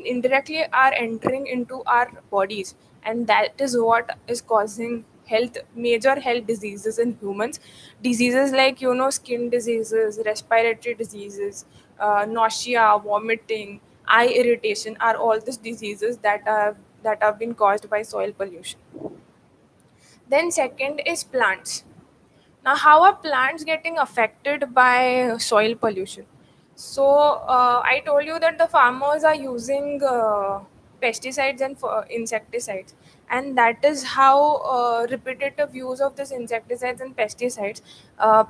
indirectly are entering into our bodies, and that is what is causing major health diseases in humans. Diseases like skin diseases, respiratory diseases, nausea, vomiting, eye irritation are all these diseases that have been caused by soil pollution. Then second is plants. Now, how are plants getting affected by soil pollution? So, I told you that the farmers are using pesticides and insecticides, and that is how repetitive use of this insecticides and pesticides,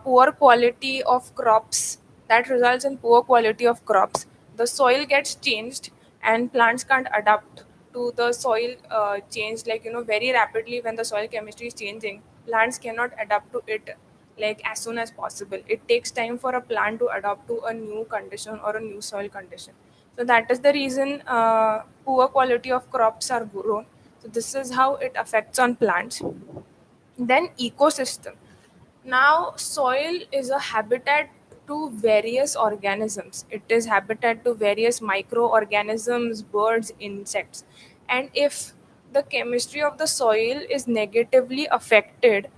poor quality of crops, that results in poor quality of crops. The soil gets changed, and plants can't adapt to the soil change, like, very rapidly. When the soil chemistry is changing, plants cannot adapt to it like as soon as possible. It takes time for a plant to adapt to a new condition or a new soil condition. So that is the reason poor quality of crops are grown. So this is how it affects on plants. Then ecosystem. Now, soil is a habitat to various organisms. It is habitat to various microorganisms, birds, insects. And if the chemistry of the soil is negatively affected,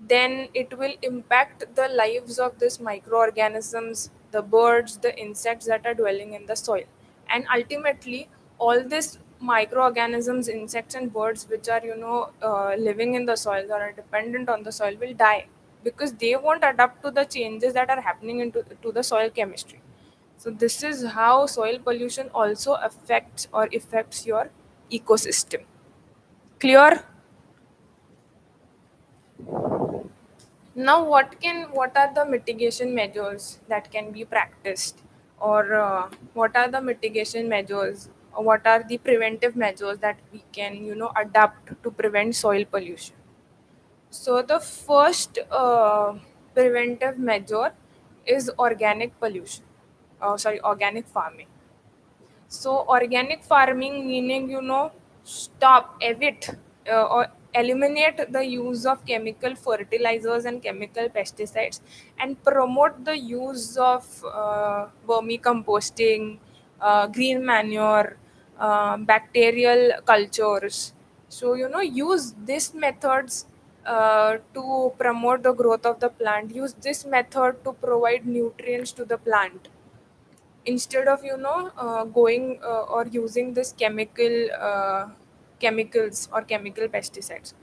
then it will impact the lives of these microorganisms, the birds, the insects that are dwelling in the soil. And ultimately, all these microorganisms, insects, and birds which are living in the soil or are dependent on the soil will die, because they won't adapt to the changes that are happening into to the soil chemistry. So this is how soil pollution also affects your ecosystem. Clear? Now, what are the mitigation measures that can be practiced, or what are the mitigation measures what are the preventive measures that we can adapt to prevent soil pollution. So the first preventive measure is organic pollution. Sorry, organic farming. So organic farming meaning stop, evit, or eliminate the use of chemical fertilizers and chemical pesticides, and promote the use of vermicomposting, green manure, bacterial cultures. So use these methods to promote the growth of the plant. Use this method to provide nutrients to the plant instead of going or using this chemicals or chemical pesticides.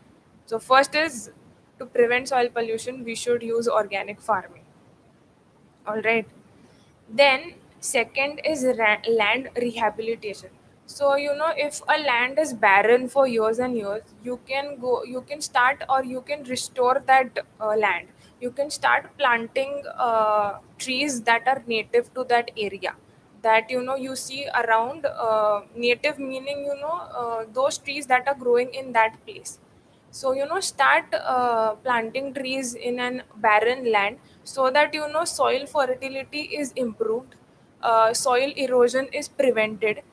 So first is, to prevent soil pollution we should use organic farming. All right. Then second is land rehabilitation. So if a land is barren for years and years, you can start, or you can restore that land. You can start planting trees that are native to that area, that you see around. Native meaning those trees that are growing in that place. So start planting trees in an barren land, so that soil fertility is improved, soil erosion is prevented,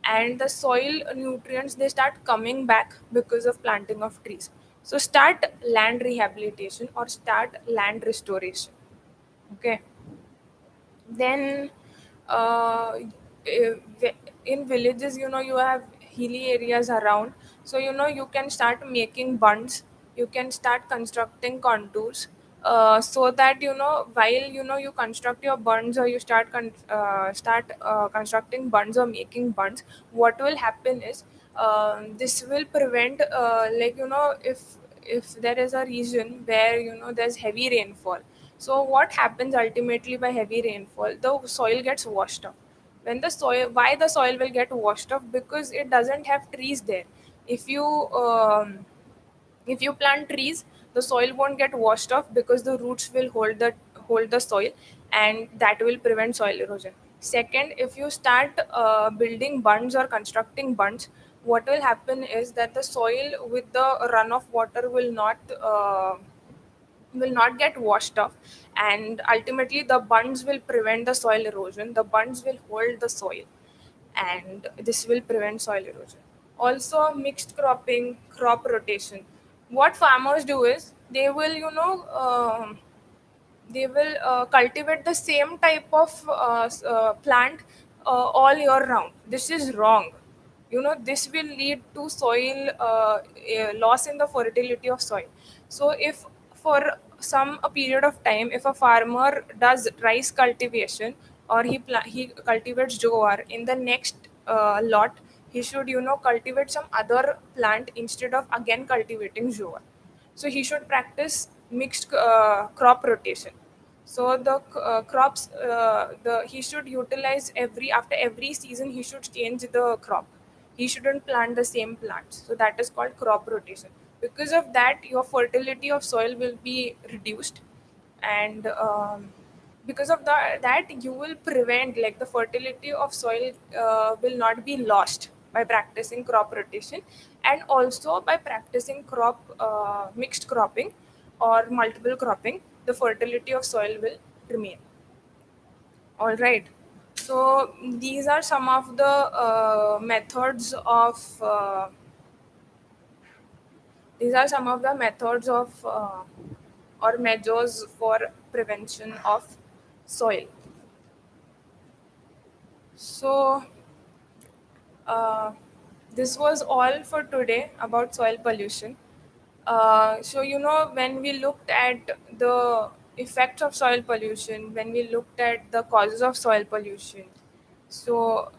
and the soil nutrients, they start coming back because of planting of trees. So start land rehabilitation or start land restoration. Okay. Then in villages you have hilly areas around. So you can start making bunds, you can start constructing contours, so that while you construct your bunds, or you start constructing bunds or making bunds, what will happen is, this will prevent, like if there is a region where there's heavy rainfall. So what happens ultimately by heavy rainfall? The soil gets washed off. When the soil, why the soil will get washed off? Because it doesn't have trees there. If you if you plant trees, the soil won't get washed off, because the roots will hold the soil, and that will prevent soil erosion. Second, if you start building bunds or constructing bunds, what will happen is that the soil with the runoff water will not get washed off, and ultimately the bunds will prevent the soil erosion. The bunds will hold the soil, and this will prevent soil erosion. Also, mixed cropping, crop rotation. What farmers do is, they will cultivate the same type of plant all year round. This is wrong. This will lead to soil loss in the fertility of soil. So if for some a period of time, if a farmer does rice cultivation, or he cultivates jowar, in the next lot he should cultivate some other plant instead of again cultivating jowar. So he should practice mixed crop rotation. So the crops, the he should utilize, after every season he should change the crop. He shouldn't plant the same plants. So that is called crop rotation. Because of that, your fertility of soil will be reduced, and because of that you will prevent, like, the fertility of soil will not be lost by practicing crop rotation, and also by practicing crop mixed cropping or multiple cropping, the fertility of soil will remain. All right. So these are some of the methods of or measures for prevention of soil. So uh, this was all for today about soil pollution. So when we looked at the effects of soil pollution, when we looked at the causes of soil pollution, so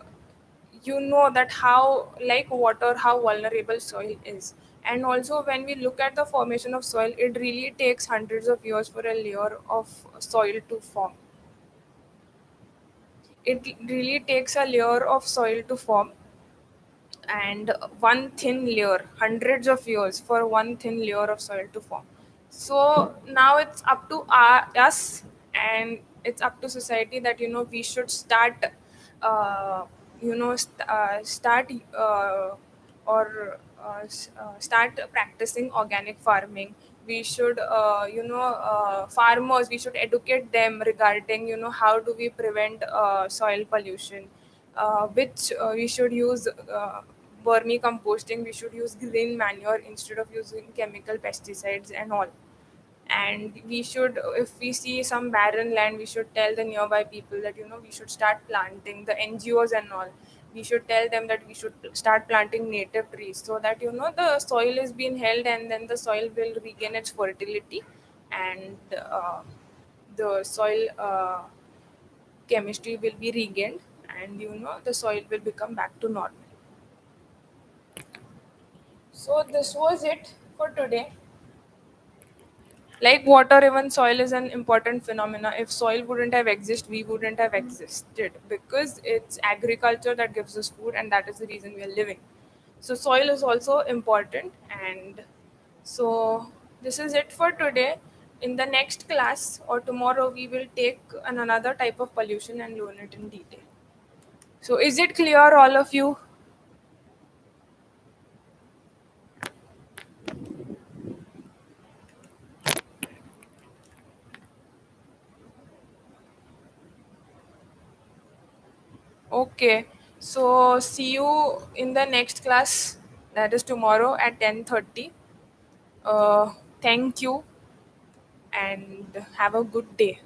that how, like water, how vulnerable soil is. And also, when we look at the formation of soil, it really takes hundreds of years for a layer of soil to form. It really takes a layer of soil to form, and one thin layer, hundreds of years for one thin layer of soil to form. So now it's up to us, and it's up to society, that we should start start start practicing organic farming. We should farmers, we should educate them regarding how do we prevent soil pollution, which we should use vermicomposting, we should use green manure instead of using chemical pesticides and all. And we should, if we see some barren land, we should tell the nearby people that we should start planting, the NGOs and all. We should tell them that we should start planting native trees, so that the soil is being held, and then the soil will regain its fertility, and the soil chemistry will be regained, and the soil will become back to normal. So this was it for today. Like water, even soil is an important phenomena. If soil wouldn't have existed, we wouldn't have existed, because it's agriculture that gives us food, and that is the reason we are living. So soil is also important. And so this is it for today. In the next class or tomorrow, we will take another type of pollution and learn it in detail. So is it clear, all of you? Okay, so see you in the next class, that is tomorrow at 10:30. Thank you, and have a good day.